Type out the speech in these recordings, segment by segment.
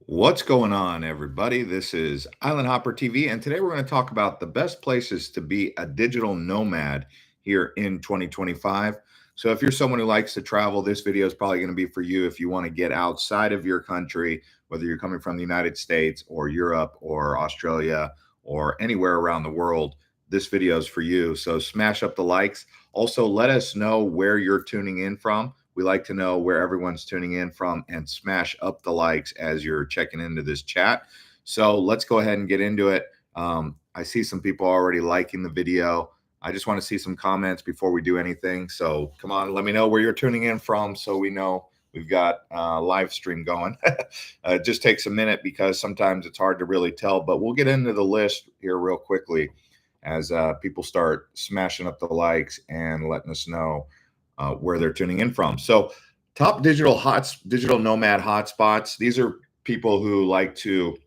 What's going on, everybody? This is Island Hopper TV, and today we're going to talk about the best places to be a digital nomad here in 2025. So, if you're someone who likes to travel, this video is probably going to be for you if you want to get outside of your country, whether you're coming from the United States or Europe or Australia or anywhere around the world. This video is for you. So, smash up the likes. Also, let us know where you're tuning in from. We like to know where everyone's tuning in from and smash up the likes as you're checking into this chat. So let's go ahead and get into it. I see some people already liking the video. I just want to see some comments before we do anything. So come on, let me know where you're tuning in from so we know we've got a live stream going. It just takes a minute because sometimes it's hard to really tell, but we'll get into the list here real quickly as people start smashing up the likes and letting us know where they're tuning in from. So, top digital nomad hotspots. These are people who like to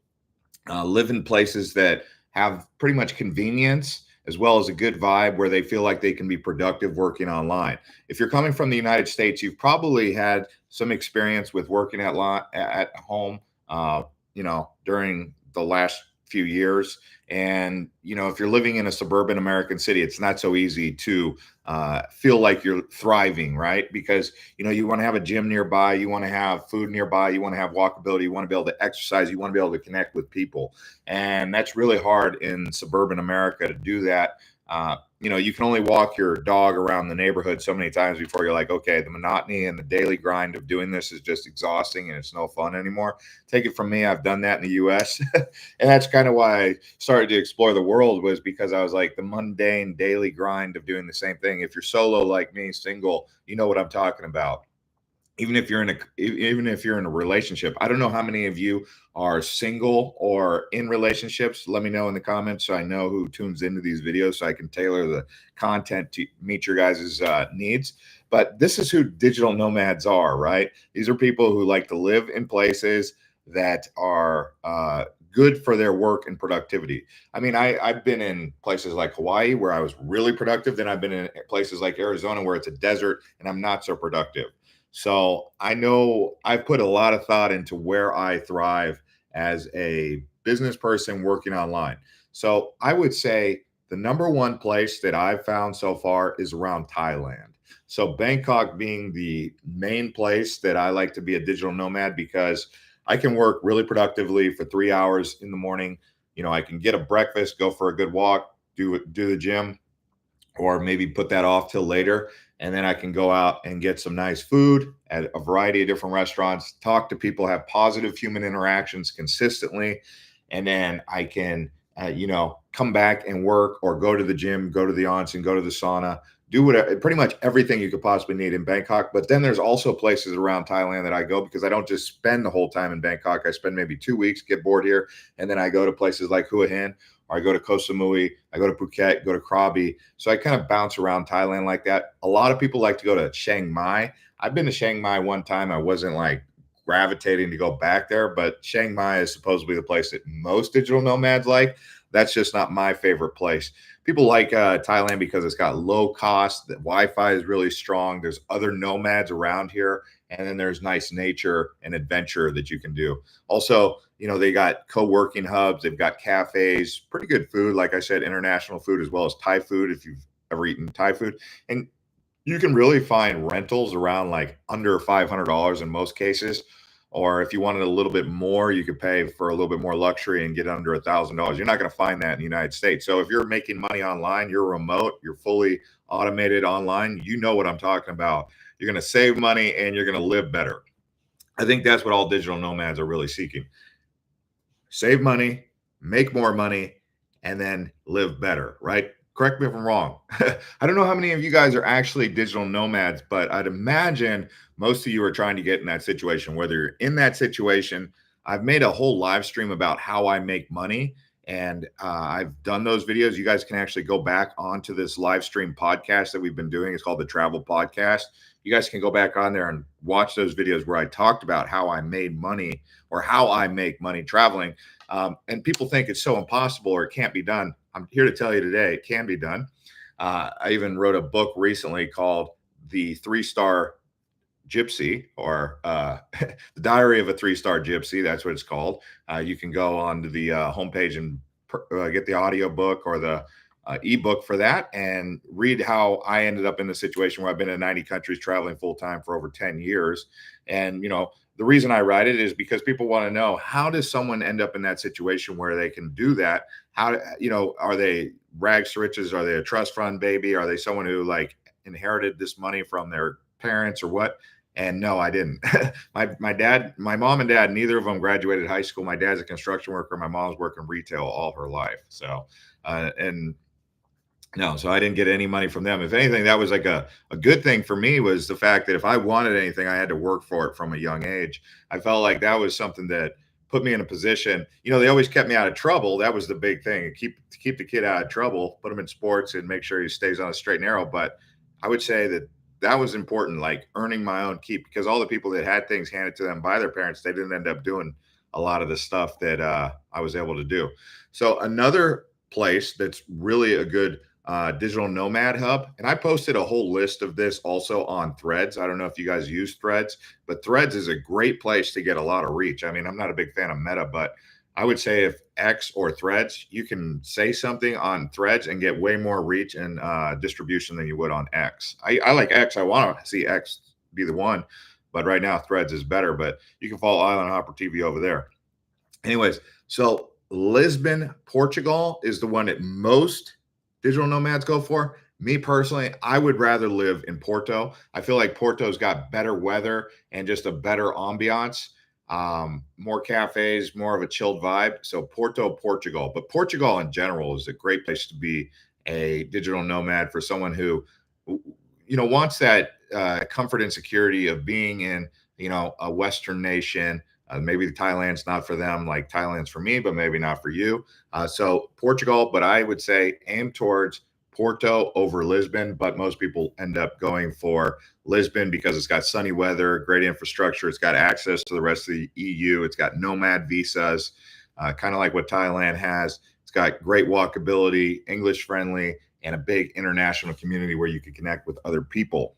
live in places that have pretty much convenience as well as a good vibe where they feel like they can be productive working online. If you're coming from the United States, you've probably had some experience with working at home, during the last few years. And if you're living in a suburban American city, it's not so easy to feel like you're thriving, right? Because you want to have a gym nearby, you want to have food nearby, you want to have walkability, you want to be able to exercise, you want to be able to connect with people, and that's really hard in suburban America to do that. You can only walk your dog around the neighborhood so many times before you're like, okay, the monotony and the daily grind of doing this is just exhausting and it's no fun anymore. Take it from me, I've done that in the US. And that's kind of why I started to explore the world, was because I was like, the mundane daily grind of doing the same thing. If you're solo like me, single, you know what I'm talking about. Even if you're in a relationship. I don't know how many of you are single or in relationships. Let me know in the comments so I know who tunes into these videos so I can tailor the content to meet your guys' needs. But this is who digital nomads are, right? These are people who like to live in places that are good for their work and productivity. I mean, I've been in places like Hawaii where I was really productive. Then I've been in places like Arizona where it's a desert and I'm not so productive. So I know I've put a lot of thought into where I thrive as a business person working online. So I would say the number one place that I've found so far is around Thailand. So Bangkok being the main place that I like to be a digital nomad, because I can work really productively for 3 hours in the morning. I can get a breakfast, go for a good walk, do the gym, or maybe put that off till later. And then I can go out and get some nice food at a variety of different restaurants, talk to people, have positive human interactions consistently. And then I can, come back and work or go to the gym, go to the onsen, go to the sauna, do whatever, pretty much everything you could possibly need in Bangkok. But then there's also places around Thailand that I go because I don't just spend the whole time in Bangkok. I spend maybe 2 weeks, get bored here. And then I go to places like Hua Hin, or I go to Koh Samui, I go to Phuket, go to Krabi. So I kind of bounce around Thailand like that. A lot of people like to go to Chiang Mai. I've been to Chiang Mai one time. I wasn't like gravitating to go back there, but Chiang Mai is supposedly the place that most digital nomads like. That's just not my favorite place. People like Thailand because it's got low cost. The Wi-Fi is really strong. There's other nomads around here, and then there's nice nature and adventure that you can do. Also, they got co-working hubs, they've got cafes, pretty good food. Like I said, international food as well as Thai food, if you've ever eaten Thai food. And you can really find rentals around like under $500 in most cases. Or if you wanted a little bit more, you could pay for a little bit more luxury and get under $1,000. You're not going to find that in the United States. So if you're making money online, you're remote, you're fully automated online, you know what I'm talking about. You're going to save money and you're going to live better. I think that's what all digital nomads are really seeking: save money, make more money, and then live better, right? Correct me if I'm wrong. I don't know how many of you guys are actually digital nomads, but I'd imagine most of you are trying to get in that situation. Whether you're in that situation, I've made a whole live stream about how I make money, and I've done those videos. You guys can actually go back onto this live stream podcast that we've been doing. It's called the Travel Podcast. You guys can go back on there and watch those videos where I talked about how I made money, or how I make money traveling. And people think it's so impossible or it can't be done. I'm here to tell you today it can be done. I even wrote a book recently called The 3-Star Gypsy, or the Diary of a Three-Star Gypsy. That's what it's called. You can go onto the homepage and get the audiobook or the ebook for that and read how I ended up in the situation where I've been in 90 countries traveling full time for over 10 years. And, the reason I write it is because people want to know, how does someone end up in that situation where they can do that? How, are they rags to riches? Are they a trust fund baby? Are they someone who like inherited this money from their parents or what? And no, I didn't. My mom and dad, neither of them graduated high school. My dad's a construction worker. My mom's worked in retail all her life. So, and no, so I didn't get any money from them. If anything, that was like a good thing for me, was the fact that if I wanted anything, I had to work for it from a young age. I felt like that was something that put me in a position. They always kept me out of trouble. That was the big thing. Keep the kid out of trouble, put him in sports and make sure he stays on a straight and narrow. But I would say that was important, like earning my own keep, because all the people that had things handed to them by their parents, they didn't end up doing a lot of the stuff that I was able to do. So another place that's really a good digital nomad hub. And I posted a whole list of this also on Threads. I don't know if you guys use Threads, but Threads is a great place to get a lot of reach. I mean, I'm not a big fan of Meta, but I would say if X or Threads, you can say something on Threads and get way more reach and distribution than you would on X. I like X. I want to see X be the one, but right now Threads is better. But you can follow Island Hopper TV over there. Anyways, so Lisbon, Portugal is the one that most digital nomads go for. Me personally, I would rather live in Porto. I feel like Porto's got better weather and just a better ambiance, more cafes, more of a chilled vibe. So Porto, Portugal. But Portugal in general is a great place to be a digital nomad for someone who, wants that comfort and security of being in, a Western nation. Maybe Thailand's not for them, like Thailand's for me, but maybe not for you. So Portugal, but I would say aim towards Porto over Lisbon. But most people end up going for Lisbon because it's got sunny weather, great infrastructure. It's got access to the rest of the EU. It's got nomad visas, kind of like what Thailand has. It's got great walkability, English friendly, and a big international community where you can connect with other people.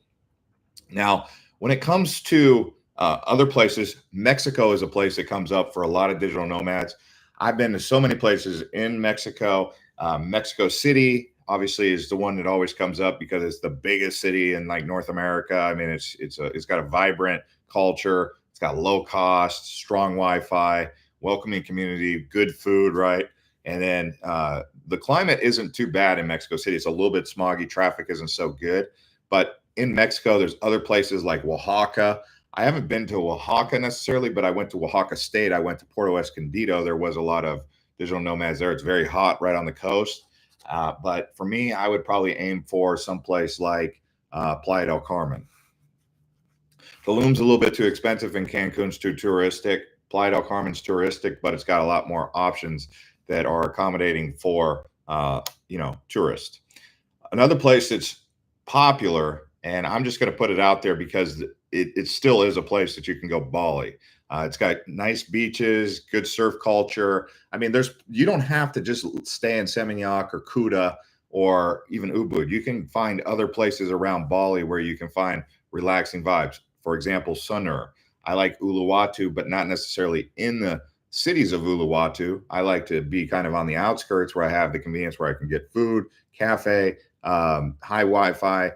Now, when it comes to other places, Mexico is a place that comes up for a lot of digital nomads. I've been to so many places in Mexico. Mexico City, obviously, is the one that always comes up because it's the biggest city in like North America. I mean, it's got a vibrant culture. It's got low cost, strong Wi-Fi, welcoming community, good food, right? And then the climate isn't too bad in Mexico City. It's a little bit smoggy. Traffic isn't so good. But in Mexico, there's other places like Oaxaca. I haven't been to Oaxaca necessarily, but I went to Oaxaca State. I went to Porto Escondido. There was a lot of digital nomads there. It's very hot right on the coast. But for me, I would probably aim for someplace like Playa del Carmen. Tulum's a little bit too expensive and Cancun's too touristic. Playa del Carmen's touristic, but it's got a lot more options that are accommodating for, tourists. Another place that's popular, and I'm just going to put it out there because it still is a place that you can go, Bali. It's got nice beaches, good surf culture. I mean, you don't have to just stay in Seminyak or Kuta or even Ubud. You can find other places around Bali where you can find relaxing vibes. For example, Sanur. I like Uluwatu, but not necessarily in the cities of Uluwatu. I like to be kind of on the outskirts where I have the convenience where I can get food, cafe, high Wi-Fi,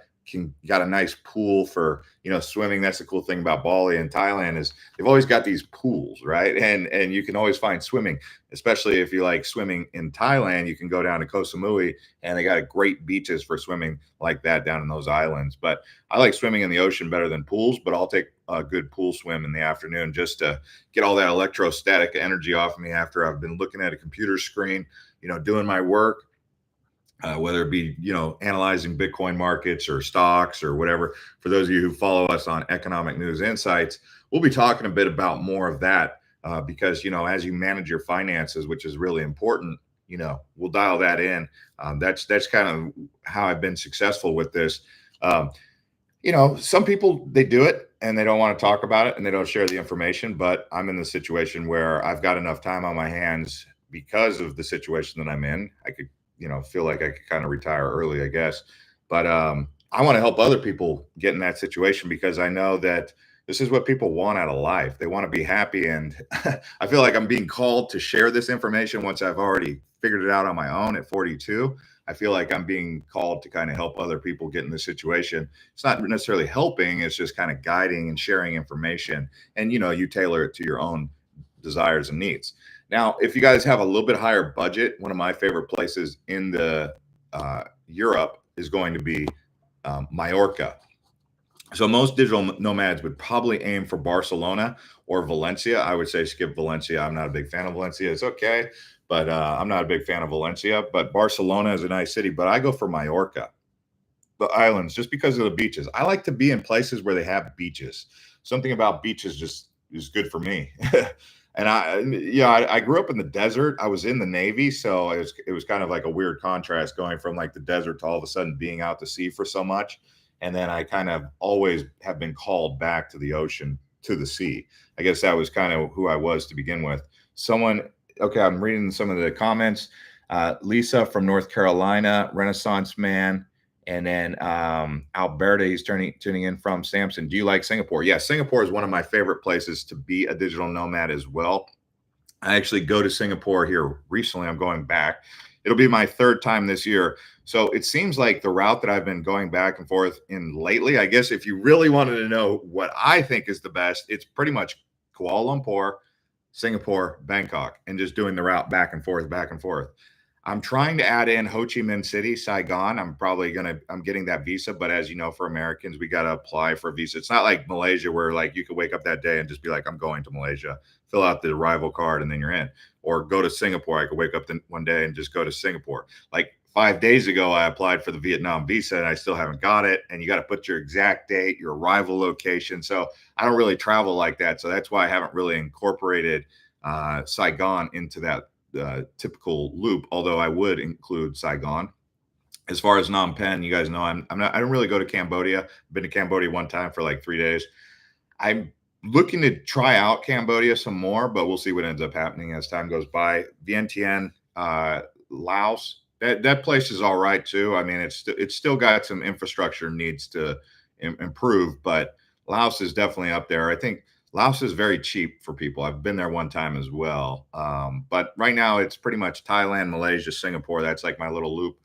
got a nice pool for swimming. That's the cool thing about Bali and Thailand is they've always got these pools, right? And you can always find swimming, especially if you like swimming in Thailand. You can go down to Koh Samui and they got great beaches for swimming like that down in those islands. But I like swimming in the ocean better than pools, but I'll take a good pool swim in the afternoon just to get all that electrostatic energy off of me after I've been looking at a computer screen, doing my work. Whether it be, analyzing Bitcoin markets or stocks or whatever. For those of you who follow us on Economic News Insights, we'll be talking a bit about more of that because, as you manage your finances, which is really important, we'll dial that in. That's kind of how I've been successful with this. Some people, they do it and they don't want to talk about it and they don't share the information, but I'm in the situation where I've got enough time on my hands because of the situation that I'm in. I could, feel like I could kind of retire early, I guess. But I want to help other people get in that situation because I know that this is what people want out of life. They want to be happy. And I feel like I'm being called to share this information once I've already figured it out on my own at 42. I feel like I'm being called to kind of help other people get in this situation. It's not necessarily helping, it's just kind of guiding and sharing information. And, you tailor it to your own desires and needs. Now, if you guys have a little bit higher budget, one of my favorite places in the Europe is going to be Majorca. So most digital nomads would probably aim for Barcelona or Valencia. I would say skip Valencia. I'm not a big fan of Valencia. It's okay, but I'm not a big fan of Valencia. But Barcelona is a nice city. But I go for Majorca, the islands, just because of the beaches. I like to be in places where they have beaches. Something about beaches just is good for me. And I grew up in the desert. I was in the Navy, so it was kind of like a weird contrast going from like the desert to all of a sudden being out to sea for so much. And then I kind of always have been called back to the ocean, to the sea. I guess that was kind of who I was to begin with. Okay, I'm reading some of the comments. Lisa from North Carolina, Renaissance Man, and then Alberta, he's tuning in from Samson. Do you like Singapore? Yeah, Singapore is one of my favorite places to be a digital nomad as well. I actually go to Singapore here recently. I'm going back. It'll be my third time this year. So it seems like the route that I've been going back and forth in lately, I guess if you really wanted to know what I think is the best, it's pretty much Kuala Lumpur, Singapore, Bangkok, and just doing the route back and forth, back and forth. I'm trying to add in Ho Chi Minh City, Saigon. I'm getting that visa, but as you know, for Americans, we got to apply for a visa. It's not like Malaysia where like you could wake up that day and just be like, I'm going to Malaysia, fill out the arrival card, and then you're in. Or go to Singapore. I could wake up one day and just go to Singapore. Like 5 days ago, I applied for the Vietnam visa and I still haven't got it. And you got to put your exact date, your arrival location. So I don't really travel like that. So that's why I haven't really incorporated Saigon into that typical loop, although I would include Saigon. As far as Phnom Penh, you guys know I don't really go to Cambodia. I've been to Cambodia one time for like 3 days. I'm looking to try out Cambodia some more, but we'll see what ends up happening as time goes by. Vientiane, Laos, that place is all right too. I mean, it's still got some infrastructure needs to improve, but Laos is definitely up there. I think Laos is very cheap for people. I've been there one time as well. But right now it's pretty much Thailand, Malaysia, Singapore. That's like my little loop.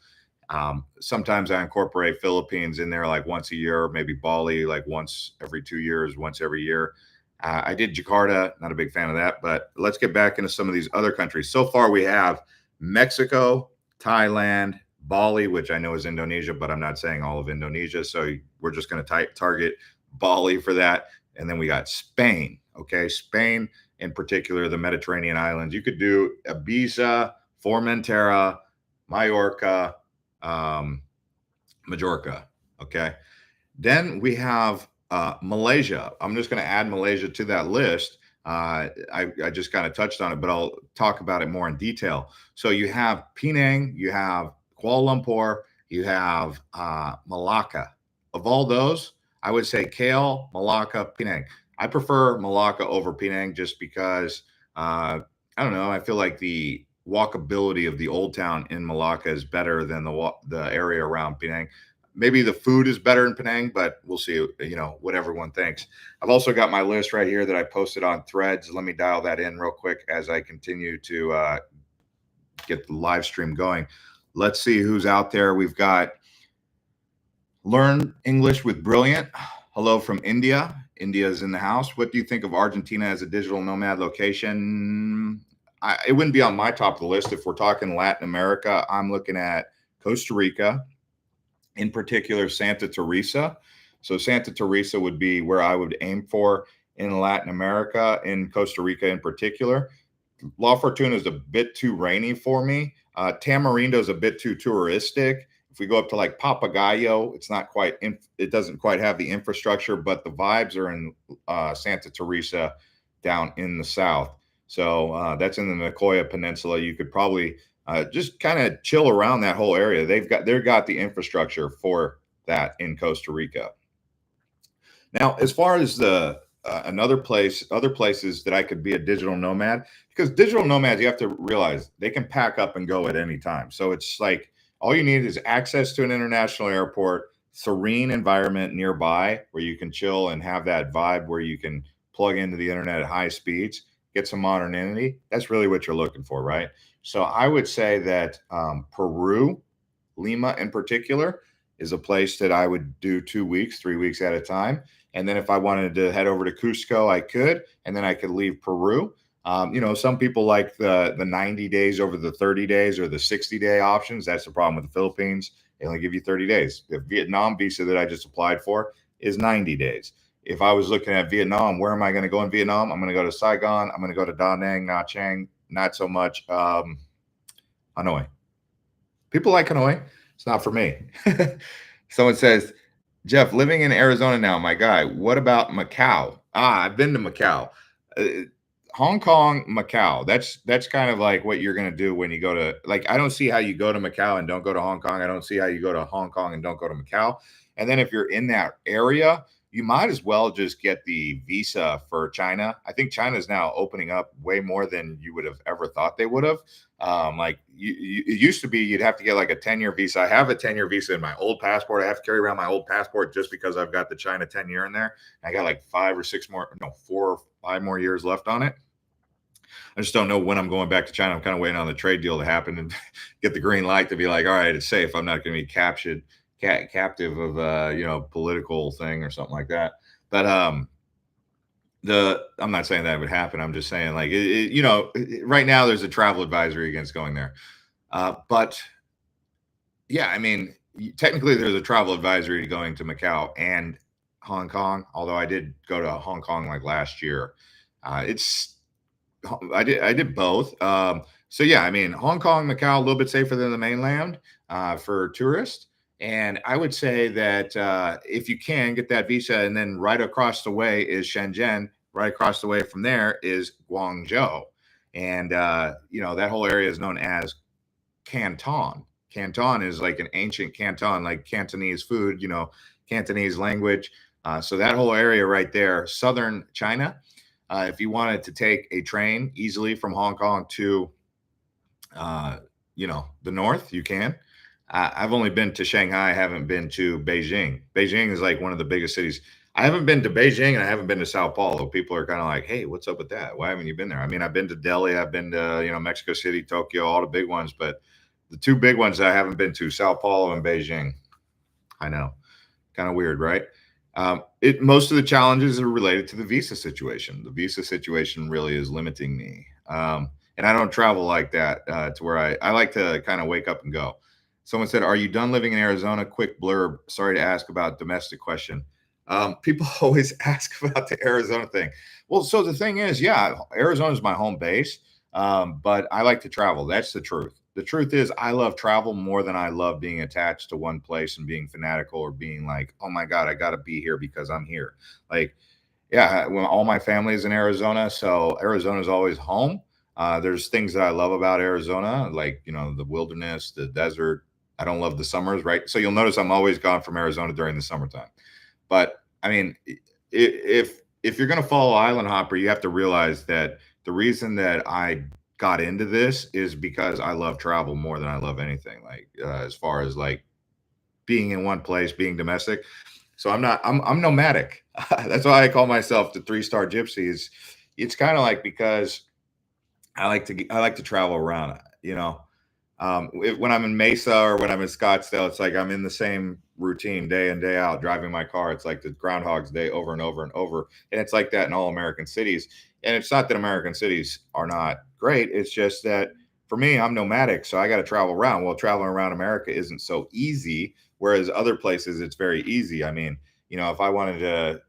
Sometimes I incorporate Philippines in there like once a year, maybe Bali like once every 2 years, once every year. I did Jakarta, not a big fan of that, but let's get back into some of these other countries. So far we have Mexico, Thailand, Bali, which I know is Indonesia, but I'm not saying all of Indonesia. So we're just going to target Bali for that. And then we got Spain. Okay. Spain in particular, the Mediterranean islands. You could do Ibiza, Formentera, Mallorca, Majorca. Okay. Then we have Malaysia. I'm just going to add Malaysia to that list. I just kind of touched on it, but I'll talk about it more in detail. So you have Penang, you have Kuala Lumpur, you have Malacca. Of all those, I would say KL, Malacca, Penang. I prefer Malacca over Penang just because I don't know. I feel like the walkability of the old town in Malacca is better than the area around Penang. Maybe the food is better in Penang, but we'll see, what everyone thinks. I've also got my list right here that I posted on Threads. Let me dial that in real quick as I continue to get the live stream going. Let's see who's out there. We've got Learn English with Brilliant. Hello from India. India is in the house. What do you think of Argentina as a digital nomad location? It wouldn't be on my top of the list. If we're talking Latin America, I'm looking at Costa Rica, in particular, Santa Teresa. So Santa Teresa would be where I would aim for in Latin America, in Costa Rica in particular. La Fortuna is a bit too rainy for me. Tamarindo is a bit too touristic. If we go up to like Papagayo, it doesn't quite have the infrastructure, but the vibes are in Santa Teresa down in the south. So that's in the Nicoya Peninsula. You could probably just kind of chill around that whole area. They've got the infrastructure for that in Costa Rica. Now, as far as the other places that I could be a digital nomad, because digital nomads, you have to realize they can pack up and go at any time. So it's like all you need is access to an international airport, serene environment nearby where you can chill and have that vibe where you can plug into the internet at high speeds, get some modernity. That's really what you're looking for, right? So I would say that Peru, Lima in particular, is a place that I would do 2 weeks, 3 weeks at a time. And then if I wanted to head over to Cusco, I could, and then I could leave Peru. Some people like the 90 days over the 30 days or the 60-day options. That's the problem with the Philippines. They only give you 30 days. The Vietnam visa that I just applied for is 90 days. If I was looking at Vietnam, where am I going to go in Vietnam? I'm going to go to Saigon. I'm going to go to Da Nang, Nha Trang, not so much Hanoi. People like Hanoi. It's not for me. Someone says, Jeff, living in Arizona now, my guy. What about Macau? I've been to Macau. Hong Kong, Macau. That's kind of like what you're going to do when you go to, like, I don't see how you go to Macau and don't go to Hong Kong. I don't see how you go to Hong Kong and don't go to Macau. And then if you're in that area, you might as well just get the visa for China. I think China is now opening up way more than you would have ever thought they would have. It used to be you'd have to get like a 10-year visa. I have a 10-year visa in my old passport. I have to carry around my old passport just because I've got the China 10-year in there. I got like 4 or 5 more years left on it. I just don't know when I'm going back to China. I'm kind of waiting on the trade deal to happen and get the green light to be like, all right, it's safe. I'm not going to be captive of political thing or something like that. But I'm not saying that would happen. I'm just saying like right now there's a travel advisory against going there. But yeah, I mean, technically there's a travel advisory to going to Macau and Hong Kong. Although I did go to Hong Kong like last year. I did both. So yeah, I mean, Hong Kong, Macau, a little bit safer than the mainland for tourists. And I would say that if you can get that visa, and then right across the way is Shenzhen. Right across the way from there is Guangzhou, and that whole area is known as Canton. Canton is like an ancient Canton, like Cantonese food, Cantonese language. So that whole area right there, southern China. If you wanted to take a train easily from Hong Kong to, the north, you can. I've only been to Shanghai. I haven't been to Beijing. Beijing is like one of the biggest cities. I haven't been to Beijing and I haven't been to Sao Paulo. People are kind of like, hey, what's up with that? Why haven't you been there? I mean, I've been to Delhi. I've been to, Mexico City, Tokyo, all the big ones. But the two big ones I haven't been to, Sao Paulo and Beijing. I know. Kind of weird, right? Most of the challenges are related to the visa situation. The visa situation really is limiting me. And I don't travel like that to where I like to kind of wake up and go. Someone said, are you done living in Arizona? Quick blurb. Sorry to ask about domestic question. People always ask about the Arizona thing. Well, so the thing is, yeah, Arizona is my home base, but I like to travel. That's the truth. The truth is I love travel more than I love being attached to one place and being fanatical or being like, oh my God, I got to be here because I'm here. Like, yeah, when all my family is in Arizona, so Arizona is always home. There's things that I love about Arizona, like, the wilderness, the desert. I don't love the summers, right? So you'll notice I'm always gone from Arizona during the summertime. But I mean, if you're going to follow Island Hopper, you have to realize that the reason that I got into this is because I love travel more than I love anything. Like as far as like being in one place, being domestic. So I'm nomadic. That's why I call myself the 3-star gypsy. It's kind of like because I like to travel around, when I'm in Mesa or when I'm in Scottsdale, it's like I'm in the same routine day in, day out, driving my car. It's like the Groundhog's Day over and over and over. And it's like that in all American cities. And it's not that American cities are not great. It's just that for me, I'm nomadic. So I got to travel around. Well, traveling around America isn't so easy. Whereas other places, it's very easy. I mean, if I wanted to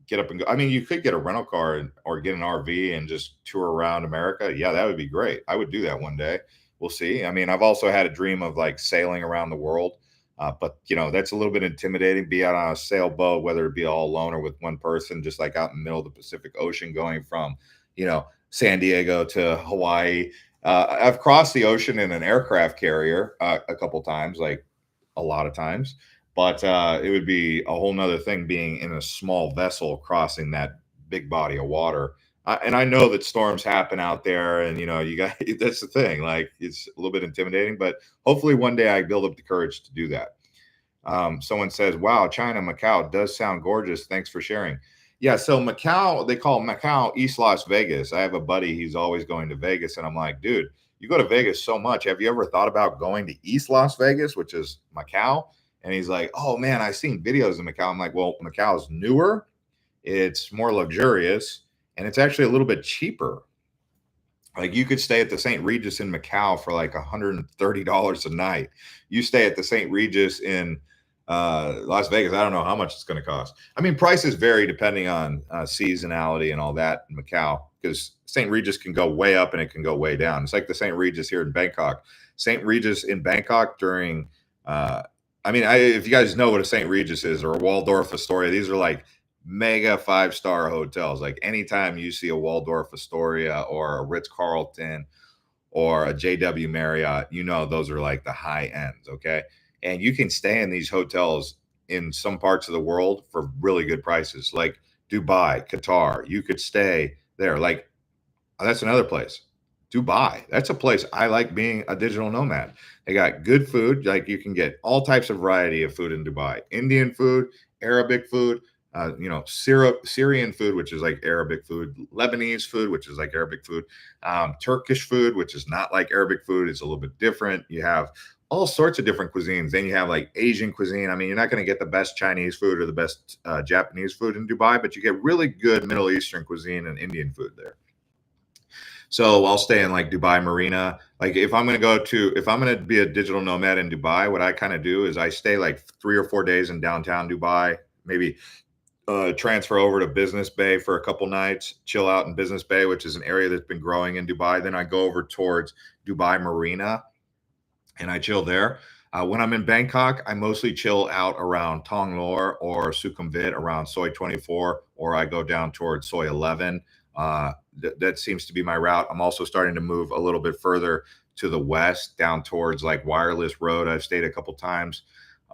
get up and go, I mean, you could get a rental car or get an RV and just tour around America. Yeah, that would be great. I would do that one day. We'll see. I mean, I've also had a dream of like sailing around the world, but that's a little bit intimidating. Be out on a sailboat, whether it be all alone or with one person, just like out in the middle of the Pacific Ocean, going from San Diego to Hawaii. I've crossed the ocean in an aircraft carrier a couple times, like a lot of times, but it would be a whole nother thing being in a small vessel crossing that big body of water. And I know that storms happen out there, and you got that's the thing. Like it's a little bit intimidating, but hopefully one day I build up the courage to do that. Someone says, wow, China, Macau does sound gorgeous. Thanks for sharing. Yeah, so Macau, they call Macau East Las Vegas. I have a buddy, he's always going to Vegas, and I'm like, dude, you go to Vegas so much. Have you ever thought about going to East Las Vegas, which is Macau? And he's like, oh man, I've seen videos of Macau. I'm like, well, Macau's newer, it's more luxurious, and it's actually a little bit cheaper. Like you could stay at the St. Regis in Macau for like $130 a night. You stay at the St. Regis in Las Vegas, I don't know how much it's going to cost. I mean, prices vary depending on seasonality and all that in Macau, because St. Regis can go way up and it can go way down. It's like the St. Regis here in Bangkok. St. Regis in Bangkok during, if you guys know what a St. Regis is or a Waldorf Astoria, these are like mega 5-star hotels. Like anytime you see a Waldorf Astoria or a Ritz-Carlton or a JW Marriott, you know those are like the high ends, okay? And you can stay in these hotels in some parts of the world for really good prices, like Dubai, Qatar. You could stay there. Like that's another place. Dubai. That's a place I like being a digital nomad. They got good food. Like you can get all types of variety of food in Dubai. Indian food, Arabic food, Syrian food, which is like Arabic food, Lebanese food, which is like Arabic food, Turkish food, which is not like Arabic food. It's a little bit different. You have all sorts of different cuisines. Then you have like Asian cuisine. I mean, you're not going to get the best Chinese food or the best Japanese food in Dubai, but you get really good Middle Eastern cuisine and Indian food there. So I'll stay in like Dubai Marina. Like if I'm going to be a digital nomad in Dubai, what I kind of do is I stay like 3 or 4 days in downtown Dubai, maybe transfer over to Business Bay for a couple nights, chill out in Business Bay, which is an area that's been growing in Dubai. Then I go over towards Dubai Marina and I chill there. When I'm in Bangkok, I mostly chill out around Thong Lor or Sukhumvit around Soi 24, or I go down towards Soi 11. That seems to be my route. I'm also starting to move a little bit further to the west, down towards like Wireless Road. I've stayed a couple times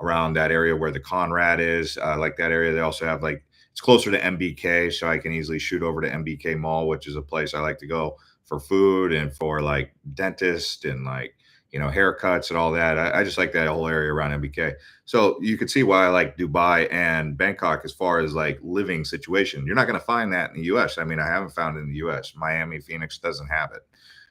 around that area where the Conrad is. Like that area, they also have like, it's closer to MBK, so I can easily shoot over to MBK Mall, which is a place I like to go for food and for like dentist and like, haircuts and all that. I just like that whole area around MBK. So you can see why I like Dubai and Bangkok as far as like living situation. You're not going to find that in the US. I mean, I haven't found it in the US. Miami, Phoenix doesn't have it.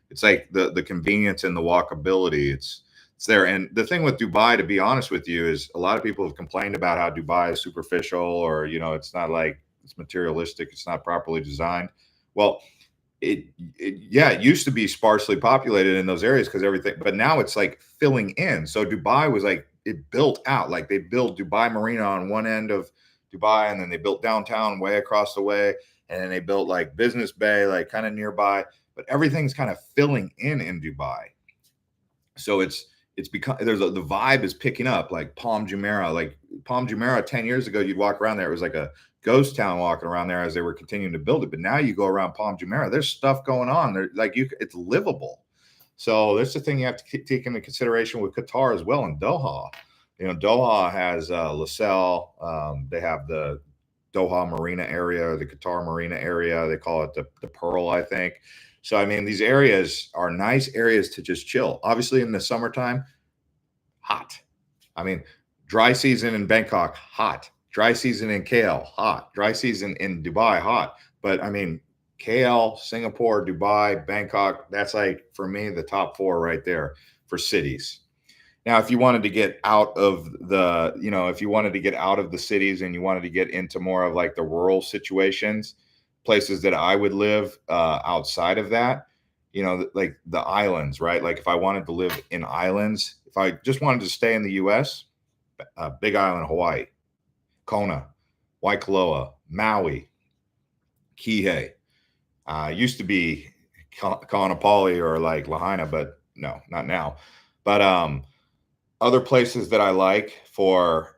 It's like the convenience and the walkability. It's there. And the thing with Dubai, to be honest with you, is a lot of people have complained about how Dubai is superficial, or, it's not like it's materialistic. It's not properly designed. Well, it used to be sparsely populated in those areas because everything, but now it's like filling in. So Dubai was like, it built out, like they built Dubai Marina on one end of Dubai, and then they built downtown way across the way, and then they built like Business Bay, like kind of nearby, but everything's kind of filling in Dubai. So it's become, the vibe is picking up, like Palm Jumeirah. Like Palm Jumeirah 10 years ago, you'd walk around there, it was like a ghost town walking around there as they were continuing to build it. But now you go around Palm Jumeirah, there's stuff going on there, like it's livable. So that's the thing you have to take into consideration with Qatar as well. In Doha, Doha has Lusail. They have the Doha Marina area, the Qatar Marina area. They call it the Pearl, I think. So, I mean, these areas are nice areas to just chill. Obviously, in the summertime, hot. I mean, dry season in Bangkok, hot. Dry season in KL, hot. Dry season in Dubai, hot. But, I mean, KL, Singapore, Dubai, Bangkok, that's like, for me, the top 4 right there for cities. Now, if you wanted to get out of the, if you wanted to get out of the cities and you wanted to get into more of like the rural situations, places that I would live outside of that, like the islands, right? Like if I wanted to live in islands, if I just wanted to stay in the US, Big Island, Hawaii, Kona, Waikoloa, Maui, Kihei. Used to be Kaanapali or like Lahaina, but no, not now. But other places that I like for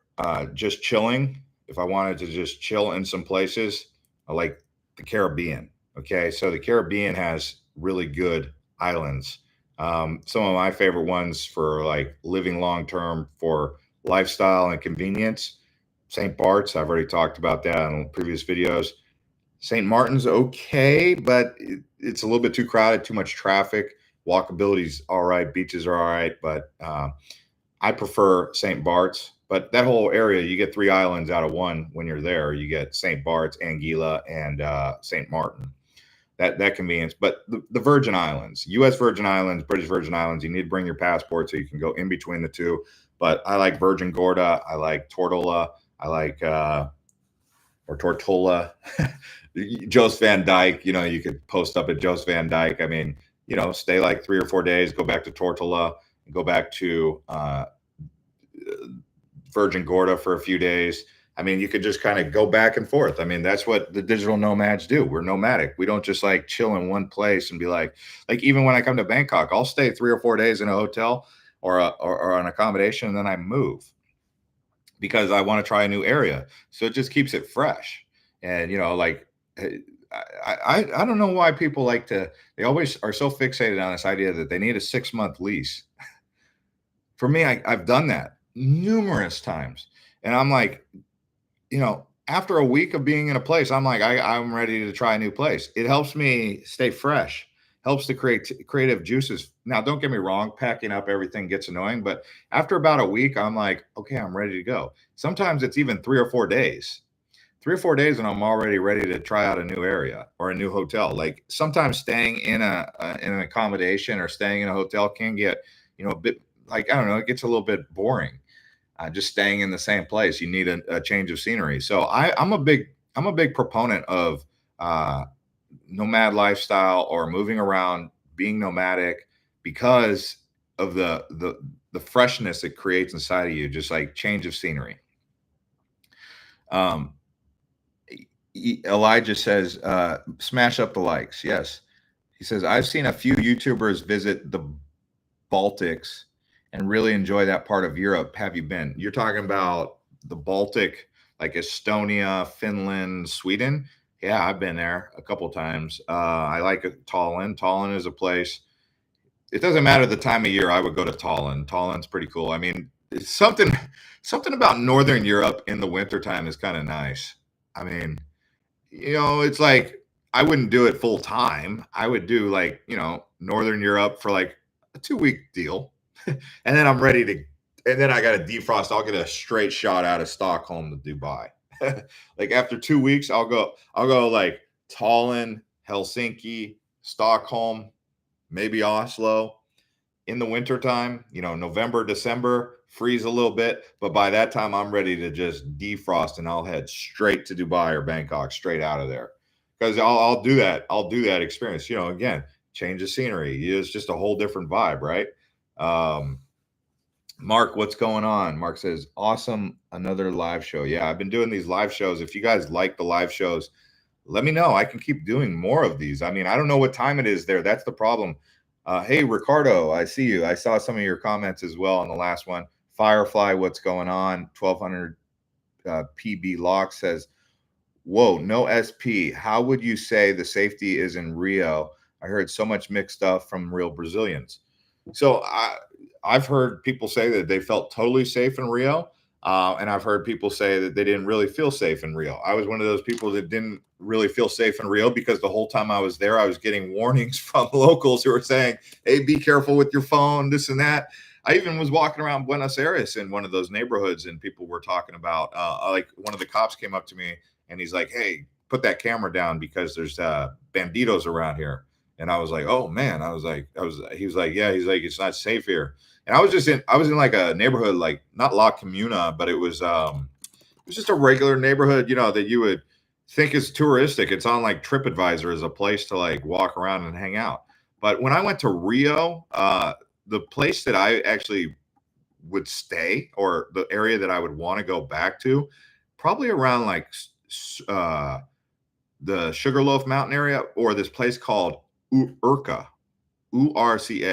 just chilling, if I wanted to just chill in some places, I like the Caribbean. Okay. So the Caribbean has really good islands. Some of my favorite ones for like living long-term for lifestyle and convenience, St. Bart's. I've already talked about that in previous videos. St. Martin's, okay, but it's a little bit too crowded, too much traffic. Walkability's all right. Beaches are all right. But I prefer St. Bart's. But that whole area, you get 3 islands out of one when you're there. You get St. Bart's, Anguilla, and St. Martin. That convenience. But the Virgin Islands, U.S. Virgin Islands, British Virgin Islands, you need to bring your passport so you can go in between the two. But I like Virgin Gorda. I like Tortola. I like or Tortola. Joost Van Dyke. You could post up at Joost Van Dyke. I mean, stay like 3 or 4 days, go back to Tortola, go back to Virgin Gorda for a few days. I mean, you could just kind of go back and forth. I mean, that's what the digital nomads do. We're nomadic. We don't just like chill in one place and be like even when I come to Bangkok, I'll stay 3 or 4 days in a hotel or an accommodation, and then I move because I want to try a new area. So it just keeps it fresh. And I don't know why people they always are so fixated on this idea that they need a 6-month lease. For me, I've done that numerous times. And I'm like, after a week of being in a place, I'm like, I'm ready to try a new place. It helps me stay fresh, helps to create creative juices. Now, don't get me wrong, packing up everything gets annoying, but after about a week, I'm like, okay, I'm ready to go. Sometimes it's even 3 or 4 days. 3 or 4 days, and I'm already ready to try out a new area or a new hotel. Like sometimes staying in an accommodation or staying in a hotel can get, a bit like, I don't know, it gets a little bit boring. Just staying in the same place. You need a change of scenery. So I'm a big proponent of nomad lifestyle or moving around, being nomadic, because of the freshness it creates inside of you, just like change of scenery. Um, Elijah says, smash up the likes. Yes. He says, I've seen a few YouTubers visit the Baltics and really enjoy that part of Europe. Have you been? You're talking about the Baltic, like Estonia, Finland, Sweden? Yeah, I've been there a couple times. I like Tallinn. Tallinn is a place. It doesn't matter the time of year. I would go to Tallinn. Tallinn's pretty cool. I mean, it's something about Northern Europe in the wintertime is kind of nice. I mean, it's like I wouldn't do it full time. I would do Northern Europe for like a 2-week deal. And then I'm ready to, and then I got to defrost. I'll get a straight shot out of Stockholm to Dubai. Like after 2 weeks, I'll go like Tallinn, Helsinki, Stockholm, maybe Oslo. In the wintertime, November, December, freeze a little bit. But by that time, I'm ready to just defrost and I'll head straight to Dubai or Bangkok, straight out of there. Because I'll do that. I'll do that experience. Again, change of scenery. It's just a whole different vibe, right? Mark, what's going on? Mark says, awesome. Another live show. Yeah, I've been doing these live shows. If you guys like the live shows, let me know. I can keep doing more of these. I mean, I don't know what time it is there. That's the problem. Hey, Ricardo, I see you. I saw some of your comments as well on the last one. Firefly, what's going on? 1200 PB Lock says, whoa, no SP. How would you say the safety is in Rio? I heard so much mixed stuff from real Brazilians. So I've heard people say that they felt totally safe in Rio. And I've heard people say that they didn't really feel safe in Rio. I was one of those people that didn't really feel safe in Rio because the whole time I was there, I was getting warnings from locals who were saying, hey, be careful with your phone, this and that. I even was walking around Buenos Aires in one of those neighborhoods and people were talking about, like one of the cops came up to me and he's like, hey, put that camera down because there's banditos around here. And I was like, oh man, he was like, yeah, he's like, it's not safe here. And I was in like a neighborhood, like not La Comuna, but it was just a regular neighborhood, that you would think is touristic. It's on like TripAdvisor as a place to like walk around and hang out. But when I went to Rio, the place that I actually would stay, or the area that I would want to go back to, probably around like the Sugarloaf Mountain area, or this place called Urca, Ukra.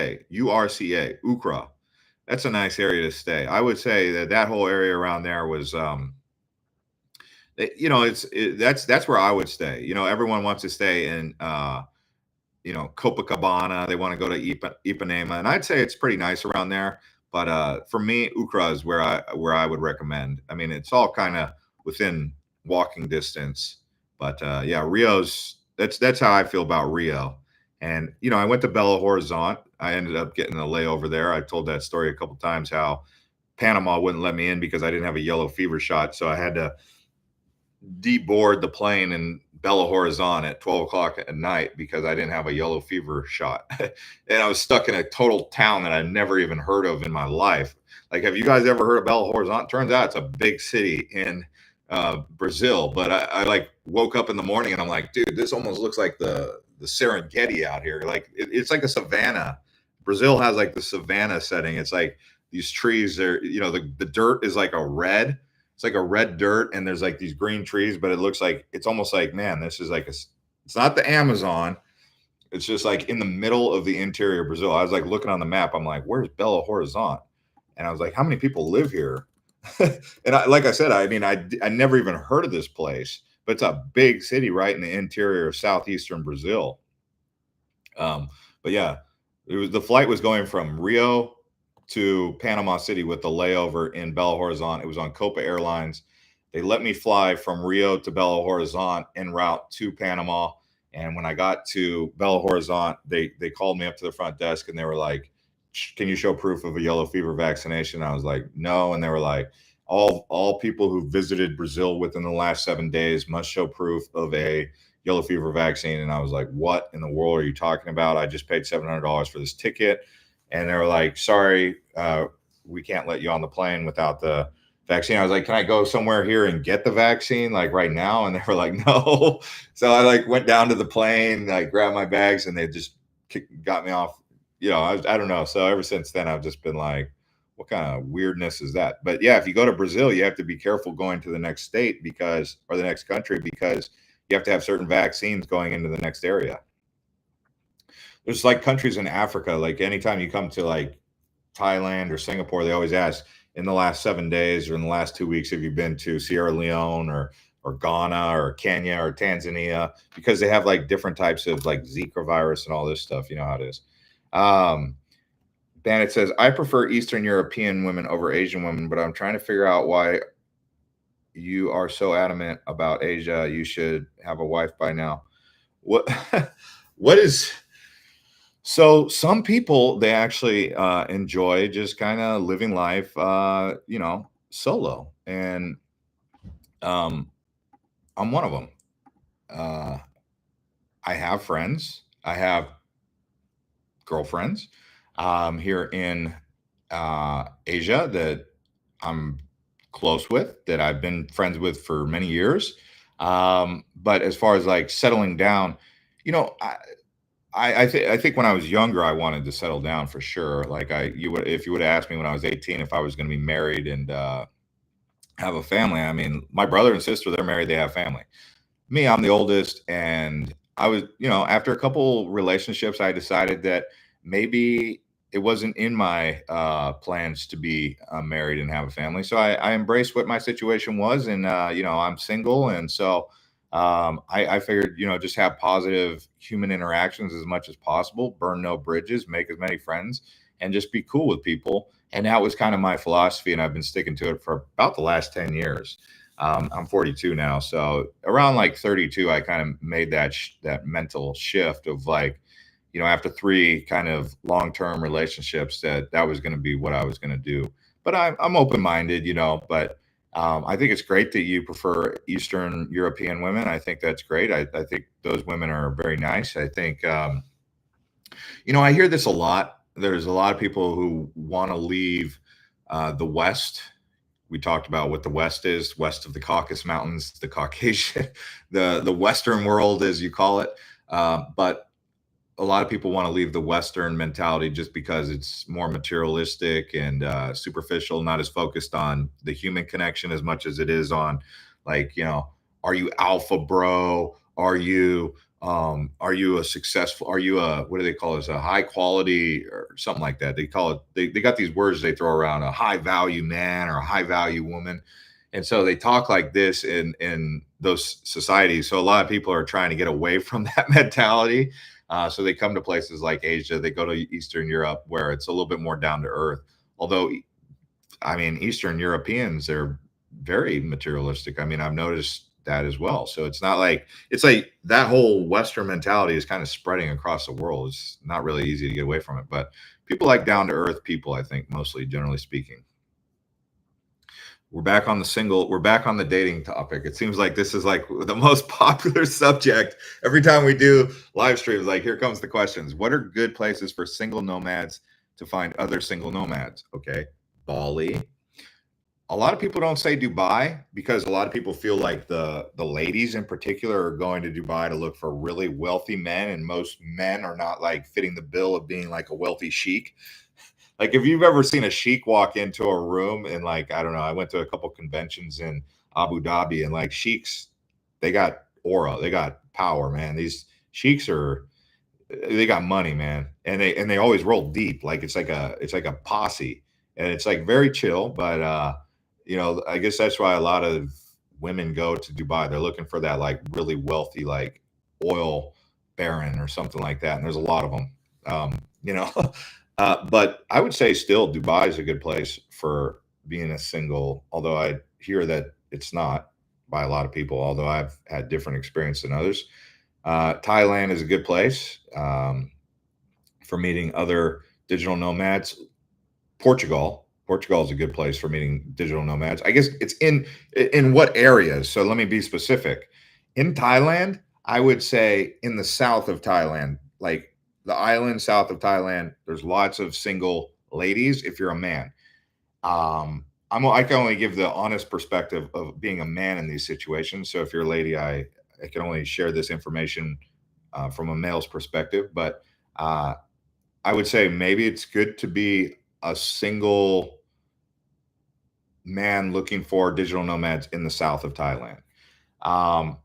That's a nice area to stay. I would say that whole area around there was, that's where I would stay. Everyone wants to stay in, Copacabana. They want to go to Ipanema, and I'd say it's pretty nice around there. But for me, Ukra is where I would recommend. I mean, it's all kind of within walking distance. But yeah, that's how I feel about Rio. And, I went to Belo Horizonte. I ended up getting a layover there. I told that story a couple times, how Panama wouldn't let me in because I didn't have a yellow fever shot. So I had to deboard the plane in Belo Horizonte at 12 o'clock at night because I didn't have a yellow fever shot. And I was stuck in a total town that I'd never even heard of in my life. Like, have you guys ever heard of Belo Horizonte? Turns out it's a big city in Brazil. But I like woke up in the morning and I'm like, dude, this almost looks like the Serengeti out here. Like it's like a savanna. Brazil has like the savanna setting. It's like these trees are, you know, the dirt is like a red. It's like a red dirt, and there's like these green trees, but it looks like it's almost like, man, this is like it's not the Amazon. It's just like in the middle of the interior of Brazil. I was like looking on the map. I'm like, where's Belo Horizonte? And I was like, how many people live here? And like I said, I mean, I never even heard of this place, but it's a big city right in the interior of southeastern Brazil. But yeah, the flight was going from Rio to Panama City with the layover in Belo Horizonte. It was on Copa Airlines. They let me fly from Rio to Belo Horizonte en route to Panama. And when I got to Belo Horizonte, they called me up to the front desk and they were like, can you show proof of a yellow fever vaccination? I was like, no. And they were like, all people who visited Brazil within the last 7 days must show proof of a yellow fever vaccine. And I was like, what in the world are you talking about? I just paid $700 for this ticket. And they were like, sorry, we can't let you on the plane without the vaccine. I was like, can I go somewhere here and get the vaccine like right now? And they were like, no. So I like went down to the plane, like grabbed my bags, and they just got me off. You know, I don't know. So ever since then, I've just been like, what kind of weirdness is that? But yeah, if you go to Brazil, you have to be careful going to the next state or the next country, because you have to have certain vaccines going into the next area. There's like countries in Africa, like anytime you come to like Thailand or Singapore, they always ask, in the last 7 days or in the last 2 weeks, have you been to Sierra Leone or Ghana or Kenya or Tanzania? Because they have like different types of like Zika virus and all this stuff. You know how it is. Bandit says, I prefer Eastern European women over Asian women, but I'm trying to figure out why you are so adamant about Asia. You should have a wife by now. What what is So some people, they actually enjoy just kind of living life, you know, solo, and I'm one of them. Uh, I have friends, I have girlfriends here in Asia that I'm close with, that I've been friends with for many years. But as far as like settling down, you know, I think when I was younger, I wanted to settle down for sure. Like if you would have asked me when I was 18 if I was going to be married and have a family. I mean, my brother and sister, they're married, they have family. Me, I'm the oldest, and I was, you know, after a couple relationships, I decided that maybe it wasn't in my plans to be married and have a family. So I embraced what my situation was, and you know, I'm single, and so I figured, you know, just have positive human interactions as much as possible, burn no bridges, make as many friends, and just be cool with people. And that was kind of my philosophy, and I've been sticking to it for about the last 10 years. I'm 42 now, so around like 32, I kind of made that mental shift of like, you know, after 3 kind of long-term relationships, that was going to be what I was going to do. But I'm open-minded, you know. But I think it's great that you prefer Eastern European women. I think that's great. I think those women are very nice. I think, you know, I hear this a lot. There's a lot of people who want to leave the West. We talked about what the West is, west of the Caucasus Mountains, the Caucasian, the Western world, as you call it. But a lot of people want to leave the Western mentality just because it's more materialistic and superficial, not as focused on the human connection as much as it is on, like, you know, are you alpha bro? Are you a successful, are you a, what do they call it, a high quality or something like that? They call it, they got these words they throw around, a high value man or a high value woman. And so they talk like this in those societies. So a lot of people are trying to get away from that mentality. So they come to places like Asia, they go to Eastern Europe where it's a little bit more down to earth. Although, I mean, Eastern Europeans, they're very materialistic. I mean, I've noticed that as well. So it's not like, it's like that whole Western mentality is kind of spreading across the world. It's not really easy to get away from it, but people like down to earth people, I think, mostly, generally speaking. We're back on the single. We're back on the dating topic. It seems like this is like the most popular subject every time we do live streams. Like, here comes the questions. What are good places for single nomads to find other single nomads? Okay, Bali. A lot of people don't say Dubai because a lot of people feel like the ladies in particular are going to Dubai to look for really wealthy men, and most men are not like fitting the bill of being like a wealthy sheik. Like, if you've ever seen a sheik walk into a room and, like, I don't know, I went to a couple conventions in Abu Dhabi, and like sheiks, they got aura, they got power, man. These sheiks are, they got money, man, and they always roll deep. Like, it's like a posse, and it's like very chill. But I guess that's why a lot of women go to Dubai. They're looking for that like really wealthy, like oil baron or something like that. And there's a lot of them. You know, but I would say still Dubai is a good place for being a single. Although I hear that it's not by a lot of people. Although I've had different experience than others. Thailand is a good place for meeting other digital nomads. Portugal is a good place for meeting digital nomads. I guess it's in what areas? So let me be specific. In Thailand, I would say in the south of Thailand, like the island south of Thailand, there's lots of single ladies if you're a man. I can only give the honest perspective of being a man in these situations. So if you're a lady, I can only share this information from a male's perspective. But I would say maybe it's good to be a single man looking for digital nomads in the south of Thailand. Um,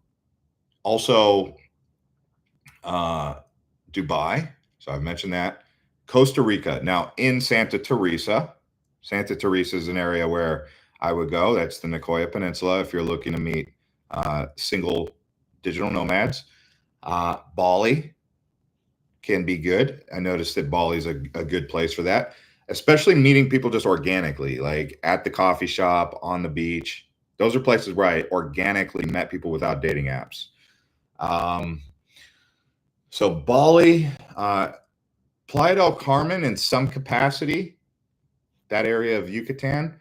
Also, Dubai. So I've mentioned that. Costa Rica. Now, in Santa Teresa is an area where I would go. That's the Nicoya Peninsula if you're looking to meet single digital nomads. Bali can be good. I noticed that Bali is a good place for that, especially meeting people just organically, like at the coffee shop, on the beach. Those are places where I organically met people without dating apps. Um, so Bali, Playa del Carmen in some capacity, that area of Yucatan.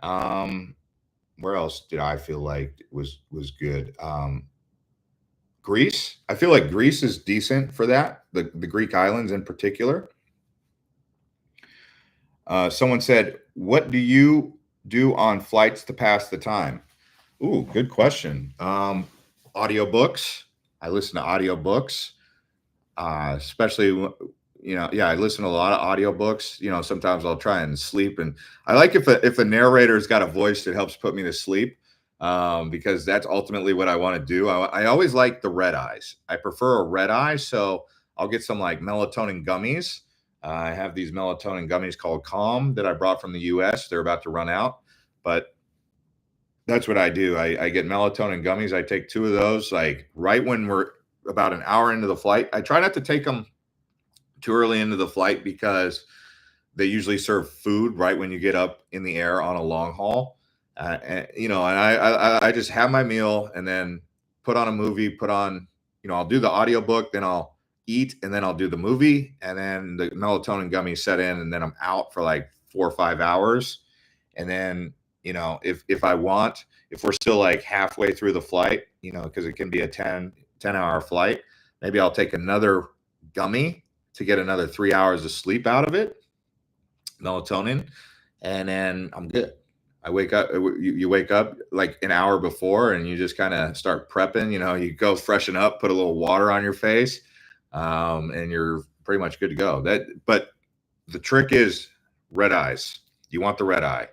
Um, where else did I feel like was good? Greece. I feel like Greece is decent for that. The Greek islands in particular. Someone said, "What do you do on flights to pass the time?" Ooh, good question. Audiobooks. I listen to audiobooks, especially yeah, I listen to a lot of audiobooks. Sometimes I'll try and sleep, and I like if a narrator's got a voice that helps put me to sleep, because that's ultimately what I want to do. I always like the red eyes. I prefer a red eye, so I'll get some like melatonin gummies. I have these melatonin gummies called Calm that I brought from the US. They're about to run out, but that's what I do. I get melatonin gummies. I take 2 of those, like right when we're about an hour into the flight. I try not to take them too early into the flight because they usually serve food right when you get up in the air on a long haul. And I just have my meal and then put on a movie, I'll do the audiobook, then I'll eat, and then I'll do the movie, and then the melatonin gummies set in, and then I'm out for like 4 or 5 hours. And then, if we're still like halfway through the flight, because it can be a 10-hour flight, maybe I'll take another gummy to get another 3 hours of sleep out of it, melatonin, and then I'm good. I wake up. You wake up like an hour before, and you just kind of start prepping. You go freshen up, put a little water on your face, and you're pretty much good to go. But the trick is red eyes. You want the red eye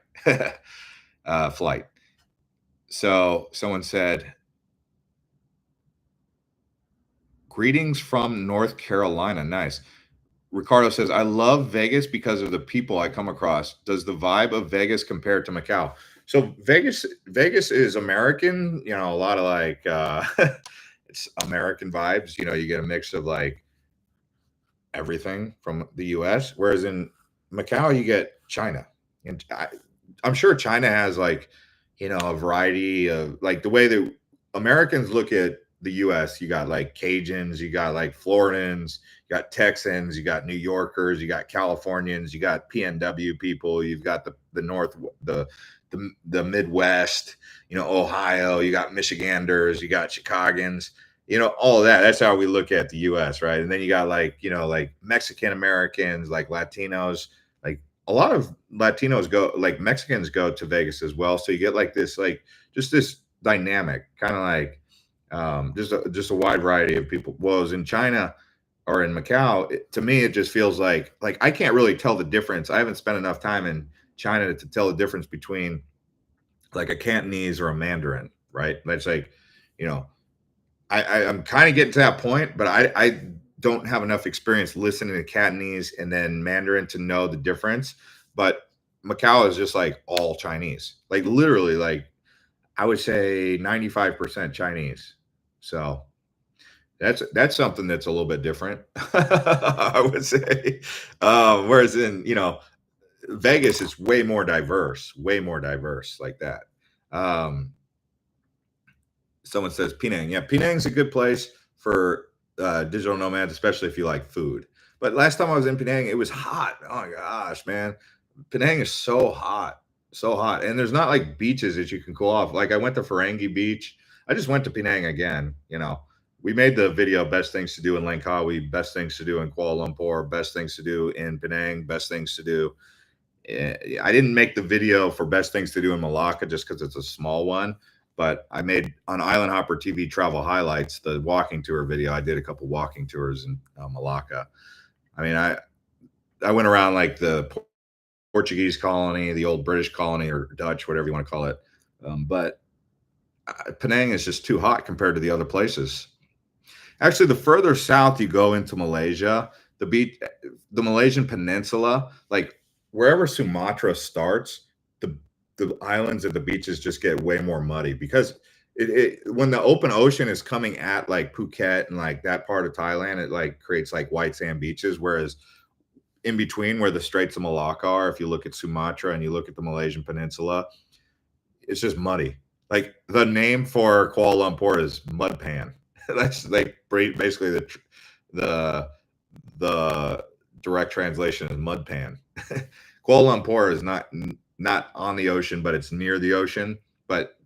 flight. So someone said, "Greetings from North Carolina." Nice. Ricardo says, "I love Vegas because of the people I come across. Does the vibe of Vegas compare to Macau?" So Vegas is American, a lot of like it's American vibes. You get a mix of like everything from the US, whereas in Macau you get China. And I'm sure China has like, a variety of like the way that Americans look at the US, you got like Cajuns, you got like Floridans, you got Texans, you got New Yorkers, you got Californians, you got PNW people, you've got the North, the Midwest, you know, Ohio, you got Michiganders, you got Chicagoans, you know, all of that. That's how we look at the US, right? And then you got like, you know, like Mexican Americans, like Latinos, like a lot of Latinos go, like Mexicans go to Vegas as well. So you get like this, like just this dynamic, kind of like just a wide variety of people. Well, in China or in Macau, to me, it just feels like I can't really tell the difference. I haven't spent enough time in China to tell the difference between like a Cantonese or a Mandarin, right? That's like, you know, I'm kind of getting to that point, but I don't have enough experience listening to Cantonese and then Mandarin to know the difference. But Macau is just like all Chinese, like literally, like I would say 95% Chinese. So that's something that's a little bit different, I would say. Whereas in, you know, Vegas is way more diverse like that. Um, Someone says Penang. Yeah, Penang's a good place for digital nomads, especially if you like food. But last time I was in Penang, it was hot. Oh my gosh, man. Penang is so hot. And there's not like beaches that you can cool off. Like I went to Ferengi Beach. I just went to Penang again. You know, we made the video best things to do in Langkawi, best things to do in Kuala Lumpur, best things to do in Penang, best things to do. I didn't make the video for best things to do in Malacca just because it's a small one. But I made on Island Hopper TV Travel Highlights, the walking tour video. I did a couple walking tours in Malacca. I mean, I went around like the Portuguese colony, the old British colony, or Dutch, whatever you want to call it. But Penang is just too hot compared to the other places. Actually, the further south you go into Malaysia, the Malaysian peninsula, like wherever Sumatra starts, the islands and the beaches just get way more muddy because when the open ocean is coming at like Phuket and like that part of Thailand, it like creates like white sand beaches. Whereas in between where the Straits of Malacca are, if you look at Sumatra and you look at the Malaysian peninsula, it's just muddy. Like the name for Kuala Lumpur is Mudpan. That's like basically the direct translation is Mudpan. Kuala Lumpur is not on the ocean, but it's near the ocean. But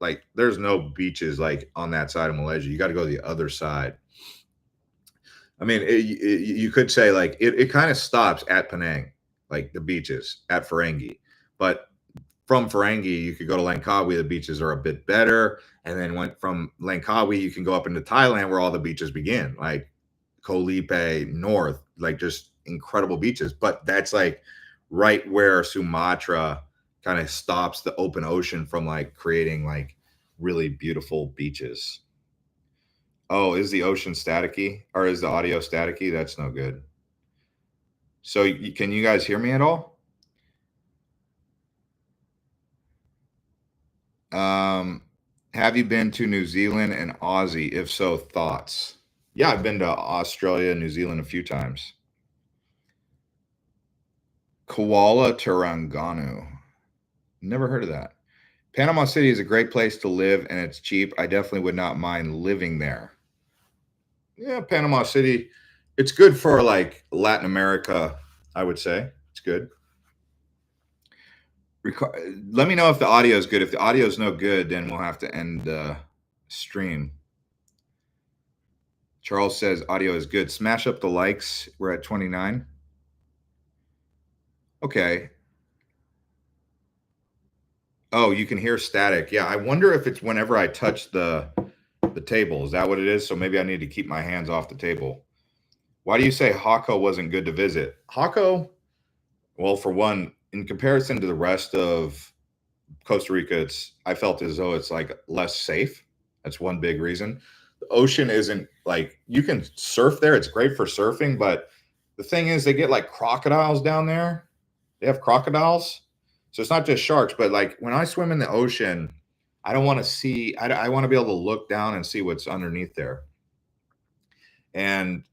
like, there's no beaches like on that side of Malaysia. You got to go to the other side. I mean, you could say like it kind of stops at Penang, like the beaches at Ferengi. But from Ferengi, you could go to Langkawi. The beaches are a bit better. And then went from Langkawi, you can go up into Thailand where all the beaches begin, like Koh Lipe, North, like just incredible beaches. But that's like right where Sumatra kind of stops the open ocean from like creating like really beautiful beaches. Oh, is the ocean staticky or is the audio staticky? That's no good. So can you guys hear me at all? Have you been to New Zealand and Aussie? If so, thoughts? Yeah, I've been to Australia, New Zealand a few times. Kuala Terengganu. Never heard of that. Panama City is a great place to live and it's cheap. I definitely would not mind living there. Yeah, Panama City, it's good for like Latin America, I would say. It's good. Let me know if the audio is good. If the audio is no good, then we'll have to end the stream. Charles says audio is good. Smash up the likes. We're at 29. Okay. Oh, you can hear static. Yeah, I wonder if it's whenever I touch the table. Is that what it is? So maybe I need to keep my hands off the table. Why do you say Hako wasn't good to visit? Hako, well, for one, in comparison to the rest of Costa Rica, I felt as though it's like less safe. That's one big reason. The ocean isn't like you can surf there. It's great for surfing, but the thing is they get like crocodiles down there. They have crocodiles. So it's not just sharks, but like when I swim in the ocean, I don't want to see, I want to be able to look down and see what's underneath there. And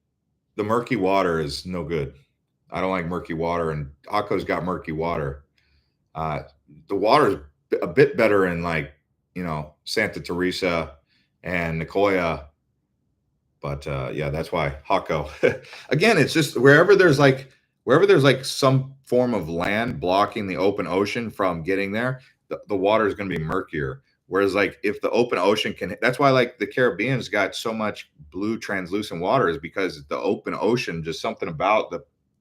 the murky water is no good. I don't like murky water, and Akko's got murky water. The water is a bit better in like, you know, Santa Teresa and Nicoya. But yeah, that's why Hako. Again, it's just wherever there's like some form of land blocking the open ocean from getting there, the water is going to be murkier. Whereas like if the open ocean can, that's why like the Caribbean's got so much blue translucent water, is because the open ocean, just something about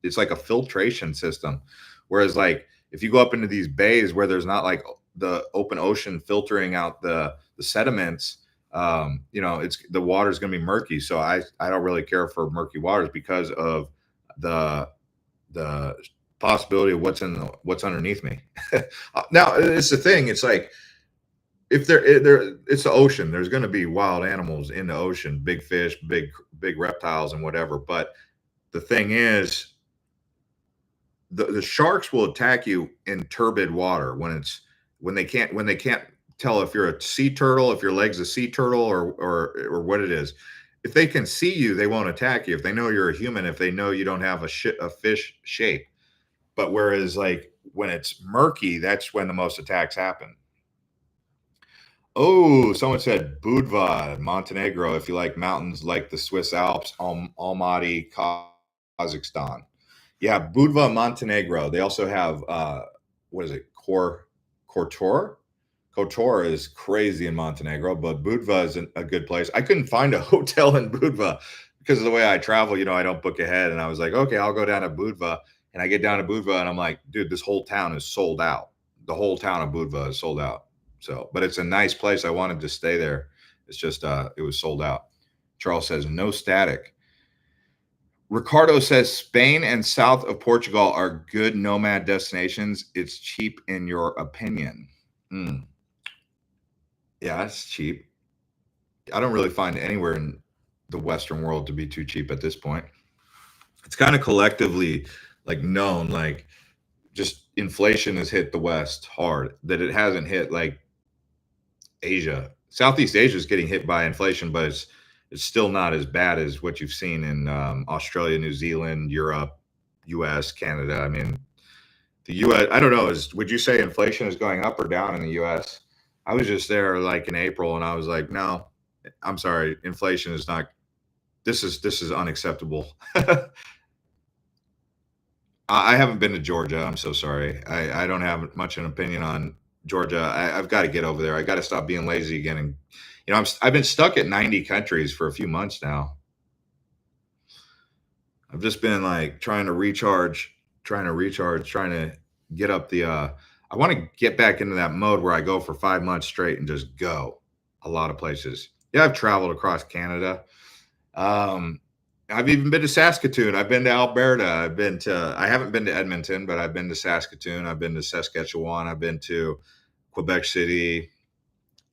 it's like a filtration system. Whereas like if you go up into these bays where there's not like the open ocean filtering out the sediments, it's the water is going to be murky. So I don't really care for murky waters because of the the possibility of what's underneath me. Now it's the thing. It's like if it's the ocean. There's going to be wild animals in the ocean, big fish, big reptiles, and whatever. But the thing is, the sharks will attack you in turbid water when they can't tell if you're a sea turtle, if your leg's a sea turtle, or what it is. If they can see you, they won't attack you. If they know you're a human, if they know you don't have a fish shape. But whereas like when it's murky, that's when the most attacks happen. Oh, someone said Budva, Montenegro. If you like mountains like the Swiss Alps, Almaty, Kazakhstan. Yeah, Budva, Montenegro. They also have what is it? Kotor. Kotor is crazy in Montenegro, but Budva is a good place. I couldn't find a hotel in Budva because of the way I travel. I don't book ahead, and I was like, okay, I'll go down to Budva, and I get down to Budva, and I'm like, dude, this whole town is sold out. The whole town of Budva is sold out. So, but it's a nice place. I wanted to stay there. It's just it was sold out. Charles says no static. Ricardo says Spain and south of Portugal are good nomad destinations. It's cheap in your opinion. Yeah, it's cheap. I don't really find anywhere in the Western world to be too cheap at this point. It's kind of collectively like known, like just inflation has hit the West hard, that it hasn't hit like Asia. Southeast Asia is getting hit by inflation, but it's still not as bad as what you've seen in Australia, New Zealand, Europe, U.S., Canada. I mean, the U.S. I don't know. Would you say inflation is going up or down in the U.S.? I was just there like in April, and I was like, no, I'm sorry, inflation is not. This is unacceptable. I haven't been to Georgia. I'm so sorry. I don't have much an opinion on Georgia. I've got to get over there. I got to stop being lazy again. And I've been stuck at 90 countries for a few months now. I've just been like trying to recharge, trying to get up the. I want to get back into that mode where I go for 5 months straight and just go a lot of places. Yeah, I've traveled across Canada. I've even been to Saskatoon. I've been to Alberta. I haven't been to Edmonton, but I've been to Saskatoon. I've been to Saskatchewan. I've been to Quebec City,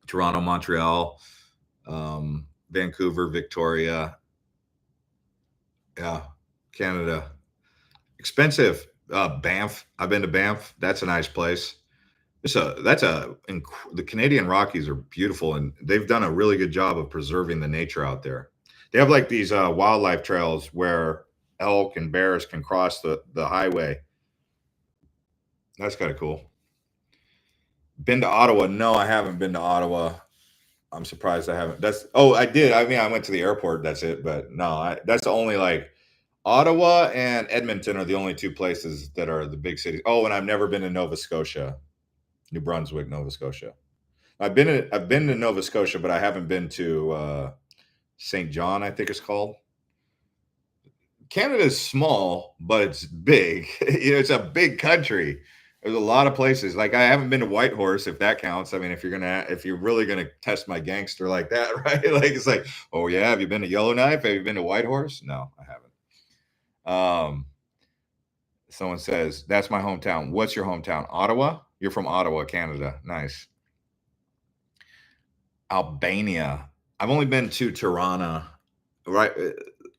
Toronto, Montreal, Vancouver, Victoria. Yeah, Canada. Expensive. Banff. I've been to Banff. That's a nice place. The Canadian Rockies are beautiful, and they've done a really good job of preserving the nature out there. They have like these wildlife trails where elk and bears can cross the highway. That's kind of cool. Been to Ottawa? No, I haven't been to Ottawa. I'm surprised I haven't. I did. I mean, I went to the airport. That's it. But no, that's only like Ottawa and Edmonton are the only two places that are the big cities. Oh, and I've never been to Nova Scotia, New Brunswick, Nova Scotia. I've been to Nova Scotia, but I haven't been to St. John, I think it's called. Canada is small, but it's big. It's a big country. There's a lot of places. Like I haven't been to Whitehorse, if that counts. I mean, if you're really gonna test my gangster like that, right? Like it's like, oh yeah, have you been to Yellowknife? Have you been to Whitehorse? No, I haven't. Someone says that's my hometown. What's your hometown? Ottawa? You're from Ottawa, Canada. Nice. Albania. I've only been to Tirana. Right.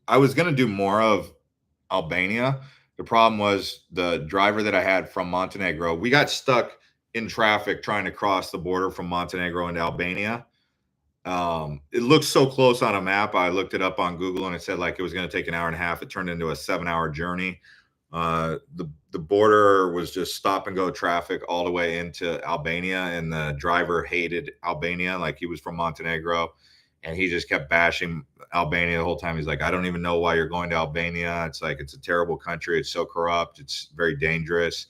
I was gonna do more of Albania. The problem was the driver that I had from Montenegro. We got stuck in traffic trying to cross the border from Montenegro into Albania. It looked so close on a map. I looked it up on Google, and it said like it was going to take an hour and a half. It turned into a 7-hour journey. The border was just stop and go traffic all the way into Albania, and the driver hated Albania, like he was from Montenegro. and he just kept bashing Albania the whole time. He's like, I don't even know why you're going to Albania. It's like, it's a terrible country. It's so corrupt. It's very dangerous.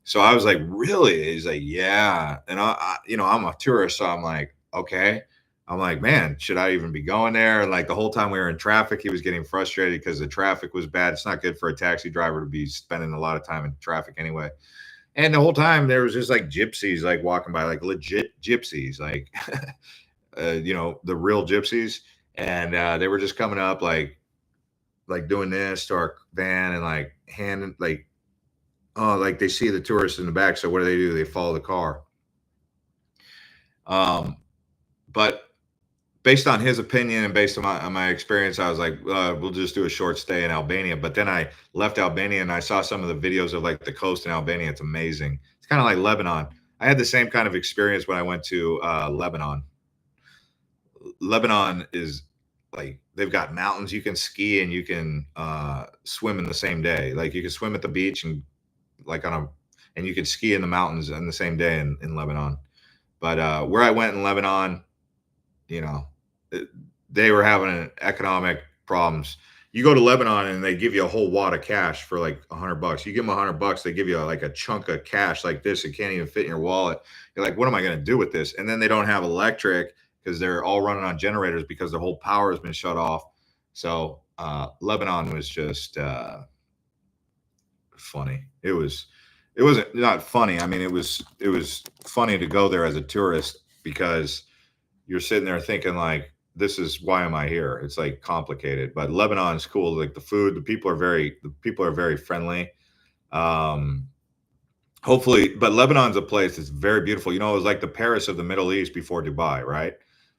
So I was like, really? He's like, yeah. And I'm a tourist, so I'm like, okay. I'm like, man, should I even be going there? And like the whole time we were in traffic, he was getting frustrated because the traffic was bad. It's not good for a taxi driver to be spending a lot of time in traffic anyway. And the whole time there was just like gypsies like walking by, like legit gypsies, like the real gypsies. And they were just coming up like doing this to our van and like handing like, oh, like they see the tourists in the back. So what do? They follow the car. But based on his opinion and based on my experience, I was like, we'll just do a short stay in Albania. But then I left Albania and I saw some of the videos of like the coast in Albania. It's amazing. It's kind of like Lebanon. I had the same kind of experience when I went to Lebanon. Lebanon is like, they've got mountains you can ski and you can swim in the same day. Like you can swim at the beach and like and you can ski in the mountains in the same day in Lebanon. But where I went in Lebanon, you know, they were having economic problems. You go to Lebanon and they give you a whole wad of cash for like $100. You give them $100, they give you like a chunk of cash like this. It can't even fit in your wallet. You're like, what am I going to do with this? And then they don't have electric because they're all running on generators because the whole power has been shut off. So Lebanon was just funny. It wasn't not funny. I mean, it was funny to go there as a tourist because you're sitting there thinking like, this is why am I here? It's like complicated, but Lebanon's cool. Like the food, the people are very friendly. Hopefully, but Lebanon's a place that's very beautiful. You know, it was like the Paris of the Middle East before Dubai, right?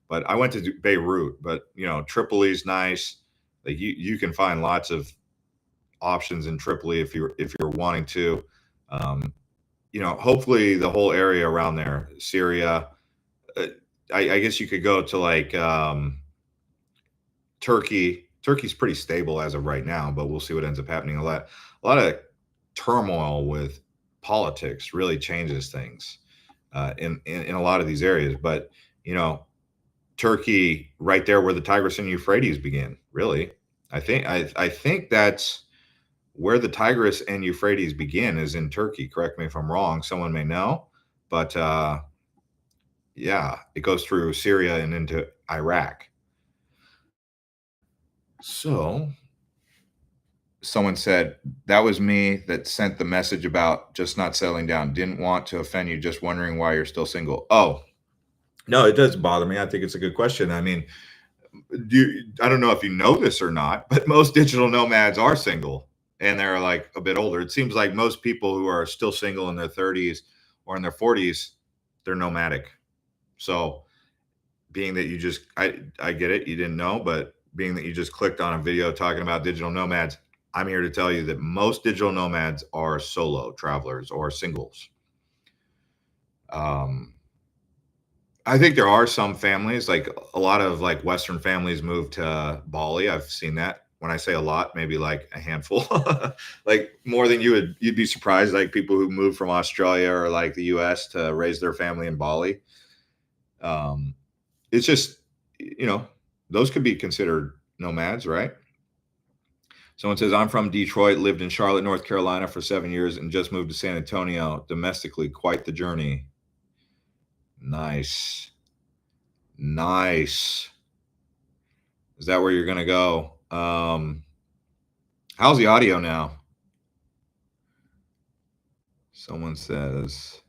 But I went to Beirut, but Tripoli's nice. Like you can find lots of options in Tripoli if you're wanting to. Hopefully the whole area around there, Syria. I guess you could go to like Turkey. Turkey's pretty stable as of right now, but we'll see what ends up happening. A lot of turmoil with politics really changes things in a lot of these areas. But Turkey, right there where the Tigris and Euphrates begin. Really, I think that's where the Tigris and Euphrates begin is in Turkey. Correct me if I'm wrong. Someone may know, but yeah, it goes through Syria and into Iraq. So someone said, that was me that sent the message about just not settling down. Didn't want to offend you, just wondering why you're still single. Oh, no, it does bother me. I think it's a good question. I mean, I don't know if you know this or not, but most digital nomads are single and they're like a bit older. It seems like most people who are still single in their 30s or in their 40s, they're nomadic. So being that you just, I get it, you didn't know, but being that you just clicked on a video talking about digital nomads, I'm here to tell you that most digital nomads are solo travelers or singles. I think there are some families, like a lot of like Western families move to Bali. I've seen that. When I say a lot, maybe like a handful, like more than you'd be surprised. Like people who move from Australia or like the US to raise their family in Bali. It's just, those could be considered nomads, right? Someone says, I'm from Detroit, lived in Charlotte, North Carolina for 7 years and just moved to San Antonio domestically. Quite the journey. Nice. Nice. Is that where you're going to go? How's the audio now? Someone says,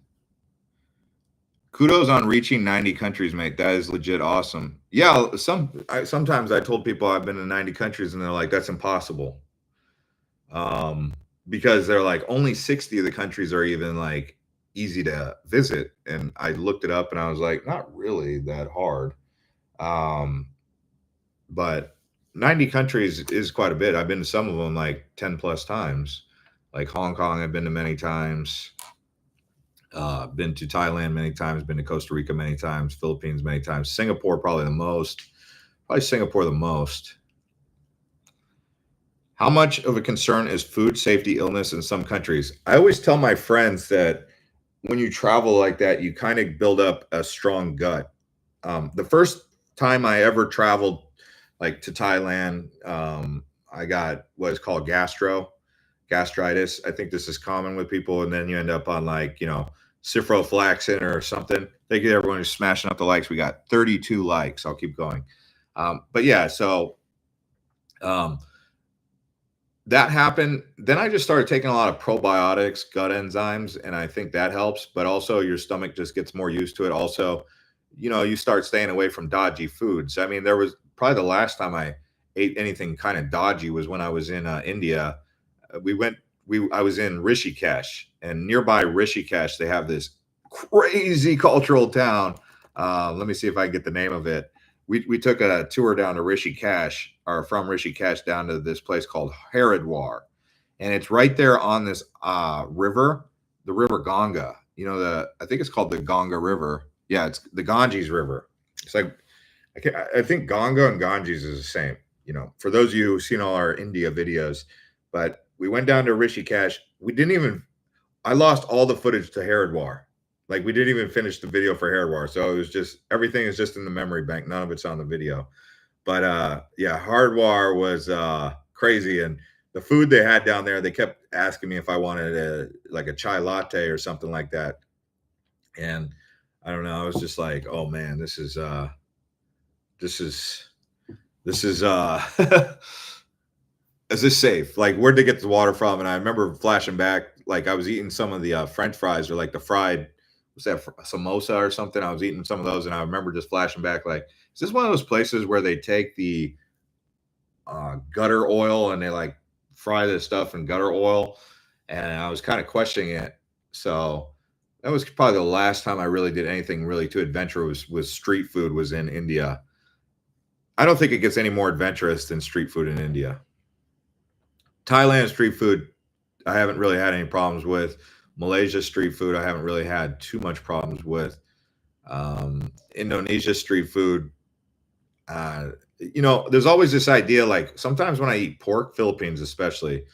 kudos on reaching 90 countries, mate. That is legit awesome. Yeah, sometimes I told people I've been in 90 countries and they're like, that's impossible. Because they're like, only 60 of the countries are even like easy to visit. And I looked it up and I was like, not really that hard. But 90 countries is quite a bit. I've been to some of them like 10 plus times. Like Hong Kong, I've been to many times. Been to Thailand many times, been to Costa Rica many times, Philippines many times, Singapore probably the most. How much of a concern is food safety illness in some countries? I always tell my friends that when you travel like that, you kind of build up a strong gut. The first time I ever traveled like to Thailand, I got what is called gastritis. I think this is common with people, and then you end up on like, you know, ciprofloxacin or something. Thank you everyone who's smashing up the likes. We got 32 likes. I'll keep going. But yeah, so um, that happened. Then I just started taking a lot of probiotics, gut enzymes, and I think that helps. But also, your stomach just gets more used to it. Also, you know, you start staying away from dodgy foods. I mean, there was probably the last time I ate anything kind of dodgy was when I was in India. We went. I was in Rishikesh, and nearby Rishikesh, they have this crazy cultural town. Let me see if I can get the name of it. We took a tour down to Rishikesh, or from Rishikesh down to this place called Haridwar, and it's right there on this river, the River Ganga. You know, I think it's called the Ganga River. Yeah, it's the Ganges River. It's like I think Ganga and Ganges is the same. You know, for those of you who've seen all our India videos, but we went down to Rishikesh. We didn't even. I lost all the footage to Haridwar. Like we didn't even finish the video for Haridwar, so it was just everything is just in the memory bank. None of it's on the video. But yeah, Haridwar was crazy, and the food they had down there, they kept asking me if I wanted like a chai latte or something like that, and I don't know. I was just like, oh man, this is this is this is is this safe? Like, where'd they get the water from? And I remember flashing back, like I was eating some of the French fries or like the fried, what's that, samosa or something. I was eating some of those, and I remember just flashing back, like, is this one of those places where they take the gutter oil and they like fry this stuff in gutter oil? And I was kind of questioning it. So that was probably the last time I really did anything really too adventurous with street food was in India. I don't think it gets any more adventurous than street food in India. Thailand street food, I haven't really had any problems with. Malaysia street food, I haven't really had too much problems with. Indonesia street food, you know, there's always this idea, like sometimes when I eat pork, Philippines especially,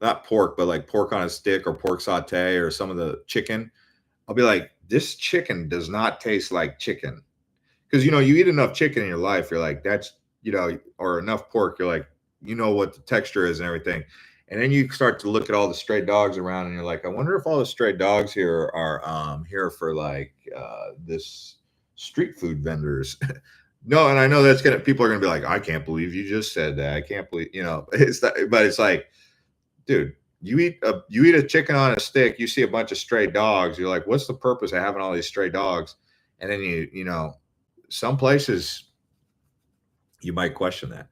not pork, but like pork on a stick or pork saute or some of the chicken, I'll be like, this chicken does not taste like chicken. Because, you know, you eat enough chicken in your life, you're like, that's, you know, or enough pork, you're like, you know what the texture is and everything. And then you start to look at all the stray dogs around and you're like, I wonder if all the stray dogs here are here for like this street food vendors. No, and I know that's gonna people are gonna be like, I can't believe you just said that. I can't believe, you know, it's that, but it's like, dude, you eat a chicken on a stick, you see a bunch of stray dogs, you're like, what's the purpose of having all these stray dogs? And then you know, some places you might question that.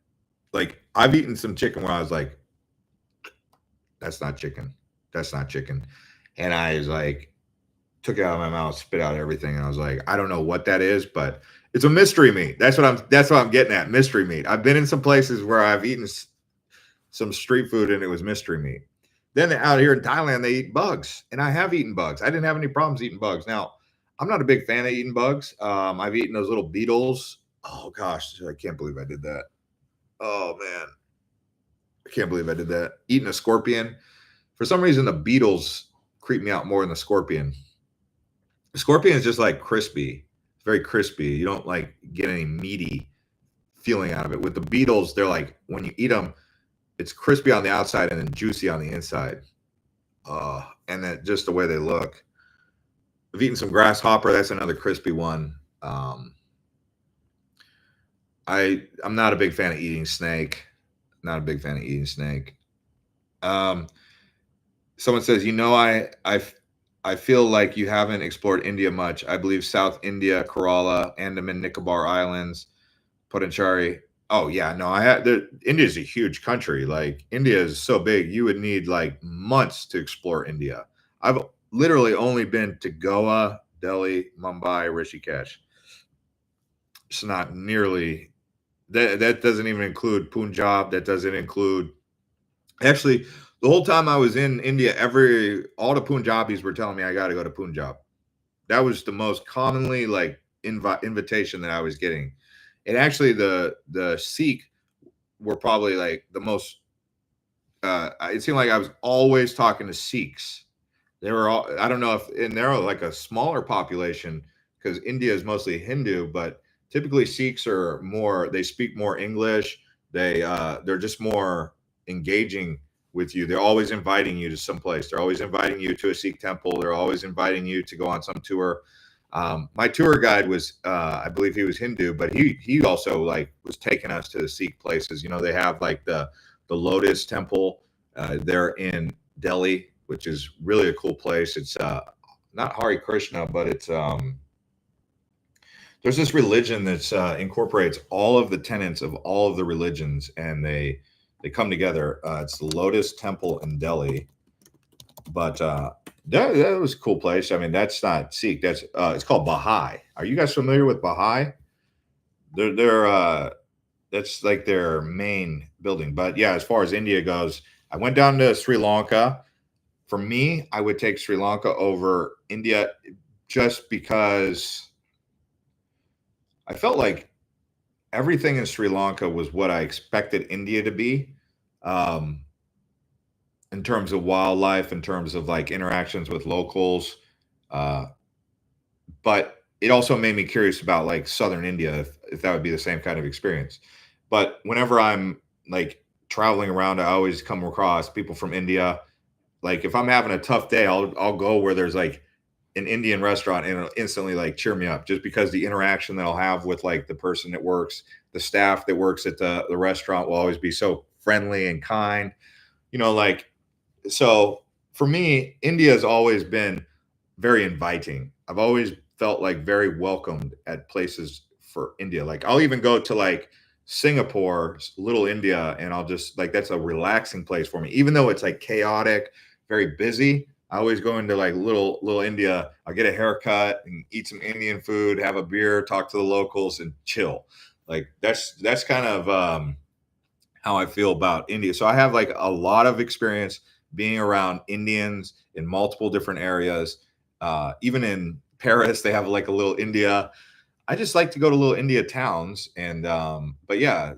Like I've eaten some chicken where I was like, that's not chicken. That's not chicken. And I was like, took it out of my mouth, spit out everything. And I was like, I don't know what that is, but it's a mystery meat. That's what I'm getting at. Mystery meat. I've been in some places where I've eaten some street food and it was mystery meat. Then out here in Thailand, they eat bugs. And I have eaten bugs. I didn't have any problems eating bugs. Now, I'm not a big fan of eating bugs. I've eaten those little beetles. Oh gosh, I can't believe I did that. Oh man, I can't believe I did that. Eating a scorpion. For some reason, the beetles creep me out more than the scorpion. The scorpion is just like crispy. It's very crispy. You don't like get any meaty feeling out of it. With the beetles, they're like when you eat them, it's crispy on the outside and then juicy on the inside. And then just the way they look. I've eaten some grasshopper. That's another crispy one. I'm not a big fan of eating snake. Not a big fan of eating snake. Someone says, you know, I feel like you haven't explored India much. I believe South India, Kerala, Andaman, Nicobar Islands, Potentiary. Oh yeah, no, India is a huge country. Like India is so big, you would need like months to explore India. I've literally only been to Goa, Delhi, Mumbai, Rishikesh. It's not nearly that. That doesn't even include Punjab. That doesn't include actually the whole time I was in India. All the Punjabis were telling me I got to go to Punjab. That was the most commonly like invitation that I was getting. And actually, the Sikh were probably like the most. It seemed like I was always talking to Sikhs. They were all. I don't know if, and they're like a smaller population because India is mostly Hindu, but typically Sikhs are more, they speak more English. They're just more engaging with you. They're always inviting you to some place. They're always inviting you to a Sikh temple. They're always inviting you to go on some tour. My tour guide was, I believe he was Hindu, but he also like was taking us to the Sikh places. You know, they have like the Lotus Temple there in Delhi, which is really a cool place. It's not Hare Krishna, but it's there's this religion that's incorporates all of the tenets of all of the religions, and they come together. It's the Lotus Temple in Delhi, but that was a cool place. I mean, that's not Sikh. That's it's called Baha'i. Are you guys familiar with Baha'i? They're that's like their main building. But yeah, as far as India goes, I went down to Sri Lanka. For me, I would take Sri Lanka over India just because I felt like everything in Sri Lanka was what I expected India to be. Um, in terms of wildlife, in terms of like interactions with locals. Uh, but it also made me curious about like southern India, if that would be the same kind of experience. But whenever I'm like traveling around, I always come across people from India. Like if I'm having a tough day, I'll go where there's like an Indian restaurant and it'll instantly like cheer me up just because the interaction that I'll have with like the person that works, the staff that works at the restaurant will always be so friendly and kind. You know, like so for me, India has always been very inviting. I've always felt like very welcomed at places for India. Like I'll even go to like Singapore, Little India, and I'll just like that's a relaxing place for me. Even though it's like chaotic, very busy, I always go into like little India. I'll get a haircut and eat some Indian food, have a beer, talk to the locals, and chill. Like that's kind of how I feel about India. So I have like a lot of experience being around Indians in multiple different areas. Even in Paris, they have like a little India. I just like to go to little India towns. And, but yeah,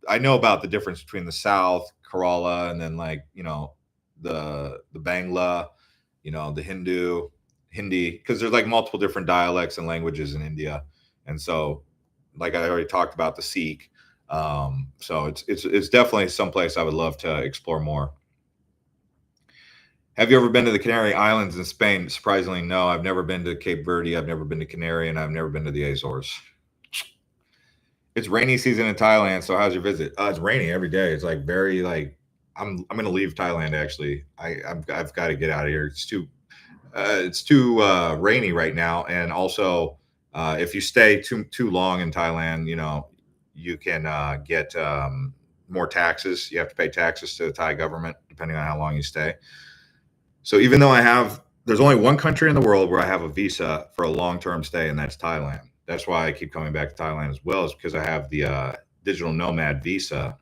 I know about the difference between the South, Kerala, and then like, you know, the Bangla, you know, the Hindi, because there's like multiple different dialects and languages in India. And so, like I already talked about the Sikh. So it's definitely someplace I would love to explore more. Have you ever been to the Canary Islands in Spain? Surprisingly, no. I've never been to Cape Verde. I've never been to Canary, and I've never been to the Azores. It's rainy season in Thailand. So how's your visit? It's rainy every day. It's like very like I'm gonna leave Thailand actually. I've got to get out of here. It's too rainy right now, and also if you stay too long in Thailand, you know you can get more taxes. You have to pay taxes to the Thai government depending on how long you stay. So even though there's only one country in the world where I have a visa for a long-term stay, and that's Thailand. That's why I keep coming back to Thailand as well, is because I have the digital nomad visa.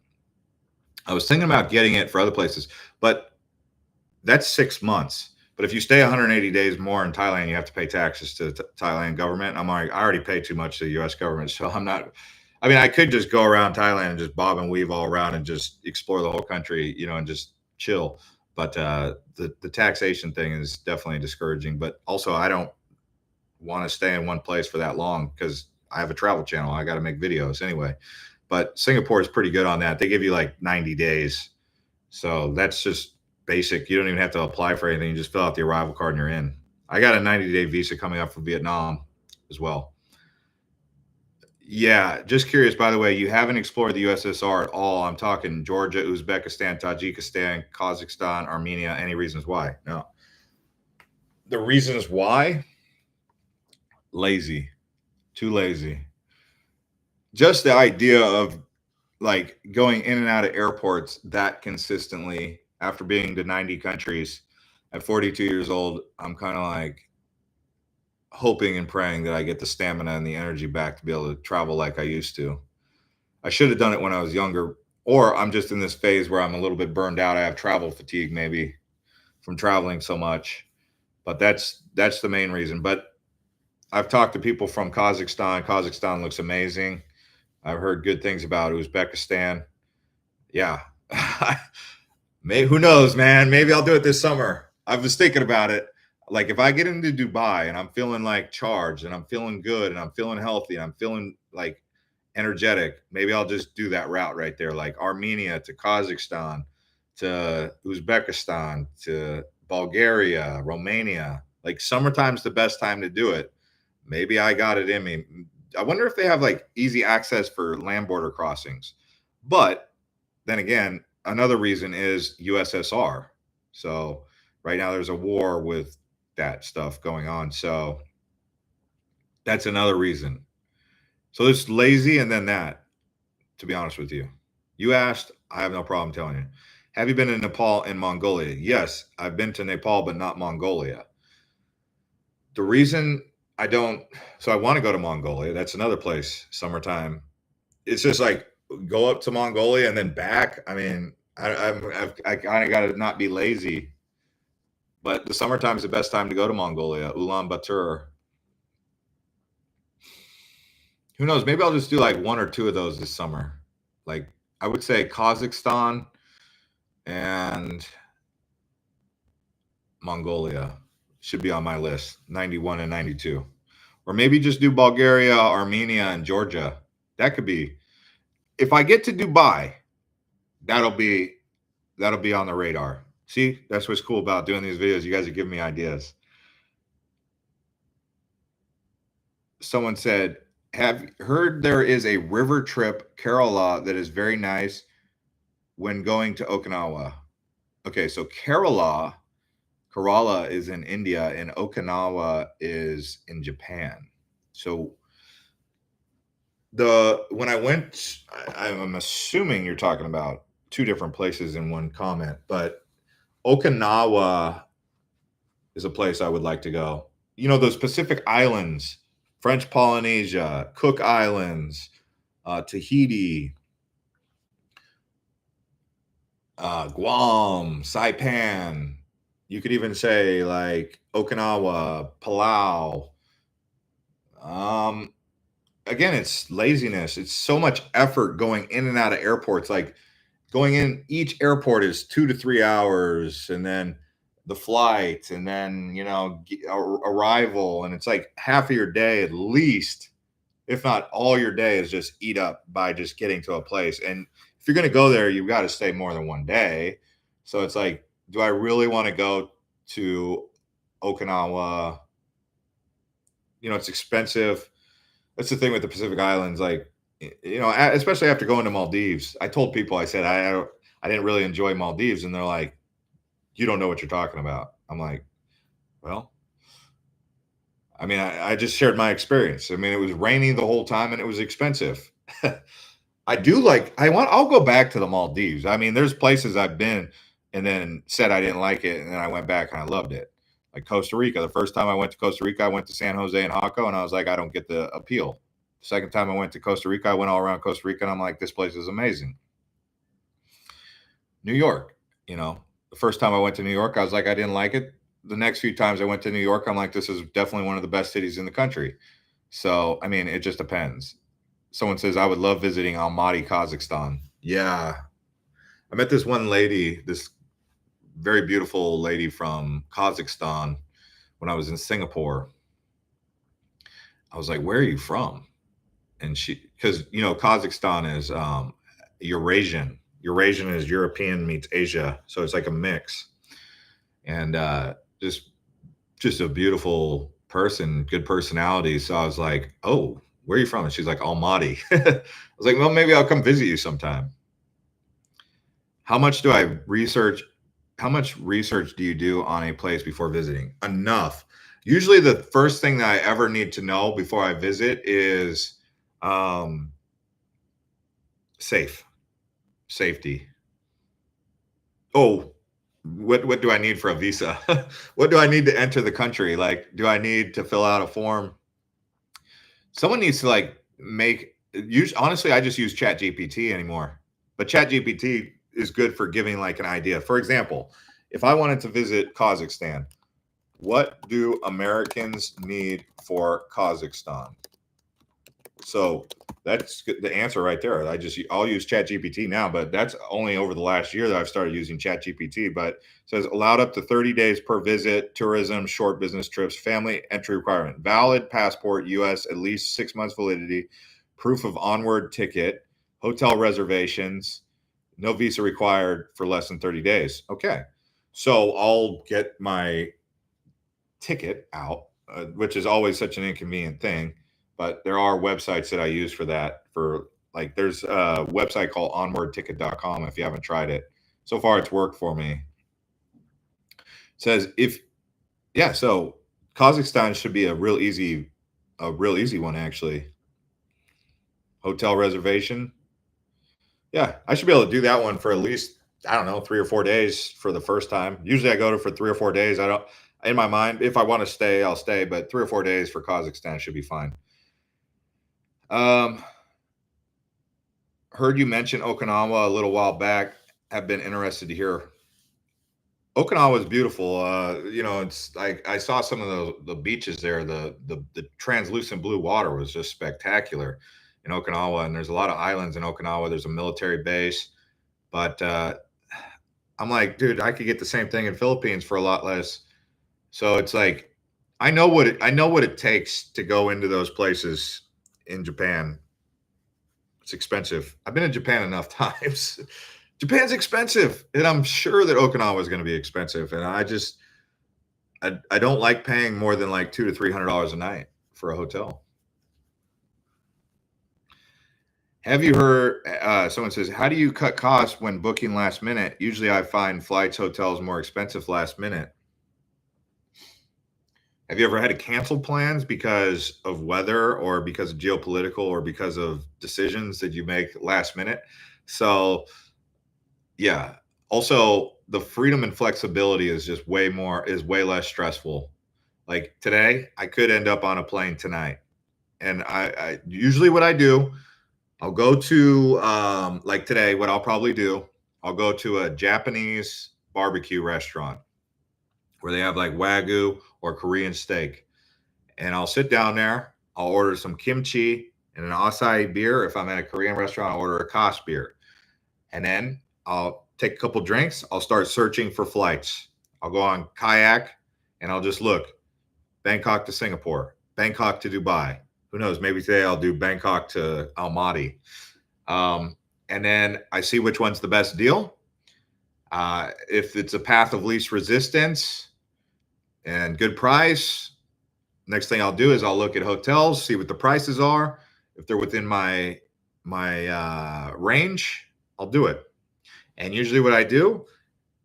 I was thinking about getting it for other places, but that's 6 months. But if you stay 180 days more in Thailand, you have to pay taxes to the Thailand government. I already pay too much to the U.S. government, so I'm not. I mean, I could just go around Thailand and just bob and weave all around and just explore the whole country, you know, and just chill. But the taxation thing is definitely discouraging. But also, I don't want to stay in one place for that long because I have a travel channel. I got to make videos anyway. But Singapore is pretty good on that. They give you like 90 days. So that's just basic. You don't even have to apply for anything. You just fill out the arrival card and you're in. I got a 90-day visa coming up from Vietnam as well. Yeah, just curious, by the way, you haven't explored the USSR at all. I'm talking Georgia, Uzbekistan, Tajikistan, Kazakhstan, Armenia. Any reasons why? No. The reasons why? Lazy. Too lazy. Just the idea of like going in and out of airports that consistently after being to 90 countries at 42 years old, I'm kind of like hoping and praying that I get the stamina and the energy back to be able to travel like I used to. I should have done it when I was younger, or I'm just in this phase where I'm a little bit burned out. I have travel fatigue maybe from traveling so much, but that's the main reason. But I've talked to people from Kazakhstan. Kazakhstan looks amazing. I've heard good things about Uzbekistan. Yeah. Maybe, who knows, man? Maybe I'll do it this summer. I was thinking about it. Like if I get into Dubai and I'm feeling like charged and I'm feeling good and I'm feeling healthy and I'm feeling like energetic, maybe I'll just do that route right there, like Armenia to Kazakhstan to Uzbekistan to Bulgaria, Romania. Like summertime's the best time to do it. Maybe I got it in me. I wonder if they have like easy access for land border crossings. But then again, another reason is USSR. So right now there's a war with that stuff going on. So that's another reason. So there's lazy and then that, to be honest with you. You asked, I have no problem telling you. Have you been in Nepal and Mongolia? Yes, I've been to Nepal, but not Mongolia. The reason I don't, so I want to go to Mongolia. That's another place, summertime. It's just like go up to Mongolia and then back. I mean, I kind of got to not be lazy, but the summertime is the best time to go to Mongolia, Ulaanbaatar. Who knows? Maybe I'll just do like one or two of those this summer. Like I would say Kazakhstan and Mongolia should be on my list, 91 and 92. Or maybe just do Bulgaria, Armenia, and Georgia. That could be. If I get to Dubai, that'll be on the radar. See, that's what's cool about doing these videos. You guys are giving me ideas. Someone said, have heard there is a river trip, Kerala, that is very nice when going to Okinawa. Okay, so Kerala is in India and Okinawa is in Japan. So when I went, I'm assuming you're talking about two different places in one comment, but Okinawa is a place I would like to go. You know, those Pacific Islands, French Polynesia, Cook Islands, Tahiti, Guam, Saipan. You could even say like Okinawa, Palau. Again, it's laziness. It's so much effort going in and out of airports. Like going in, each airport is 2 to 3 hours, and then the flight, and then arrival, and it's like half of your day at least, if not all your day, is just eat up by just getting to a place. And if you're going to go there, you've got to stay more than one day. So it's like, do I really want to go to Okinawa? You know, it's expensive. That's the thing with the Pacific Islands. Like, you know, especially after going to Maldives, I told people, I said, I didn't really enjoy Maldives. And they're like, you don't know what you're talking about. I'm like, well, I mean, I just shared my experience. I mean, it was raining the whole time and it was expensive. I'll go back to the Maldives. I mean, there's places I've been and then said I didn't like it. And then I went back and I loved it. Like Costa Rica. The first time I went to Costa Rica, I went to San Jose and Jaco, and I was like, I don't get the appeal. The second time I went to Costa Rica, I went all around Costa Rica, and I'm like, this place is amazing. New York, you know, the first time I went to New York, I was like, I didn't like it. The next few times I went to New York, I'm like, this is definitely one of the best cities in the country. So, I mean, it just depends. Someone says, I would love visiting Almaty, Kazakhstan. Yeah. I met this one lady, this very beautiful lady from Kazakhstan when I was in Singapore. I was like, where are you from? And because, you know, Kazakhstan is Eurasian. Eurasian is European meets Asia. So it's like a mix. And just a beautiful person, good personality. So I was like, oh, where are you from? And she's like, Almaty. I was like, well, maybe I'll come visit you sometime. How much research do you do on a place before visiting? Enough. Usually the first thing that I ever need to know before I visit is safety. Oh, what do I need for a visa? What do I need to enter the country? Like, do I need to fill out a form? Someone needs to honestly, I just use ChatGPT anymore. But ChatGPT is good for giving like an idea. For example, if I wanted to visit Kazakhstan, what do Americans need for Kazakhstan? So that's the answer right there. I'll use ChatGPT now, but that's only over the last year that I've started using ChatGPT. But it says allowed up to 30 days per visit, tourism, short business trips, family entry requirement, valid passport, US, at least 6 months validity, proof of onward ticket, hotel reservations, no visa required for less than 30 days. Okay. So I'll get my ticket out, which is always such an inconvenient thing. But there are websites that I use for that. For like, there's a website called onwardticket.com. If you haven't tried it, so far it's worked for me. It says so Kazakhstan should be a real easy one actually. Hotel reservation. Yeah, I should be able to do that one for at least, I don't know, 3 or 4 days for the first time. Usually I go to for 3 or 4 days. I don't, in my mind, if I want to stay, I'll stay, but 3 or 4 days for Kazakhstan should be fine. Heard you mention Okinawa a little while back. Have been interested to hear. Okinawa is beautiful. It's like I saw some of the beaches there. The translucent blue water was just spectacular in Okinawa, and there's a lot of islands in Okinawa. There's a military base, but I'm like, dude, I could get the same thing in Philippines for a lot less. So it's like I know what it takes to go into those places in Japan. It's expensive. I've been in Japan enough times. Japan's expensive, and I'm sure that Okinawa is going to be expensive. And I don't like paying more than like $200 to $300 a night for a hotel. Have you heard? Someone says, "How do you cut costs when booking last minute?" Usually, I find flights, hotels more expensive last minute. Have you ever had to cancel plans because of weather or because of geopolitical or because of decisions that you make last minute? So, yeah. Also, the freedom and flexibility is just way less stressful. Like today, I could end up on a plane tonight. And I usually what I do, I'll go to like today, what I'll probably do, I'll go to a Japanese barbecue restaurant where they have like Wagyu or Korean steak. And I'll sit down there, I'll order some kimchi and an acai beer. If I'm at a Korean restaurant, I'll order a Kosh beer. And then I'll take a couple drinks. I'll start searching for flights. I'll go on Kayak and I'll just look Bangkok to Singapore, Bangkok to Dubai. Who knows? Maybe today I'll do Bangkok to Almaty. And then I see which one's the best deal. If it's a path of least resistance and good price, next thing I'll do is I'll look at hotels, see what the prices are. If they're within my range, I'll do it. And usually what I do,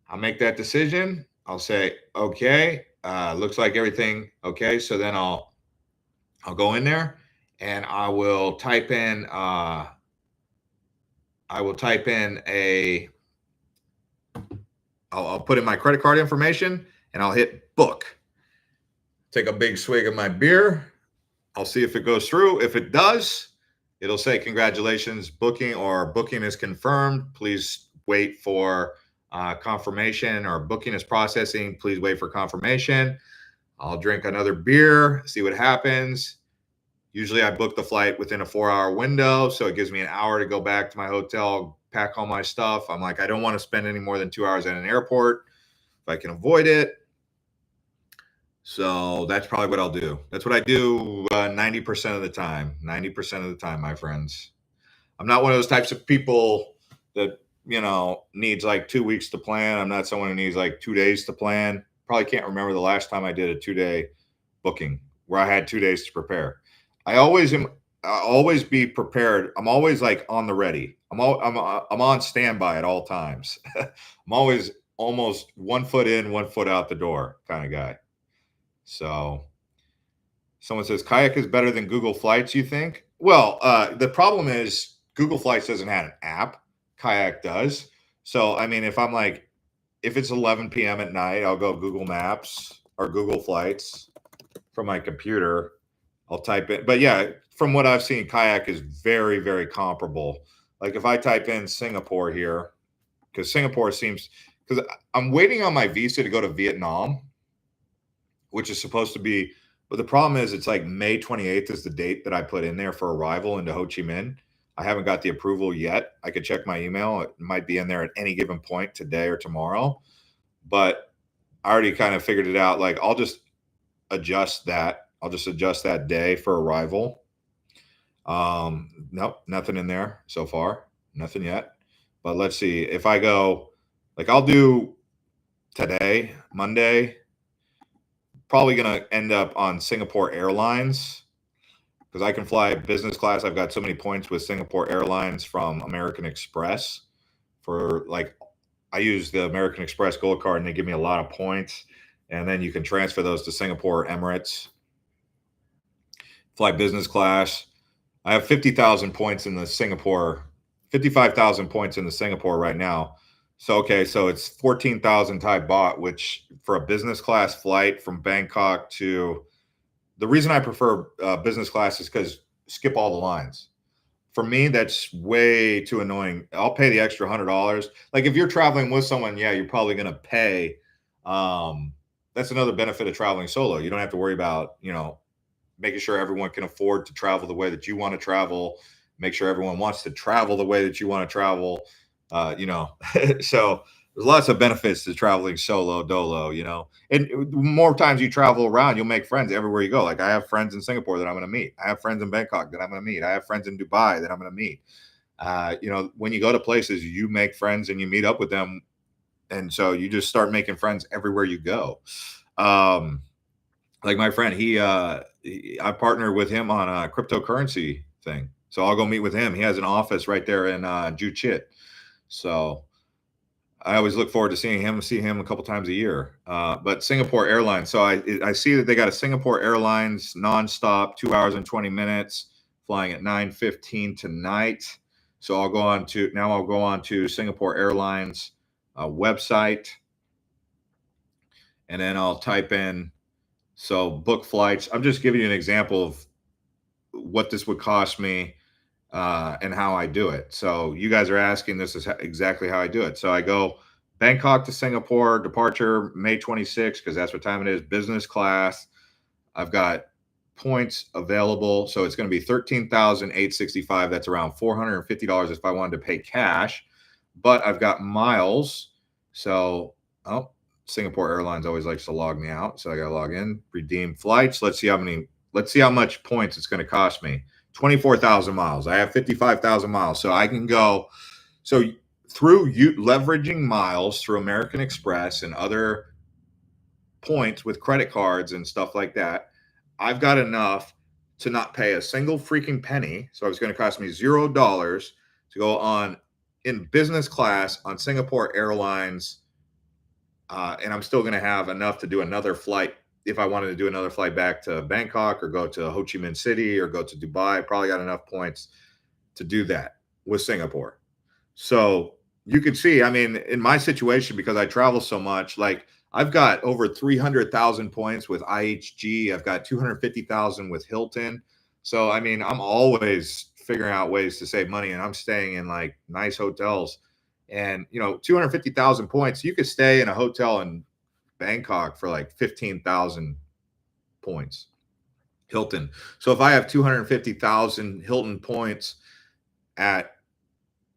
I'll make that decision. I'll say, okay, looks like everything okay. So then I'll go in there and I'll type in I'll put in my credit card information and I'll hit book. Take a big swig of my beer. I'll see if it goes through. If it does, it'll say congratulations, booking is confirmed. Please wait for confirmation, or booking is processing. Please wait for confirmation. I'll drink another beer, see what happens. Usually I book the flight within a 4-hour window, so it gives me an hour to go back to my hotel, pack all my stuff. I'm like, I don't want to spend any more than 2 hours at an airport if I can avoid it. So that's probably what I'll do. That's what I do 90% of the time. 90% of the time, my friends. I'm not one of those types of people that, needs like 2 weeks to plan. I'm not someone who needs like 2 days to plan. Probably can't remember the last time I did a 2-day booking where I had 2 days to prepare. I always be prepared. I'm always like on the ready. I'm on standby at all times. I'm always almost 1 foot in, 1 foot out the door kind of guy. So someone says Kayak is better than Google Flights, you think? Well, the problem is Google Flights doesn't have an app. Kayak does. So, I mean, if it's 11 p.m. at night, I'll go Google Maps or Google Flights from my computer. I'll type it. But yeah, from what I've seen, Kayak is very, very comparable. Like if I type in Singapore here, because I'm waiting on my visa to go to Vietnam, which is supposed to be But the problem is it's like May 28th is the date that I put in there for arrival into Ho Chi Minh. I haven't got the approval yet. I could check my email. It might be in there at any given point today or tomorrow. But I already kind of figured it out. Like I'll just adjust that. I'll just adjust that day for arrival. Nope, nothing in there so far. Nothing yet. But let's see. If I go, like I'll do today, Monday, probably going to end up on Singapore Airlines because I can fly business class. I've got so many points with Singapore Airlines from American Express for like, I use the American Express Gold Card and they give me a lot of points. And then you can transfer those to Singapore Emirates, fly business class. I have 50,000 points in the Singapore, 55,000 points in the Singapore right now. So, okay, so it's 14,000 Thai baht, which for a business class flight from Bangkok to, the reason I prefer business class is because skip all the lines. For me, that's way too annoying. I'll pay the extra $100. Like if you're traveling with someone, yeah, you're probably going to pay. That's another benefit of traveling solo. You don't have to worry about, making sure everyone can afford to travel the way that you want to travel, make sure everyone wants to travel the way that you want to travel. So there's lots of benefits to traveling solo, dolo, and more times you travel around, you'll make friends everywhere you go. Like I have friends in Singapore that I'm going to meet. I have friends in Bangkok that I'm going to meet. I have friends in Dubai that I'm going to meet. When you go to places, you make friends and you meet up with them. And so you just start making friends everywhere you go. Like my friend, I partnered with him on a cryptocurrency thing. So I'll go meet with him. He has an office right there in Ju Chit. So I always look forward to see him a couple times a year. But Singapore Airlines. So I see that they got a Singapore Airlines nonstop, 2 hours and 20 minutes, flying at 9:15 tonight. So I'll go on to Singapore Airlines website, and then I'll type in, so book flights. I'm just giving you an example of what this would cost me and how I do it. So you guys are asking, this is exactly how I do it. So I go Bangkok to Singapore, departure May 26th, because that's what time it is, business class. I've got points available. So it's going to be 13,865. That's around $450 if I wanted to pay cash. But I've got miles. So, Singapore Airlines always likes to log me out. So I got to log in, redeem flights. Let's see how much points it's going to cost me. 24,000 miles. I have 55,000 miles. So I can go. So through leveraging miles through American Express and other points with credit cards and stuff like that, I've got enough to not pay a single freaking penny. So it's going to cost me $0 to go on in business class on Singapore Airlines. And I'm still going to have enough to do another flight. If I wanted to do another flight back to Bangkok or go to Ho Chi Minh City or go to Dubai, I probably got enough points to do that with Singapore. So you could see, I mean, in my situation, because I travel so much, like I've got over 300,000 points with IHG. I've got 250,000 with Hilton. So, I mean, I'm always figuring out ways to save money, and I'm staying in like nice hotels. And, 250,000 points, you could stay in a hotel in Bangkok for like 15,000 points, Hilton. So if I have 250,000 Hilton points at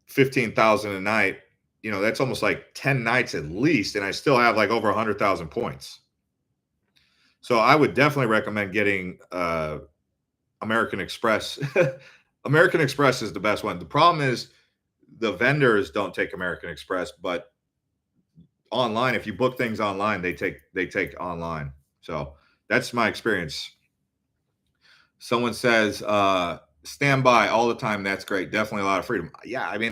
15,000 a night, that's almost like 10 nights at least. And I still have like over 100,000 points. So I would definitely recommend getting American Express. American Express is the best one. The problem is the vendors don't take American Express, but online, if you book things online, they take online. So that's my experience. Someone says stand by all the time. That's great. Definitely a lot of freedom. Yeah, I mean,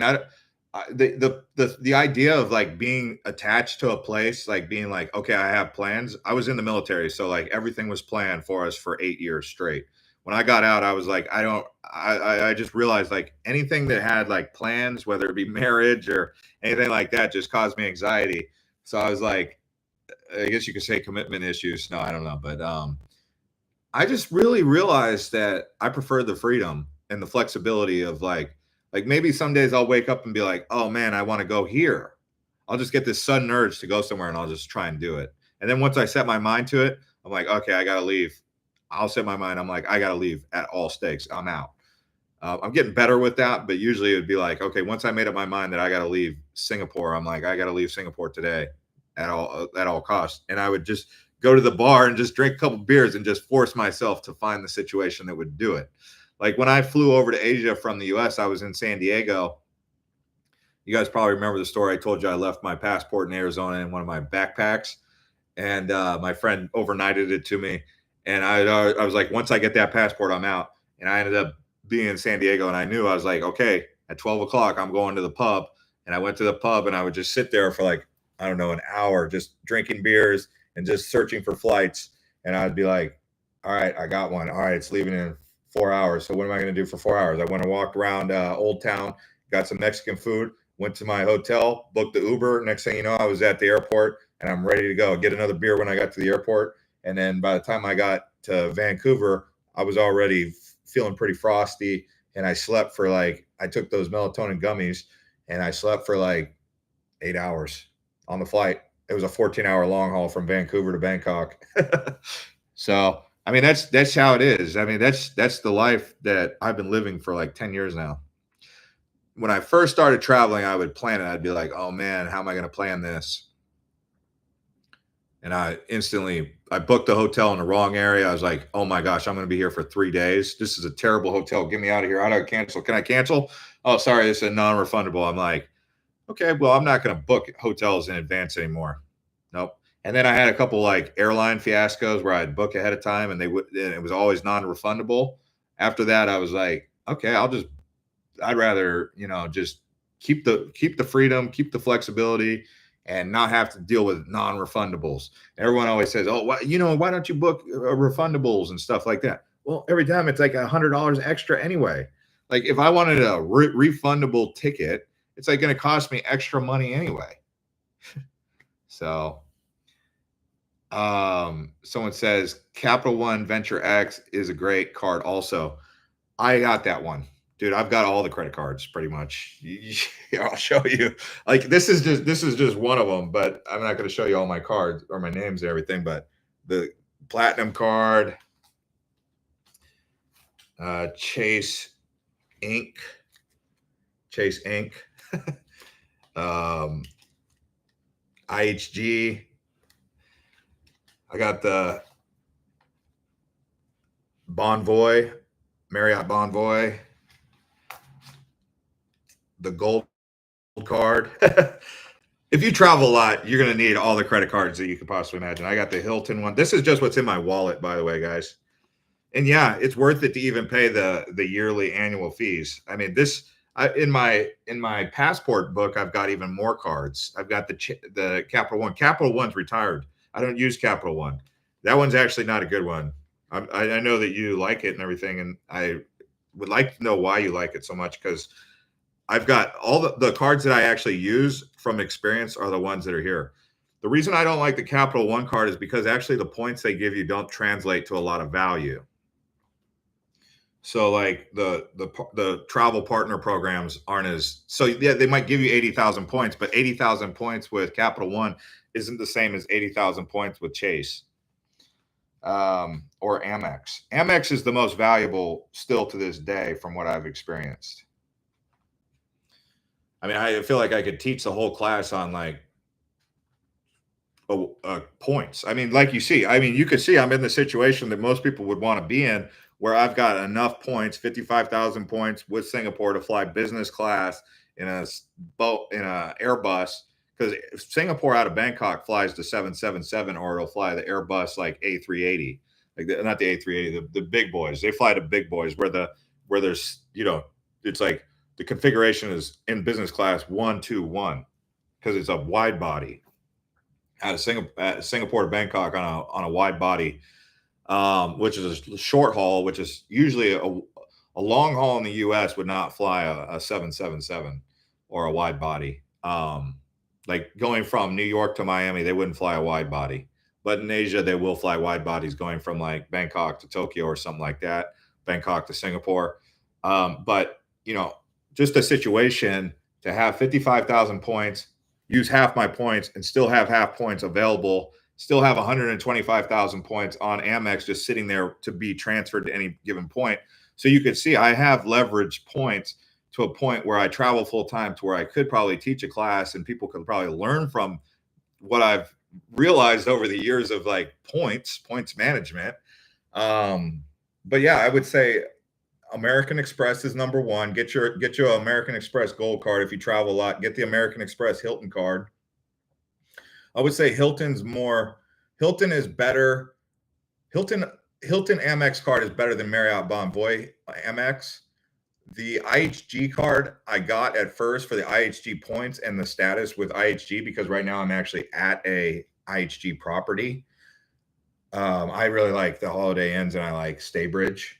the idea of like being attached to a place, like being like, okay, I have plans. I was in the military, so like everything was planned for us for 8 years straight. When I got out, I was like, I just realized like anything that had like plans, whether it be marriage or anything like that, just caused me anxiety. So I was like, I guess you could say commitment issues. No, I don't know. But I just really realized that I prefer the freedom and the flexibility of like maybe some days I'll wake up and be like, oh man, I want to go here. I'll just get this sudden urge to go somewhere and I'll just try and do it. And then once I set my mind to it, I'm like, okay, I got to leave. I'll set my mind. I'm like, I got to leave at all stakes. I'm out. I'm getting better with that, but usually it would be like, okay, once I made up my mind that I got to leave Singapore, I'm like, I got to leave Singapore today at all costs. And I would just go to the bar and just drink a couple beers and just force myself to find the situation that would do it. Like when I flew over to Asia from the US, I was in San Diego. You guys probably remember the story. I told you I left my passport in Arizona in one of my backpacks, and my friend overnighted it to me. And I was like, once I get that passport, I'm out. And I ended up being in San Diego, and I knew I was like, okay, at 12 o'clock, I'm going to the pub. And I went to the pub, and I would just sit there for like, I don't know, an hour, just drinking beers and just searching for flights. And I'd be like, all right, I got one. All right, it's leaving in 4 hours. So what am I going to do for 4 hours? I went and walked around Old Town, got some Mexican food, went to my hotel, booked the Uber. Next thing you know, I was at the airport and I'm ready to go. Get another beer when I got to the airport. And then by the time I got to Vancouver, I was already feeling pretty frosty. And I slept for like, I took those melatonin gummies and I slept for like 8 hours on the flight. It was a 14-hour long haul from Vancouver to Bangkok. So, I mean, that's how it is. I mean, that's the life that I've been living for like 10 years now. When I first started traveling, I would plan it. I'd be like, oh man, how am I going to plan this? And I booked the hotel in the wrong area. I was like, oh my gosh, I'm going to be here for 3 days. This is a terrible hotel. Get me out of here. How do I cancel? Can I cancel? Oh, sorry. This is non-refundable. I'm like, okay, well, I'm not going to book hotels in advance anymore. Nope. And then I had a couple like airline fiascos where I'd book ahead of time and it was always non-refundable. After that, I was like, okay, I'd rather, just keep the freedom, keep the flexibility, and not have to deal with non-refundables. Everyone always says, oh, why don't you book refundables and stuff like that? Well, every time it's like $100 extra anyway. Like if I wanted a refundable ticket, it's like going to cost me extra money anyway. So someone says Capital One Venture X is a great card also. I got that one. Dude, I've got all the credit cards pretty much. I'll show you. Like this is just one of them, but I'm not going to show you all my cards or my names and everything. But the platinum card, Chase Inc. IHG. I got the Bonvoy, Marriott Bonvoy. The gold card. If you travel a lot, you're going to need all the credit cards that you could possibly imagine. I got the Hilton one. This is just what's in my wallet, by the way, guys. And yeah, it's worth it to even pay the yearly annual fees. I mean, in my passport book, I've got even more cards. I've got the Capital One. Capital One's retired. I don't use Capital One. That one's actually not a good one. I know that you like it and everything, and I would like to know why you like it so much, because I've got all the cards that I actually use from experience are the ones that are here. The reason I don't like the Capital One card is because actually the points they give you don't translate to a lot of value. So like the travel partner programs aren't yeah, they might give you 80,000 points, but 80,000 points with Capital One isn't the same as 80,000 points with Chase or Amex. Amex is the most valuable still to this day from what I've experienced. I mean, I feel like I could teach the whole class on like points. I mean, like you could see I'm in the situation that most people would want to be in, where I've got enough points, 55,000 points with Singapore to fly business class in a Airbus, because Singapore out of Bangkok flies the 777, or it'll fly the Airbus like A380, not the A380, the big boys. They fly the big boys where there's it's like the configuration is in business class 121 because it's a wide body out of Singapore to Bangkok on a wide body. Which is a short haul, which is usually a long haul in the US would not fly a 777 or a wide body. Like going from New York to Miami, they wouldn't fly a wide body. But in Asia, they will fly wide bodies going from like Bangkok to Tokyo or something like that, Bangkok to Singapore. But, just a situation to have 55,000 points, use half my points and still have half points available still have 125,000 points on Amex just sitting there to be transferred to any given point. So you could see I have leverage points to a point where I travel full time to where I could probably teach a class and people could probably learn from what I've realized over the years of like points management. But yeah, I would say American Express is number one. Get your American Express Gold card if you travel a lot. Get the American Express Hilton card. I would say Hilton is better. Hilton Amex card is better than Marriott Bonvoy Amex. The IHG card I got at first for the IHG points and the status with IHG, because right now I'm actually at a IHG property. I really like the Holiday Inns and I like Staybridge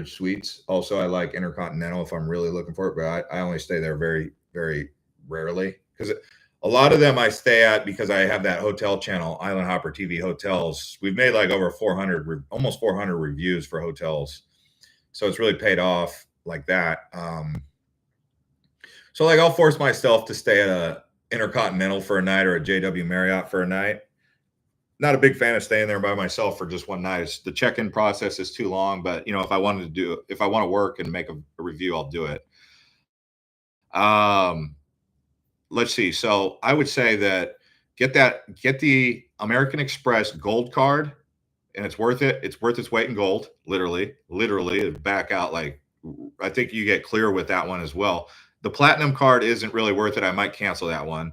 Suites. Also, I like Intercontinental if I'm really looking for it, but I only stay there very, very rarely because a lot of them I stay at because I have that hotel channel, Island Hopper TV Hotels. We've made like over 400, almost 400 reviews for hotels. So it's really paid off like that. So like I'll force myself to stay at a Intercontinental for a night or a JW Marriott for a night. Not a big fan of staying there by myself for just one night. The check-in process is too long, but if I want to work and make a review, I'll do it. Let's see. So I would say that get the American Express Gold card, and it's worth it. It's worth its weight in gold, literally back out. Like, I think you get clear with that one as well. The Platinum card isn't really worth it. I might cancel that one.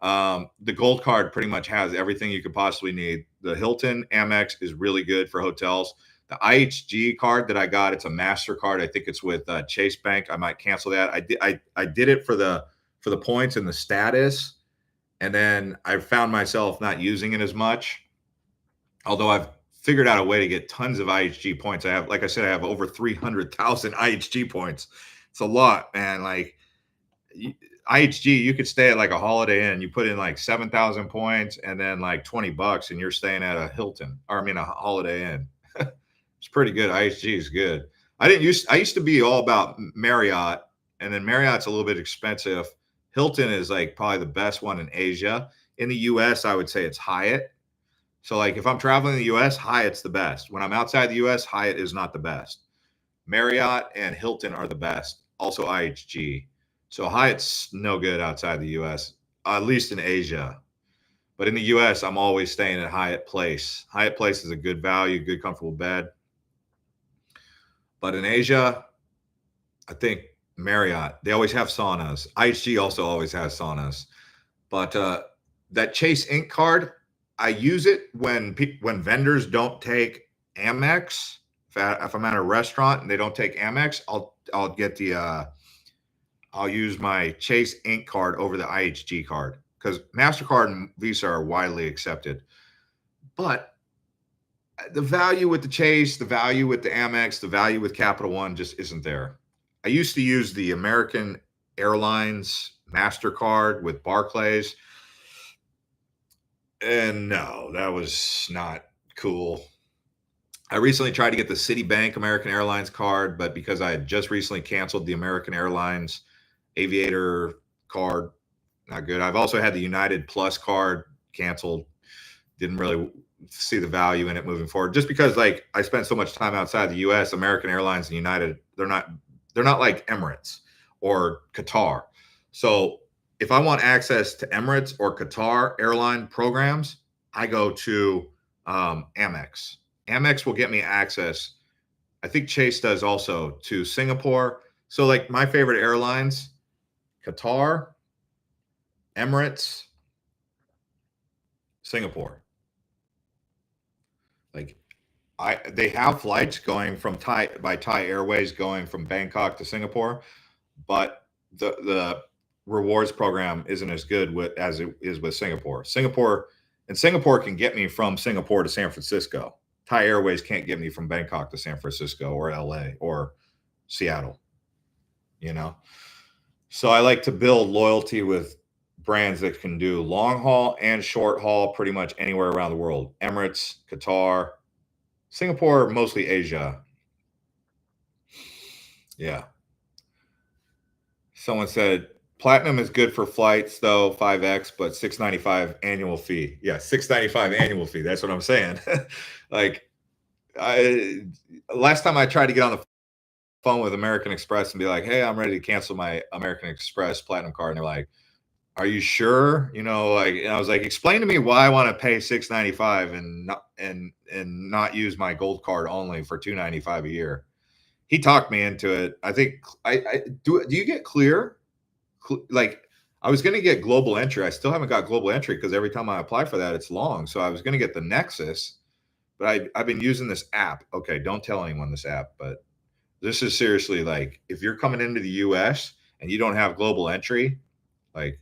The Gold card pretty much has everything you could possibly need. The Hilton Amex is really good for hotels. The IHG card that I got, it's a MasterCard. I think it's with Chase Bank. I might cancel that. I did it for the points and the status, and then I found myself not using it as much. Although I've figured out a way to get tons of IHG points. I have, like I said, I have over 300,000 IHG points. It's a lot, man. Like, IHG, you could stay at like a Holiday Inn. You put in like 7,000 points and then like $20, and you're staying at a Hilton, or I mean a Holiday Inn. It's pretty good. IHG is good. I used to be all about Marriott, and then Marriott's a little bit expensive. Hilton is like probably the best one in Asia. In the US, I would say it's Hyatt. So like if I'm traveling in the US, Hyatt's the best. When I'm outside the US, Hyatt is not the best. Marriott and Hilton are the best. Also IHG. So Hyatt's no good outside the US, at least in Asia. But in the US, I'm always staying at Hyatt Place. Hyatt Place is a good value, good comfortable bed. But in Asia, I think Marriott, they always have saunas. IHG also always has saunas. But that Chase Ink card, I use it when vendors don't take Amex. If I'm at a restaurant and they don't take Amex, I'll get the I'll use my Chase Ink card over the IHG card because MasterCard and Visa are widely accepted. But the value with the Chase, the value with the Amex, the value with Capital One just isn't there. I used to use the American Airlines MasterCard with Barclays. And no, that was not cool. I recently tried to get the Citibank American Airlines card, but because I had just recently canceled the American Airlines Aviator card, not good. I've also had the United Plus card canceled. Didn't really see the value in it moving forward, just because like I spent so much time outside the US. American Airlines and United, they're not like Emirates or Qatar. So if I want access to Emirates or Qatar airline programs, I go to Amex. Amex will get me access. I think Chase does also to Singapore. So like my favorite airlines, Qatar, Emirates, Singapore. Like they have flights going from Thai Airways going from Bangkok to Singapore, but the rewards program isn't as good as it is with Singapore. Singapore can get me from Singapore to San Francisco. Thai Airways can't get me from Bangkok to San Francisco or LA or Seattle, So I like to build loyalty with brands that can do long haul and short haul pretty much anywhere around the world. Emirates, Qatar, Singapore, mostly Asia. Yeah. Someone said Platinum is good for flights though, 5x, but 695 annual fee. Yeah, 695 annual fee. That's what I'm saying. Like, last time I tried to get on the phone with American Express and be like, "Hey, I'm ready to cancel my American Express Platinum card," and they're like, "Are you sure?" You know, like, and I was like, "Explain to me why I want to pay 695 and not use my gold card only for 295 a year." He talked me into it. I think I do. Do you get clear? Like, I was going to get global entry. I still haven't got global entry because every time I apply for that, it's long. So I was going to get the Nexus, but I've been using this app. Okay, don't tell anyone this app, but this is seriously like, if you're coming into the US and you don't have global entry, like,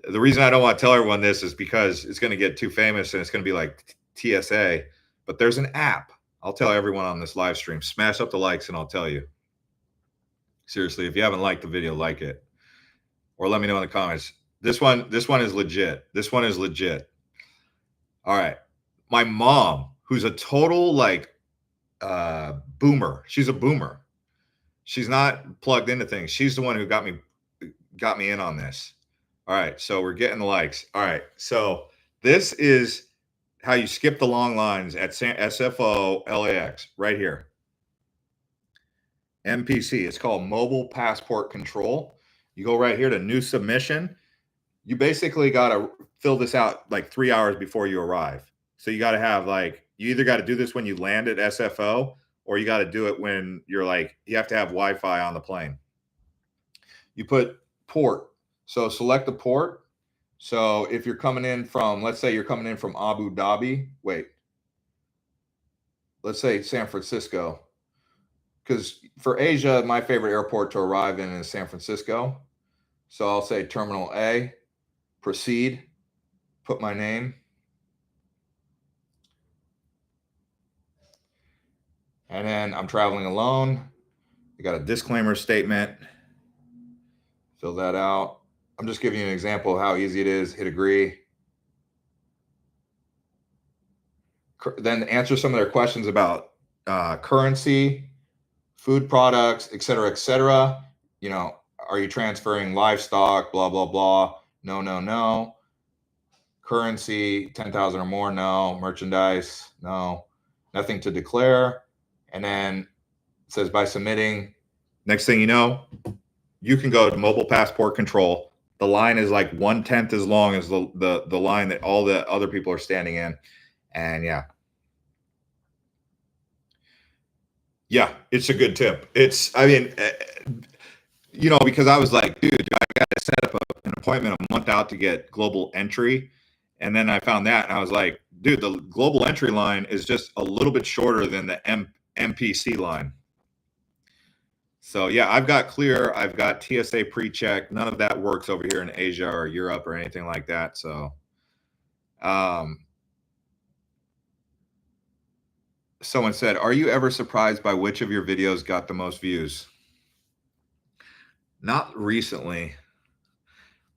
the reason I don't want to tell everyone this is because it's going to get too famous and it's going to be like TSA, but there's an app. I'll tell everyone on this live stream, smash up the likes and I'll tell you. Seriously, if you haven't liked the video, like it. Or let me know in the comments. This one is legit. This one is legit. All right. My mom, who's a total like boomer. She's a boomer. She's not plugged into things. She's the one who got me in on this. All right. So we're getting the likes. All right. So this is how you skip the long lines at SFO LAX right here. MPC. It's called Mobile Passport Control. You go right here to new submission. You basically got to fill this out like 3 hours before you arrive. So you got to have like, you either got to do this when you land at SFO or you got to do it when you're like, you have to have Wi-Fi on the plane. You put port. So select the port. So if you're coming in from, let's say you're coming in from Abu Dhabi, let's say San Francisco. Because for Asia, my favorite airport to arrive in is San Francisco. So I'll say Terminal A, proceed, put my name. And then I'm traveling alone. I got a disclaimer statement. Fill that out. I'm just giving you an example of how easy it is. Hit agree. Then answer some of their questions about currency, food products, et cetera, et cetera. You know, are you transferring livestock, blah, blah, blah. No, no, no. Currency, 10,000 or more, no. Merchandise, no. Nothing to declare. And then it says by submitting. Next thing you know, you can go to mobile passport control. The line is like 1/10 as long as the line that all the other people are standing in. And yeah, it's a good tip. I mean, you know, because I was like, dude, I got to set up an appointment a month out to get global entry. And then I found that and I was like, dude, the global entry line is just a little bit shorter than the MPC line. So yeah, I've got clear. I've got TSA pre-check. None of that works over here in Asia or Europe or anything like that. So, someone said, "Are you ever surprised by which of your videos got the most views?" Not recently.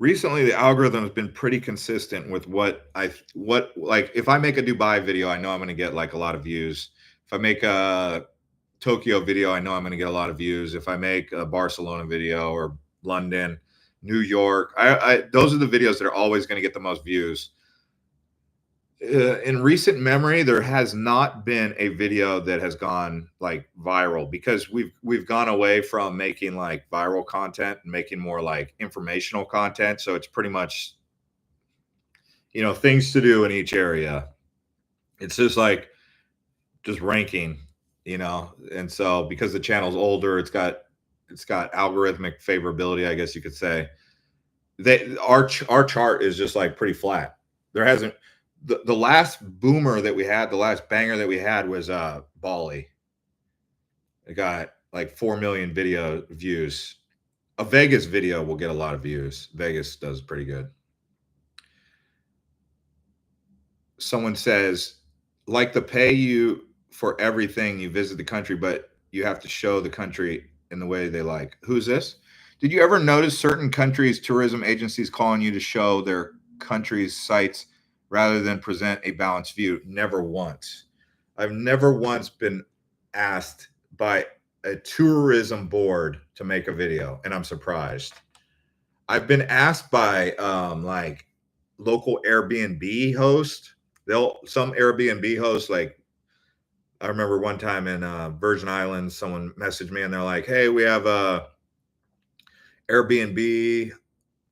Recently, the algorithm has been pretty consistent with what like. If I make a Dubai video, I know I'm going to get like a lot of views. If I make a Tokyo video, I know I'm going to get a lot of views. If I make a Barcelona video or London, New York, those are the videos that are always going to get the most views. In recent memory, there has not been a video that has gone like viral because we've gone away from making like viral content and making more like informational content. So it's pretty much, you know, things to do in each area. It's just like just ranking, you know. And so because the channel's older, it's got algorithmic favorability, I guess you could say. Our chart is just like pretty flat. There hasn't the last boomer that we had, the last banger that we had was Bali. It got like 4 million video views. A Vegas video will get a lot of views. Vegas does pretty good. Someone says, like the pay you for everything you visit the country, but you have to show the country in the way they like. Who's this? Did you ever notice certain countries' tourism agencies calling you to show their country's sites rather than present a balanced view? Never once. I've never once been asked by a tourism board to make a video, and I'm surprised. I've been asked by like local Airbnb host. Some Airbnb hosts, like I remember one time in Virgin Islands, someone messaged me and they're like, "Hey, we have a Airbnb.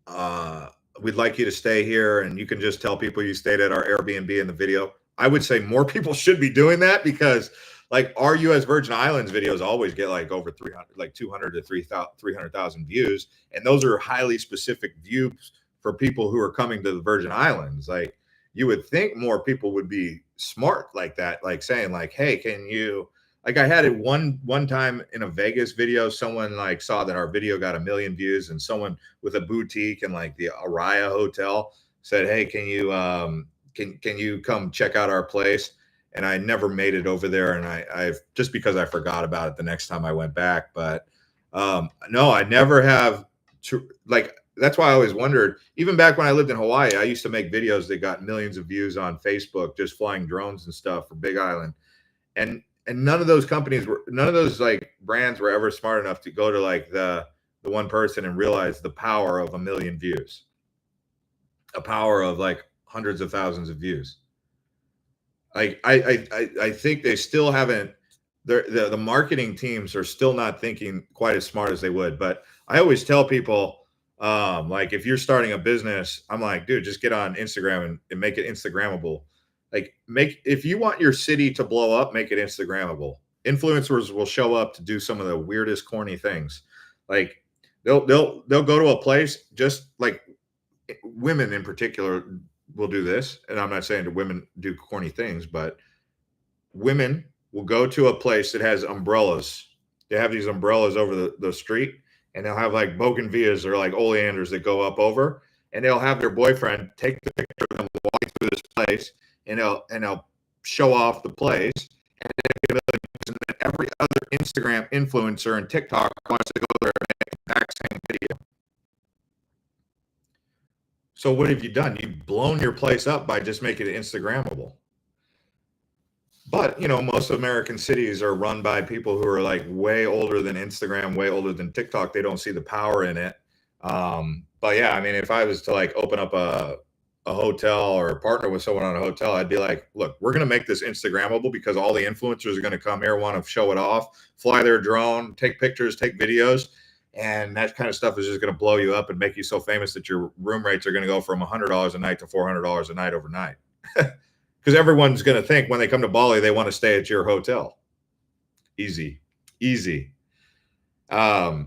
Uh, we'd like you to stay here, and you can just tell people you stayed at our Airbnb in the video." I would say more people should be doing that because, like, our U.S. Virgin Islands videos always get like over 300, like 200 to 300,000 views, and those are highly specific views for people who are coming to the Virgin Islands. Like, you would think more people would be smart like that, like saying, like, "Hey, can you?" Like I had it one time in a Vegas video. Someone like saw that our video got 1 million views, and someone with a boutique and like the Araya Hotel said, "Hey, can you come check out our place?" And I never made it over there, and I've just because I forgot about it the next time I went back. But no, I never have. Like that's why I always wondered. Even back when I lived in Hawaii, I used to make videos that got millions of views on Facebook, just flying drones and stuff for Big Island, and none of those companies were, none of those like brands were ever smart enough to go to like the one person and realize the power of 1 million views, a power of like hundreds of thousands of views. Like I think they still haven't. The marketing teams are still not thinking quite as smart as they would. But I always tell people, like if you're starting a business, I'm like, dude, just get on Instagram and make it Instagrammable. Like if you want your city to blow up, make it Instagrammable. Influencers will show up to do some of the weirdest, corny things. Like they'll go to a place, just like women in particular will do this. And I'm not saying that women do corny things, but women will go to a place that has umbrellas. They have these umbrellas over the street, and they'll have like bougainvilleas or like oleanders that go up over, and they'll have their boyfriend take the picture of them walking through this place, and they'll show off the place. And every other Instagram influencer and TikTok wants to go there and make the exact same video. So what have you done? You've blown your place up by just making it Instagrammable. But, most American cities are run by people who are like way older than Instagram, way older than TikTok. They don't see the power in it. But yeah, I mean, if I was to like open up a hotel or partner with someone on a hotel, I'd be like, look, we're going to make this Instagrammable because all the influencers are going to come here, want to show it off, fly their drone, take pictures, take videos. And that kind of stuff is just going to blow you up and make you so famous that your room rates are going to go from $100 a night to $400 a night overnight. Because everyone's going to think when they come to Bali, they want to stay at your hotel. Easy. No,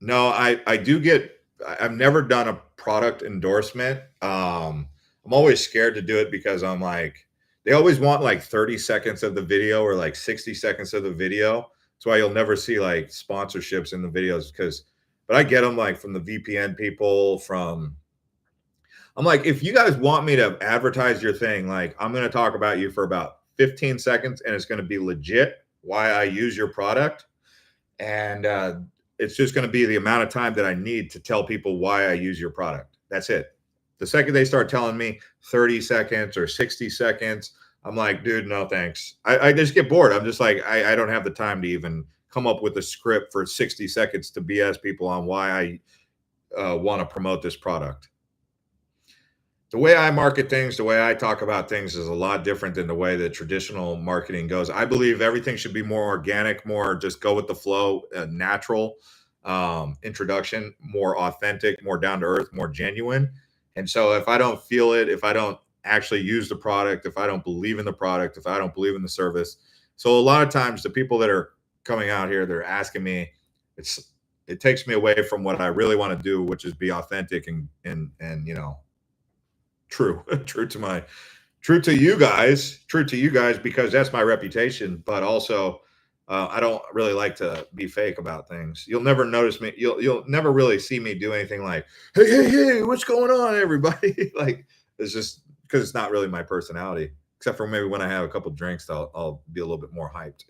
I've never done a product endorsement. I'm always scared to do it because I'm like, they always want like 30 seconds of the video or like 60 seconds of the video. That's why you'll never see like sponsorships in the videos but I get them like from the VPN people, I'm like, if you guys want me to advertise your thing, like I'm going to talk about you for about 15 seconds and it's going to be legit why I use your product. And it's just going to be the amount of time that I need to tell people why I use your product. That's it. The second they start telling me 30 seconds or 60 seconds, I'm like, dude, no, thanks. I just get bored. I'm just like, I don't have the time to even come up with a script for 60 seconds to BS people on why I want to promote this product. The way I market things, the way I talk about things is a lot different than the way that traditional marketing goes. I believe everything should be more organic, more just go with the flow, natural introduction, more authentic, more down to earth, more genuine. And so if I don't feel it, if I don't actually use the product, if I don't believe in the product, if I don't believe in the service. So a lot of times the people that are coming out here, they're asking me, it takes me away from what I really want to do, which is be authentic and true to you guys, because that's my reputation. But also I don't really like to be fake about things. You'll never notice me. You'll never really see me do anything like, hey, what's going on, everybody? Like, it's just because it's not really my personality, except for maybe when I have a couple drinks, I'll be a little bit more hyped.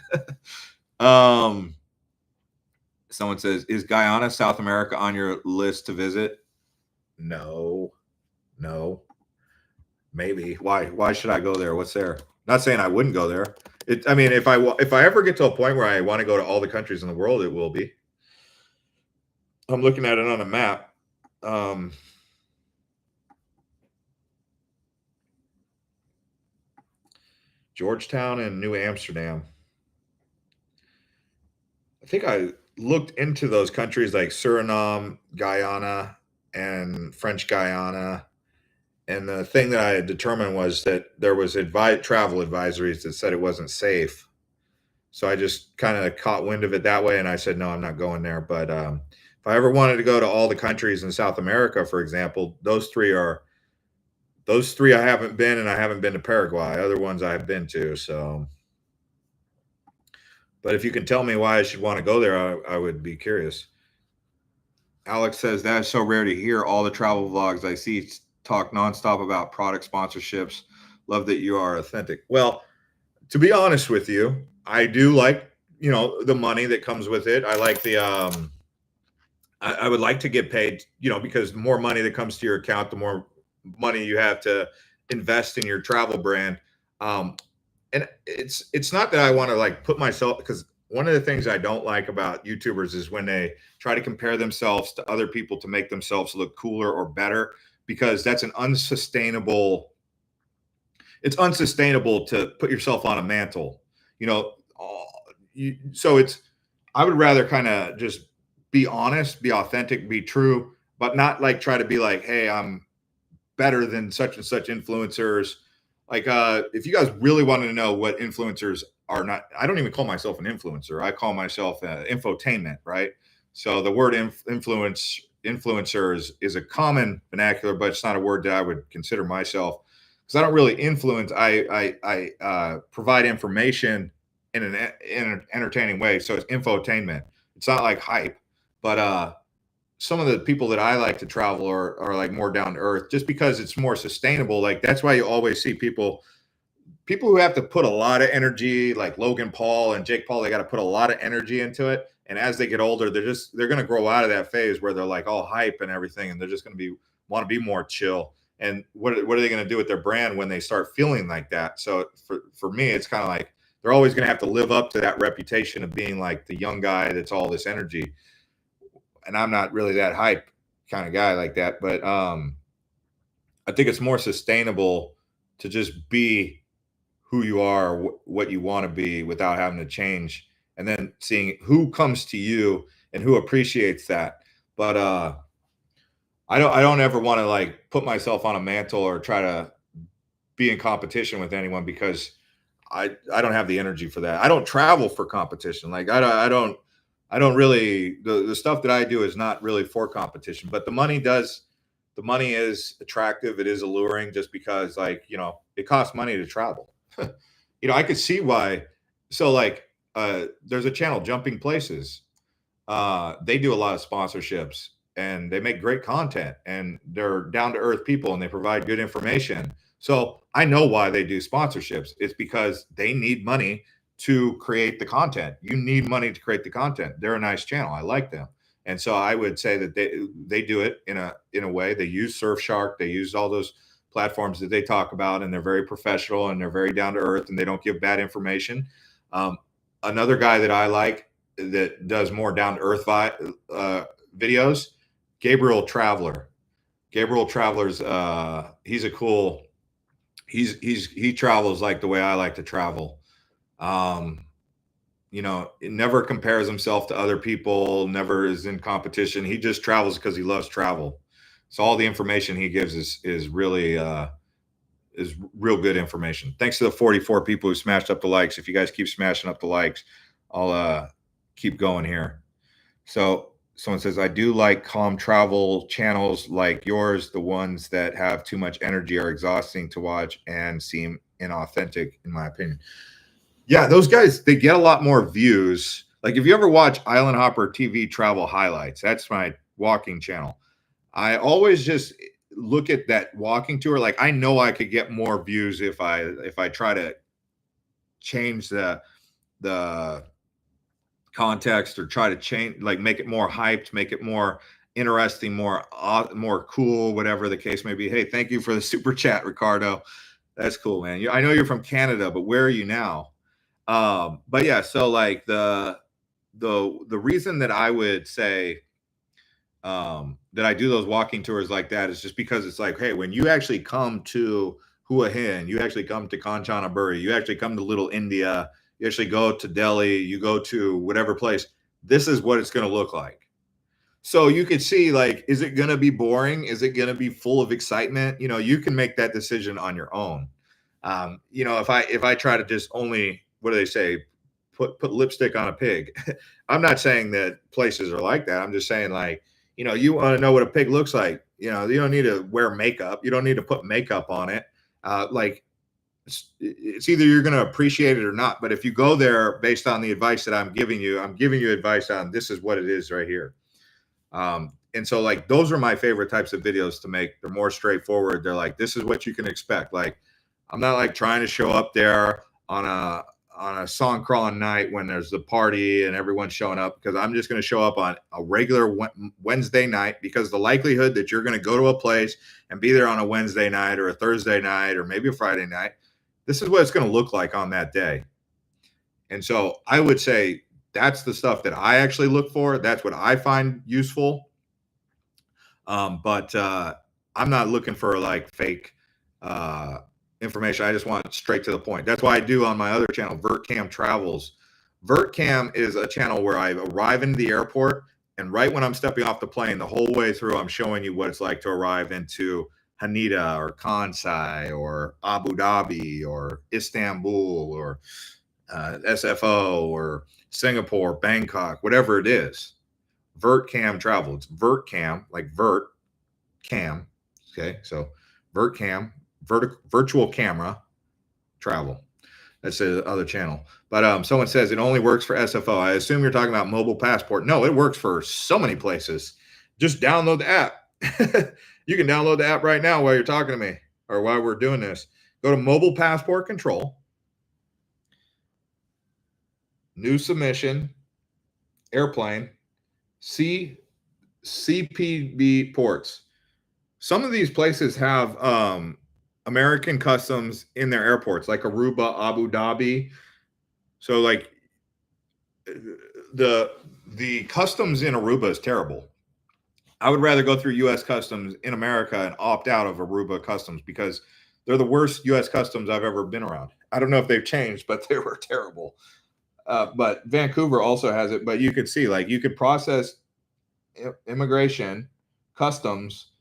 Someone says, is Guyana, South America on your list to visit? No. Maybe. Why should I go there? What's there? Not saying I wouldn't go there. I mean, if I ever get to a point where I want to go to all the countries in the world, it will be. I'm looking at it on a map. Georgetown and New Amsterdam. I think I looked into those countries like Suriname, Guyana, and French Guyana. And the thing that I had determined was that there was travel advisories that said it wasn't safe. So I just kind of caught wind of it that way, and I said, no, I'm not going there. But if I ever wanted to go to all the countries in South America, for example, those three I haven't been, and I haven't been to Paraguay. Other ones I have been to. So, but if you can tell me why I should want to go there, I would be curious. Alex says that is so rare to hear. All the travel vlogs I see talk nonstop about product sponsorships. Love that you are authentic. Well, to be honest with you, I do like, the money that comes with it. I like the I would like to get paid, because the more money that comes to your account, the more money you have to invest in your travel brand. And it's not that I want to like put myself, because one of the things I don't like about YouTubers is when they try to compare themselves to other people to make themselves look cooler or better, because that's it's unsustainable to put yourself on a mantle, I would rather kind of just be honest, be authentic, be true, but not like try to be like, hey, I'm better than such and such influencers. Like, if you guys really wanted to know what influencers are, not, I don't even call myself an influencer. I call myself infotainment, right? So the word influencer is a common vernacular, but it's not a word that I would consider myself, because I don't really influence. I provide information in an entertaining way. So it's infotainment. It's not like hype, but some of the people that I like to travel are like more down to earth, just because it's more sustainable. Like, that's why you always see people who have to put a lot of energy, like Logan Paul and Jake Paul. They got to put a lot of energy into it, and as they get older, they're going to grow out of that phase where they're like all hype and everything, and they're just going to want to be more chill. And what are they going to do with their brand when they start feeling like that? So for me, it's kind of like they're always going to have to live up to that reputation of being like the young guy that's all this energy. And I'm not really that hype kind of guy like that, but I think it's more sustainable to just be who you are, what you want to be, without having to change, and then seeing who comes to you and who appreciates that. But I don't ever want to like put myself on a mantle or try to be in competition with anyone, because I don't have the energy for that. I don't travel for competition. Like, I don't really, the stuff that I do is not really for competition, but the money is attractive. It is alluring, just because, like, it costs money to travel. I could see why. So like, there's a channel, Jumping Places. They do a lot of sponsorships, and they make great content, and they're down to earth people, and they provide good information. So I know why they do sponsorships. It's because they need money to create the content. You need money to create the content. They're a nice channel. I like them. And so I would say that they do it in a way. They use Surfshark. They use all those platforms that they talk about, and they're very professional, and they're very down to earth, and they don't give bad information. Another guy that I like that does more down to earth videos, Gabriel Traveler. Gabriel Traveler's he's a cool. He travels like the way I like to travel. It never compares himself to other people, never is in competition. He just travels because he loves travel. So all the information he gives is really is real good information. Thanks to the 44 people who smashed up the likes. If you guys keep smashing up the likes, I'll keep going here. So someone says, I do like calm travel channels like yours. The ones that have too much energy are exhausting to watch and seem inauthentic, in my opinion. Yeah, those guys, they get a lot more views. Like, if you ever watch Island Hopper TV Travel Highlights, that's my walking channel. I always just look at that walking tour. Like, I know I could get more views if I try to change the context, or try to change, like, make it more hyped, make it more interesting, more cool, whatever the case may be. Hey, thank you for the super chat, Ricardo. That's cool, man. I know you're from Canada, but where are you now? But yeah, so like the reason that I would say that I do those walking tours like that is just because it's like, hey, when you actually come to Hua Hin, you actually come to Kanchanaburi, you actually come to Little India, you actually go to Delhi, you go to whatever place, this is what it's going to look like. So you could see, like, is it going to be boring? Is it going to be full of excitement? You know, you can make that decision on your own. You know, if I try to just only, what do they say, put lipstick on a pig. I'm not saying that places are like that. I'm just saying, like, you know, you want to know what a pig looks like. You know, you don't need to wear makeup. You don't need to put makeup on it. Like, it's either you're going to appreciate it or not. But if you go there based on the advice that I'm giving you advice on this is what it is right here. And so, like, those are my favorite types of videos to make. They're more straightforward. They're like, this is what you can expect. Like, I'm not like trying to show up there on a song crawling night when there's the party and everyone's showing up, because I'm just going to show up on a regular Wednesday night, because the likelihood that you're going to go to a place and be there on a Wednesday night or a Thursday night or maybe a Friday night, this is what it's going to look like on that day. And so I would say that's the stuff that I actually look for. That's what I find useful. But I'm not looking for like fake information. I just want straight to the point. That's why I do on my other channel, VertCam Travels. VertCam is a channel where I arrive into the airport, and right when I'm stepping off the plane, the whole way through, I'm showing you what it's like to arrive into Haneda or Kansai or Abu Dhabi or Istanbul or SFO or Singapore, Bangkok, whatever it is. VertCam Travel. It's VertCam, like Vert Cam. Okay, so VertCam, virtual camera travel. That's the other channel. But someone says it only works for SFO. I assume you're talking about mobile passport. No, it works for so many places. Just download the app. You can download the app right now while you're talking to me or while we're doing this. Go to mobile passport control. New submission, airplane, CPB ports. Some of these places have American customs in their airports, like Aruba, Abu Dhabi. So, like, the customs in Aruba is terrible. I would rather go through U.S. customs in America and opt out of Aruba customs, because they're the worst U.S. customs I've ever been around. I don't know if they've changed, but they were terrible. But Vancouver also has it. But you could see, like, you could process immigration, customs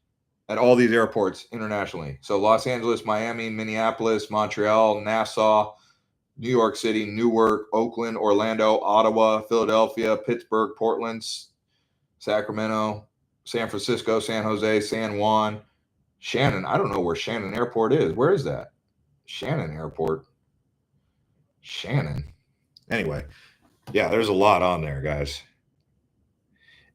at all these airports internationally. So Los Angeles, Miami, Minneapolis, Montreal, Nassau, New York City, Newark, Oakland, Orlando, Ottawa, Philadelphia, Pittsburgh, Portland, Sacramento, San Francisco, San Jose, San Juan, Shannon. I don't know where Shannon Airport is. Where is that? Shannon Airport. Shannon. Anyway, yeah, there's a lot on there, guys.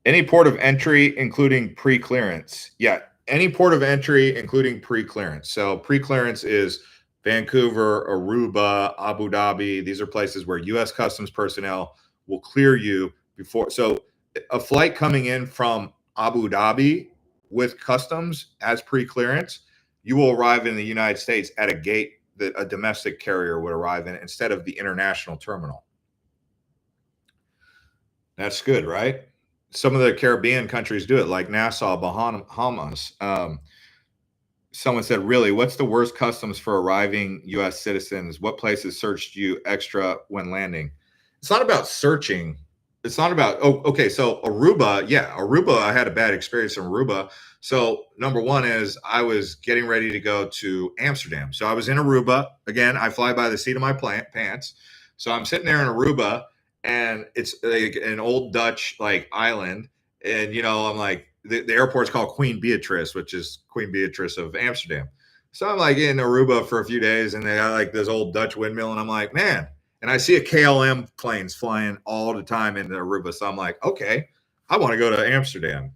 Any port of entry, including pre-clearance. Yeah, any port of entry, including pre-clearance. So pre-clearance is Vancouver, Aruba, Abu Dhabi. These are places where U.S. Customs personnel will clear you before. So a flight coming in from Abu Dhabi with customs as pre-clearance, you will arrive in the United States at a gate that a domestic carrier would arrive in instead of the international terminal. That's good, right? Some of the Caribbean countries do it, like Nassau, Bahamas. Someone said, really, what's the worst customs for arriving U.S. citizens? What places searched you extra when landing? It's not about searching. It's not about, oh, okay, so Aruba, yeah, Aruba, I had a bad experience in Aruba. So number one is I was getting ready to go to Amsterdam. So I was in Aruba. Again, I fly by the seat of my pants. So I'm sitting there in Aruba, and it's like an old Dutch like island. And, you know, I'm like, the airport's called Queen Beatrice, which is Queen Beatrice of Amsterdam. So I'm like in Aruba for a few days, and they got like this old Dutch windmill. And I'm like, man, and I see a KLM planes flying all the time into Aruba. So I'm like, okay, I want to go to Amsterdam.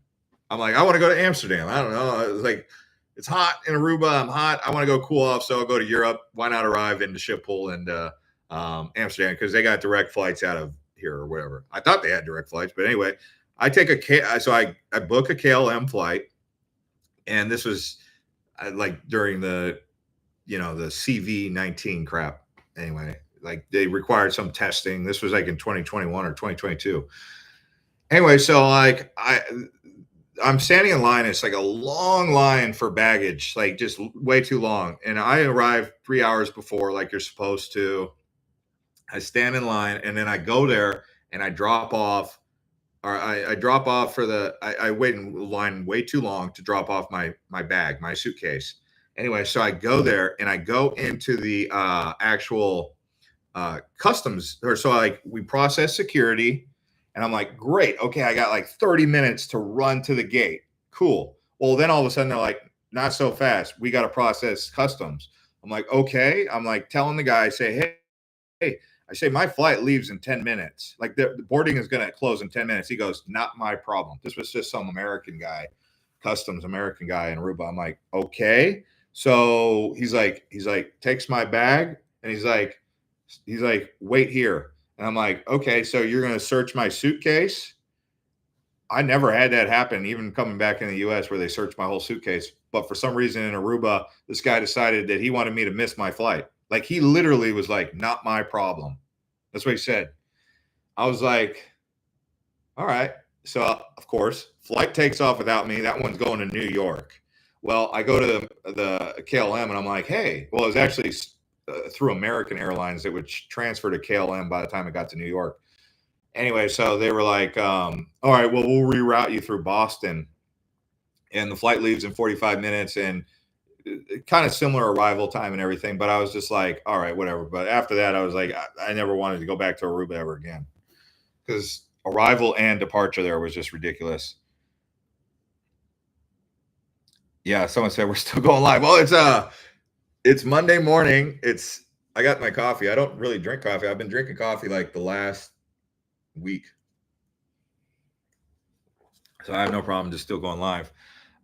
I don't know. It's like, it's hot in Aruba. I'm hot. I want to go cool off. So I'll go to Europe. Why not arrive into Schiphol and Amsterdam? Because they got direct flights out of here or whatever. I thought they had direct flights. But anyway, I book a KLM flight. And this was like during the CV-19 crap. Anyway, like they required some testing. This was like in 2021 or 2022. Anyway, so like I'm standing in line. It's like a long line for baggage, like just way too long. And I arrived 3 hours before, like you're supposed to. I stand in line and then I go there and I drop off, or I drop off for I wait in line way too long to drop off my bag, my suitcase. Anyway, so I go there and I go into the actual customs, or so like we process security, and I'm like, great, okay, I got like 30 minutes to run to the gate. Cool. Well, then all of a sudden they're like, not so fast. We got to process customs. I'm like, okay. I'm like telling the guy, I say, hey, I say my flight leaves in 10 minutes. Like the boarding is going to close in 10 minutes. He goes, not my problem. This was just some American guy, customs American guy in Aruba. I'm like, okay. So he's like, takes my bag and he's like, wait here. And I'm like, okay, so you're going to search my suitcase? I never had that happen, even coming back in the US where they searched my whole suitcase. But for some reason in Aruba, this guy decided that he wanted me to miss my flight. Like he literally was like, not my problem. That's what he said. I was like, all right. So of course, flight takes off without me. That one's going to New York. Well, I go to the KLM and I'm like, hey, well, it was actually through American Airlines that would transfer to KLM by the time it got to New York. Anyway, so they were like, all right, well, we'll reroute you through Boston. And the flight leaves in 45 minutes and kind of similar arrival time and everything. But I was just like, all right, whatever. But after that, I was like, I never wanted to go back to Aruba ever again because arrival and departure there was just ridiculous. Yeah, someone said we're still going live. Well, it's Monday morning. I got my coffee. I don't really drink coffee. I've been drinking coffee like the last week. So I have no problem just still going live.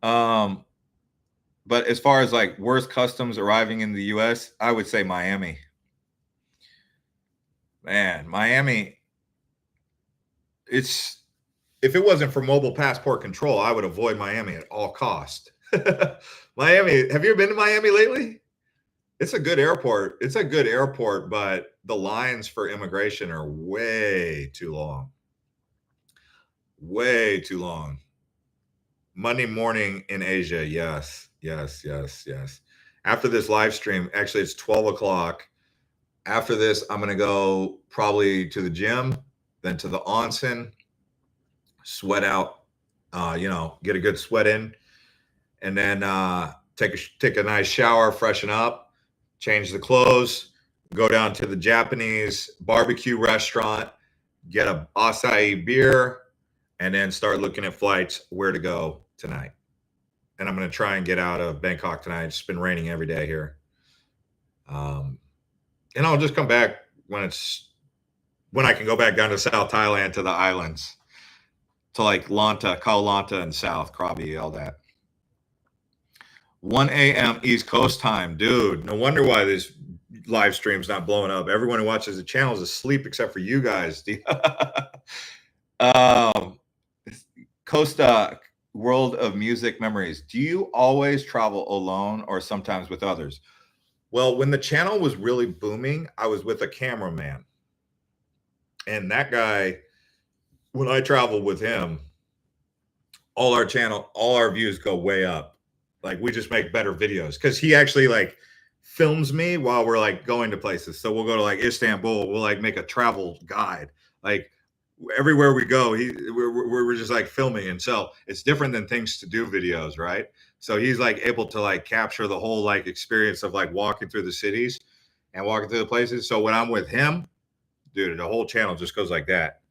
But as far as like worst customs arriving in the US, I would say Miami. Man, Miami, if it wasn't for mobile passport control, I would avoid Miami at all cost. Miami, have you ever been to Miami lately? It's a good airport. It's a good airport, but the lines for immigration are way too long. Way too long. Monday morning in Asia. Yes. After this live stream, actually, it's 12 o'clock. After this, I'm going to go probably to the gym, then to the onsen, sweat out, get a good sweat in, and then take a nice shower, freshen up, change the clothes, go down to the Japanese barbecue restaurant, get a acai beer, and then start looking at flights, where to go tonight. And I'm going to try and get out of Bangkok tonight. It's been raining every day here. And I'll just come back when I can go back down to South Thailand to the islands, to like Lanta, Koh Lanta and South Krabi, all that. 1 a.m. East Coast time. Dude, no wonder why this live stream's not blowing up. Everyone who watches the channel is asleep except for you guys. Costa, World of Music Memories. Do you always travel alone or sometimes with others? Well, when the channel was really booming, I was with a cameraman. And that guy, when I travel with him, all our views go way up. Like we just make better videos because he actually like films me while we're like going to places. So we'll go to like Istanbul. We'll like make a travel guide. Like everywhere we go, we're just like filming. And so it's different than things to do videos, right? So he's like able to like capture the whole like experience of like walking through the cities and walking through the places. So when I'm with him, dude, the whole channel just goes like that.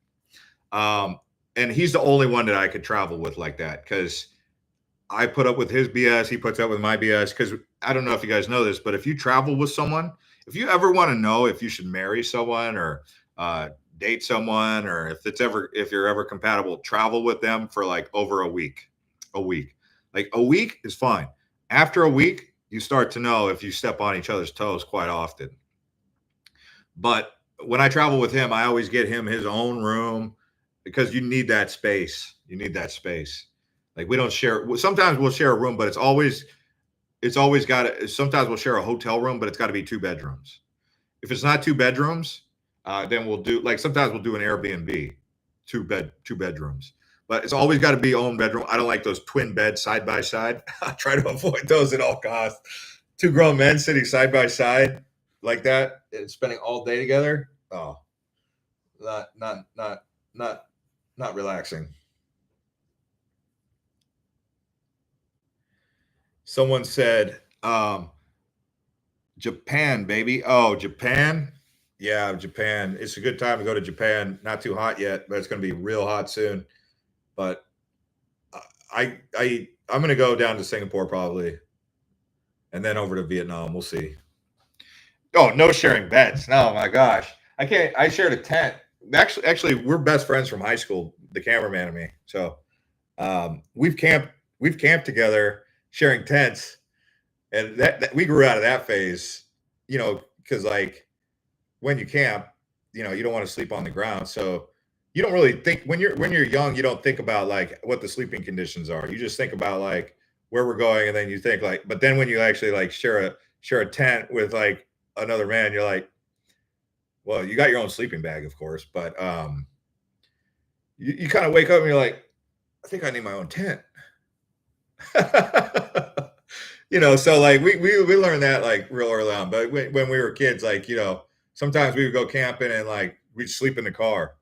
And he's the only one that I could travel with like that because I put up with his BS. He puts up with my BS because I don't know if you guys know this, but if you travel with someone, if you ever want to know if you should marry someone or date someone, or if you're ever compatible, travel with them for like over a week. Like a week is fine. After a week, you start to know if you step on each other's toes quite often. But when I travel with him, I always get him his own room because you need that space. Like we don't share. Sometimes we'll share a room, but it's always got. Sometimes we'll share a hotel room, but it's got to be 2 bedrooms. If it's not 2 bedrooms, then we'll do like sometimes we'll do an Airbnb, 2 bedrooms. but it's always got to be own bedroom. I don't like those twin beds side by side. I try to avoid those at all costs. Two grown men sitting side by side like that and spending all day together. Oh, not relaxing. Someone said, Japan, baby. Oh, Japan. Yeah, Japan. It's a good time to go to Japan. Not too hot yet, but it's going to be real hot soon. But I'm going to go down to Singapore probably, and then over to Vietnam. We'll see. Oh, no sharing beds. No, my gosh, I can't. I shared a tent. Actually, we're best friends from high school. The cameraman and me. So we've camped together, sharing tents, and that we grew out of that phase. Because like when you camp, you don't want to sleep on the ground, so you don't really think when you're young, you don't think about like what the sleeping conditions are. You just think about like where we're going, and then you think like, but then when you actually like share a tent with like another man, you're like, well, you got your own sleeping bag, of course, but you kind of wake up and you're like, I think I need my own tent. So like we learned that like real early on. But when we were kids, like, sometimes we would go camping and like we'd sleep in the car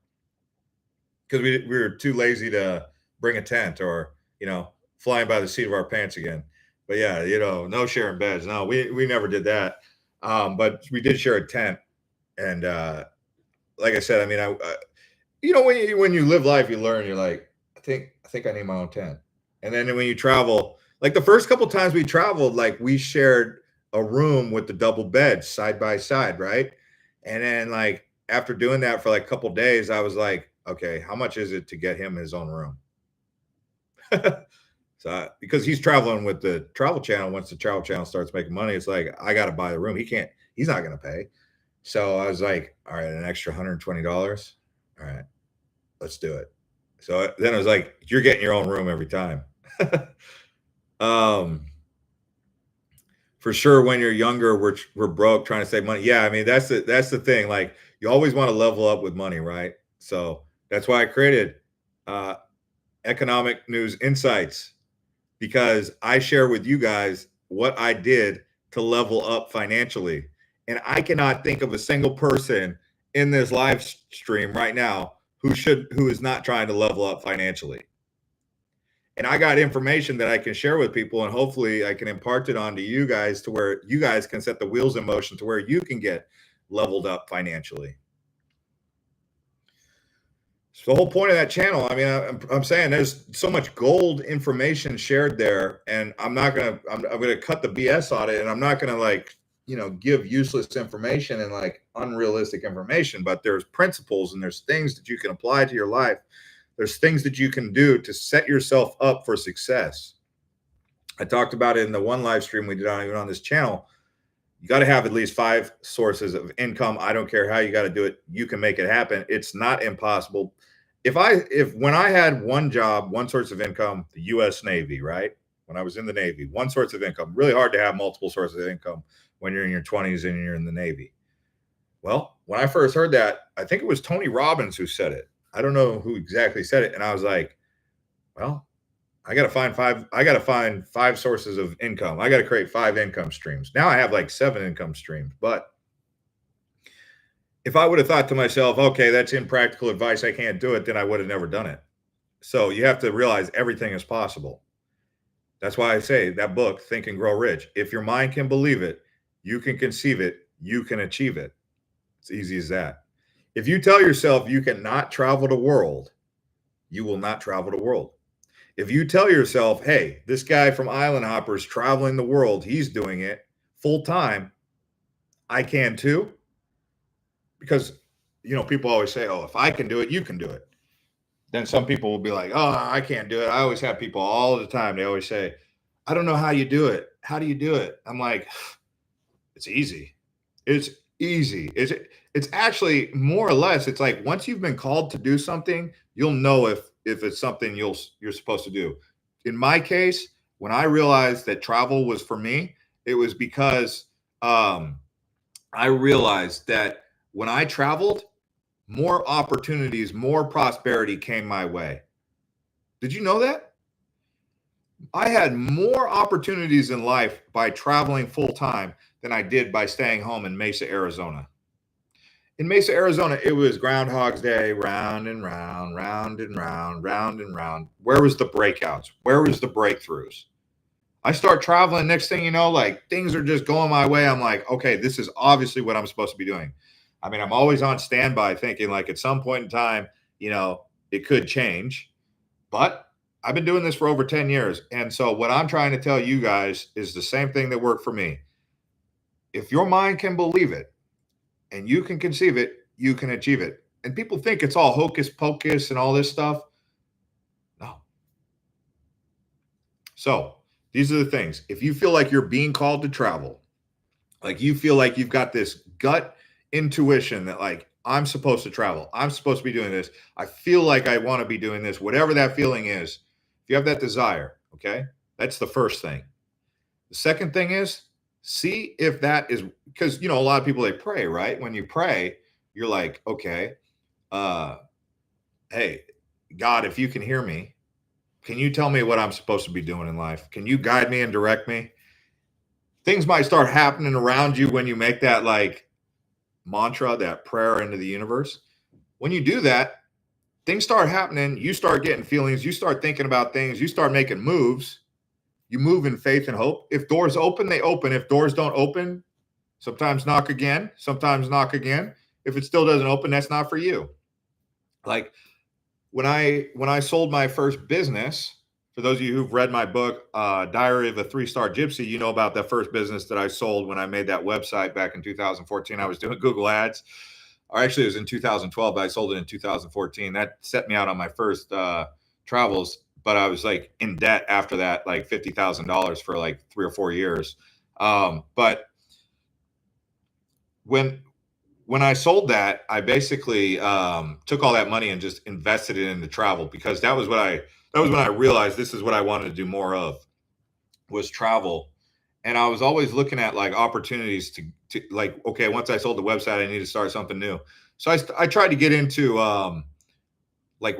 because we were too lazy to bring a tent or, flying by the seat of our pants again. But yeah, no sharing beds. No, we never did that. But we did share a tent. And like I said, I mean, when you live life, you learn. You're like, I think I need my own tent. And then when you travel, like the first couple times we traveled, like we shared a room with the double beds side by side, right? And then like after doing that for like a couple days, I was like, okay, how much is it to get him his own room? So because he's traveling with the Travel Channel, once the Travel Channel starts making money, it's like I got to buy the room. He's not going to pay. So I was like, all right, an extra $120. All right, let's do it. So then I was like, you're getting your own room every time. For sure, when you're younger, we're broke trying to save money. Yeah, I mean that's the thing. Like you always want to level up with money, right? So that's why I created Economic News Insights, because I share with you guys what I did to level up financially. And I cannot think of a single person in this live stream right now who is not trying to level up financially. And I got information that I can share with people, and hopefully I can impart it onto you guys to where you guys can set the wheels in motion to where you can get leveled up financially. So the whole point of that channel, I mean, I'm saying there's so much gold information shared there, and I'm gonna cut the BS on it, and I'm not gonna like, give useless information and like unrealistic information, but there's principles and there's things that you can apply to your life. There's things that you can do to set yourself up for success. I talked about it in the one live stream we did on this channel. You got to have at least 5 sources of income. I don't care how you got to do it. You can make it happen. It's not impossible. When I had one job, one source of income, the U.S. Navy, right? When I was in the Navy, one source of income. Really hard to have multiple sources of income when you're in your 20s and you're in the Navy. Well, when I first heard that, I think it was Tony Robbins who said it. I don't know who exactly said it. And I was like, well, I got to find 5 sources of income. I got to create 5 income streams. Now I have like 7 income streams. But if I would have thought to myself, okay, that's impractical advice, I can't do it, then I would have never done it. So you have to realize everything is possible. That's why I say that book, Think and Grow Rich. If your mind can believe it, you can conceive it, you can achieve it. It's easy as that. If you tell yourself you cannot travel the world, you will not travel the world. If you tell yourself, hey, this guy from Island Hopper is traveling the world, he's doing it full time, I can too. Because, people always say, oh, if I can do it, you can do it. Then some people will be like, oh, I can't do it. I always have people all the time. They always say, I don't know how you do it. How do you do it? I'm like, it's easy. It's easy. It's actually more or less, it's like once you've been called to do something, you'll know if it's something you're supposed to do. In my case, when I realized that travel was for me, it was because I realized that when I traveled, more opportunities, more prosperity came my way. Did you know that? I had more opportunities in life by traveling full time than I did by staying home in Mesa, Arizona. In Mesa, Arizona, it was Groundhog's Day, round and round, round and round, round and round. Where was the breakouts? Where was the breakthroughs? I start traveling. Next thing you know, like things are just going my way. I'm like, okay, this is obviously what I'm supposed to be doing. I mean, I'm always on standby thinking like at some point in time, it could change. But I've been doing this for over 10 years. And so what I'm trying to tell you guys is the same thing that worked for me. If your mind can believe it and you can conceive it, you can achieve it. And people think it's all hocus pocus and all this stuff. No. So these are the things. If you feel like you're being called to travel, like you feel like you've got this gut intuition that like, I'm supposed to travel. I'm supposed to be doing this. I feel like I want to be doing this, whatever that feeling is. If you have that desire, okay, that's the first thing. The second thing is see if that is because, a lot of people, they pray, right? When you pray, you're like, okay, hey, God, if you can hear me, can you tell me what I'm supposed to be doing in life? Can you guide me and direct me? Things might start happening around you when you make that like mantra, that prayer into the universe. When you do that, things start happening. You start getting feelings. You start thinking about things. You start making moves. You move in faith and hope. If doors open, they open. If doors don't open, sometimes knock again. Sometimes knock again. If it still doesn't open, that's not for you. Like when I sold my first business, for those of you who've read my book, Diary of a Three-Star Gypsy, you know about that first business that I sold when I made that website back in 2014. I was doing Google Ads. Or actually, it was in 2012, but I sold it in 2014. That set me out on my first travels. But I was like in debt after that, like $50,000 for like 3 or 4 years. But when I sold that, I basically took all that money and just invested it into travel because that was when I realized this is what I wanted to do more of, was travel. And I was always looking at like opportunities to like, okay, once I sold the website, I need to start something new. So I tried to get into like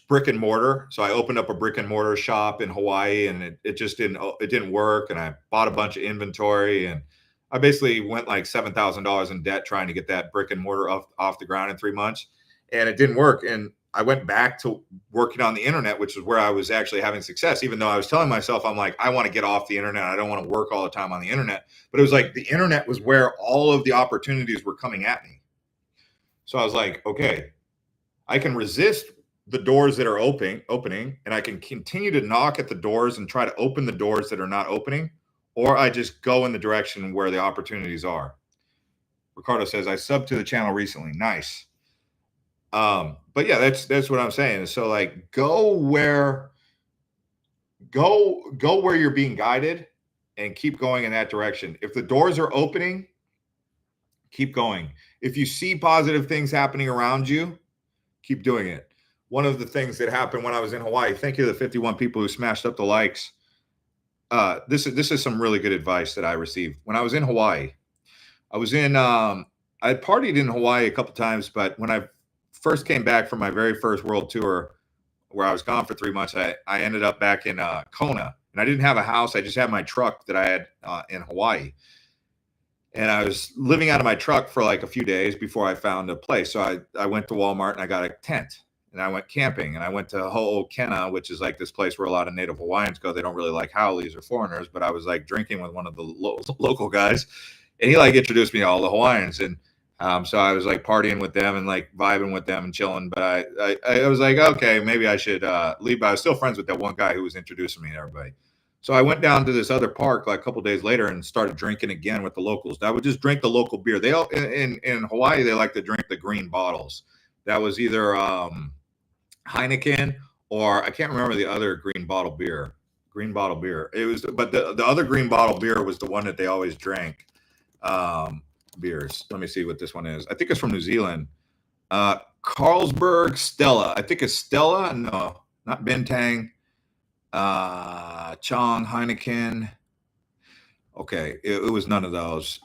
brick and mortar. So I opened up a brick and mortar shop in Hawaii, and it just didn't work. And I bought a bunch of inventory, and I basically went like $7,000 in debt trying to get that brick and mortar off the ground in 3 months, and it didn't work. And I went back to working on the internet, which is where I was actually having success, even though I was telling myself, I'm like, I want to get off the internet. I don't want to work all the time on the internet. But it was like the internet was where all of the opportunities were coming at me. So I was like, okay, I can resist the doors that are opening, and I can continue to knock at the doors and try to open the doors that are not opening, or I just go in the direction where the opportunities are. Ricardo says, I subbed to the channel recently. Nice. But yeah, that's what I'm saying. So like go where you're being guided and keep going in that direction. If the doors are opening, keep going. If you see positive things happening around you, keep doing it. One of the things that happened when I was in Hawaii, thank you to the 51 people who smashed up the likes. This is some really good advice that I received. When I was in Hawaii, I partied in Hawaii a couple times, but when I first came back from my very first world tour, where I was gone for 3 months, I ended up back in Kona, and I didn't have a house. I just had my truck that I had in Hawaii. And I was living out of my truck for like a few days before I found a place. So I went to Walmart and I got a tent, and I went camping, and I went to Ho'okena, which is like this place where a lot of Native Hawaiians go. They don't really like haoles or foreigners, but I was like drinking with one of the local guys, and he like introduced me to all the Hawaiians. And so I was like partying with them and like vibing with them and chilling. But I was like, okay, maybe I should leave. But I was still friends with that one guy who was introducing me to everybody. So I went down to this other park like a couple of days later and started drinking again with the locals. I would just drink the local beer. They all in Hawaii, they like to drink the green bottles. That was either Heineken, or I can't remember the other green bottle beer. It was, but the other green bottle beer was the one that they always drank. Beers. Let me see what this one is. I think it's from New Zealand. Carlsberg Stella. I think it's Stella. No, not Bentang. Chong, Heineken. Okay, it was none of those.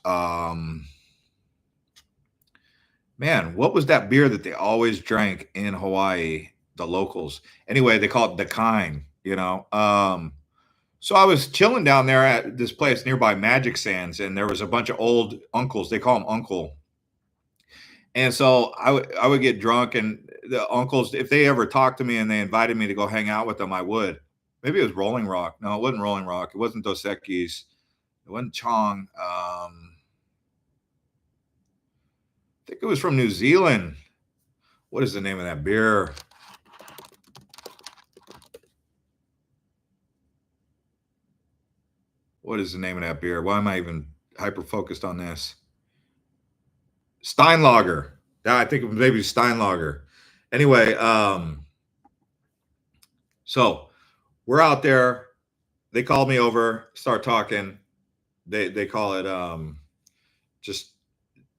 Man, what was that beer that they always drank in Hawaii the locals. Anyway, they call it the kind, you know. So I was chilling down there at this place nearby, Magic Sands, and there was a bunch of old uncles. They call them uncle. And so I would get drunk, and the uncles, if they ever talked to me and they invited me to go hang out with them, I would. Maybe it was Rolling Rock. No, it wasn't Rolling Rock. It wasn't Dos Equis. It wasn't Chong. I think it was from New Zealand. What is the name of that beer? What is the name of that beer? Why am I even hyper focused on this? Steinlager. I think it was maybe Steinlager. Anyway, so we're out there. They called me over, start talking. They call it just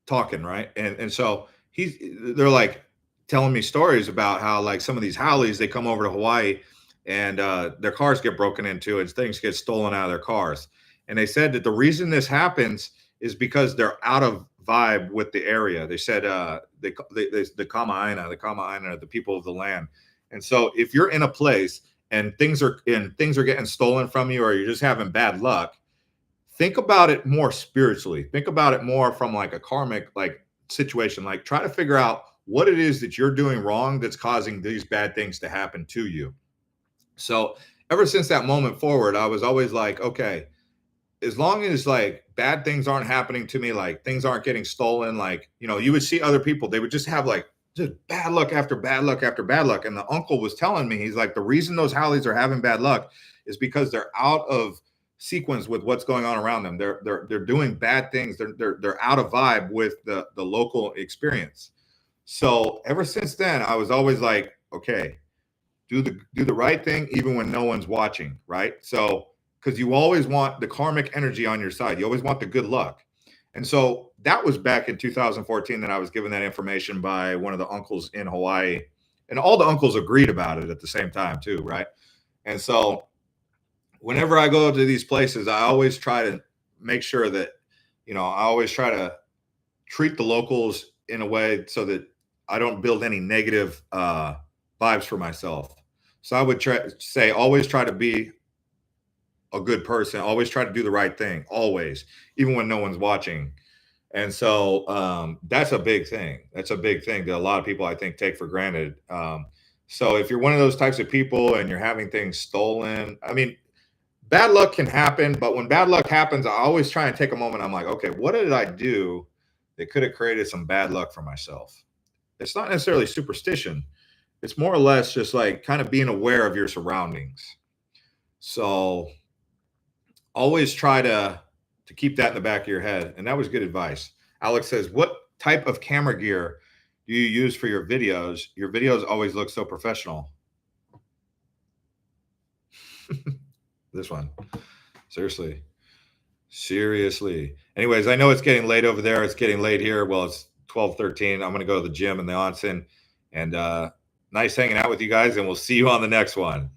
talking, right? And so they're like telling me stories about how like some of these haoles, they come over to Hawaii and their cars get broken into and things get stolen out of their cars. And they said that the reason this happens is because they're out of vibe with the area. They said the Kama'aina, the people of the land. And so if you're in a place and things are getting stolen from you, or you're just having bad luck, think about it more spiritually. Think about it more from like a karmic like situation. Like try to figure out what it is that you're doing wrong that's causing these bad things to happen to you. So ever since that moment forward, I was always like, okay, as long as like bad things aren't happening to me, like things aren't getting stolen, like, you know, you would see other people, they would just have like just bad luck after bad luck after bad luck. And the uncle was telling me, he's like, the reason those haoles are having bad luck is because they're out of sequence with what's going on around them. They're doing bad things. They're out of vibe with the local experience. So ever since then, I was always like, okay, do the right thing even when no one's watching, right? So because you always want the karmic energy on your side. You always want the good luck. And so that was back in 2014 that I was given that information by one of the uncles in Hawaii. And all the uncles agreed about it at the same time too, right? And so whenever I go to these places, I always try to make sure that, you know, I always try to treat the locals in a way so that I don't build any negative vibes for myself. So I would say always try to be a good person, always try to do the right thing, always, even when no one's watching. And so that's a big thing. That's a big thing that a lot of people, I think, take for granted. So if you're one of those types of people and you're having things stolen, I mean, bad luck can happen, but when bad luck happens, I always try and take a moment. I'm like, okay, what did I do that could have created some bad luck for myself? It's not necessarily superstition. It's more or less just like kind of being aware of your surroundings. So always try to keep that in the back of your head. And that was good advice. Alex says, what type of camera gear do you use for your videos? Your videos always look so professional. This one. Seriously. Anyways, I know it's getting late over there. It's getting late here. Well, it's 12:13. I'm going to go to the gym in the onsen. And nice hanging out with you guys. And we'll see you on the next one.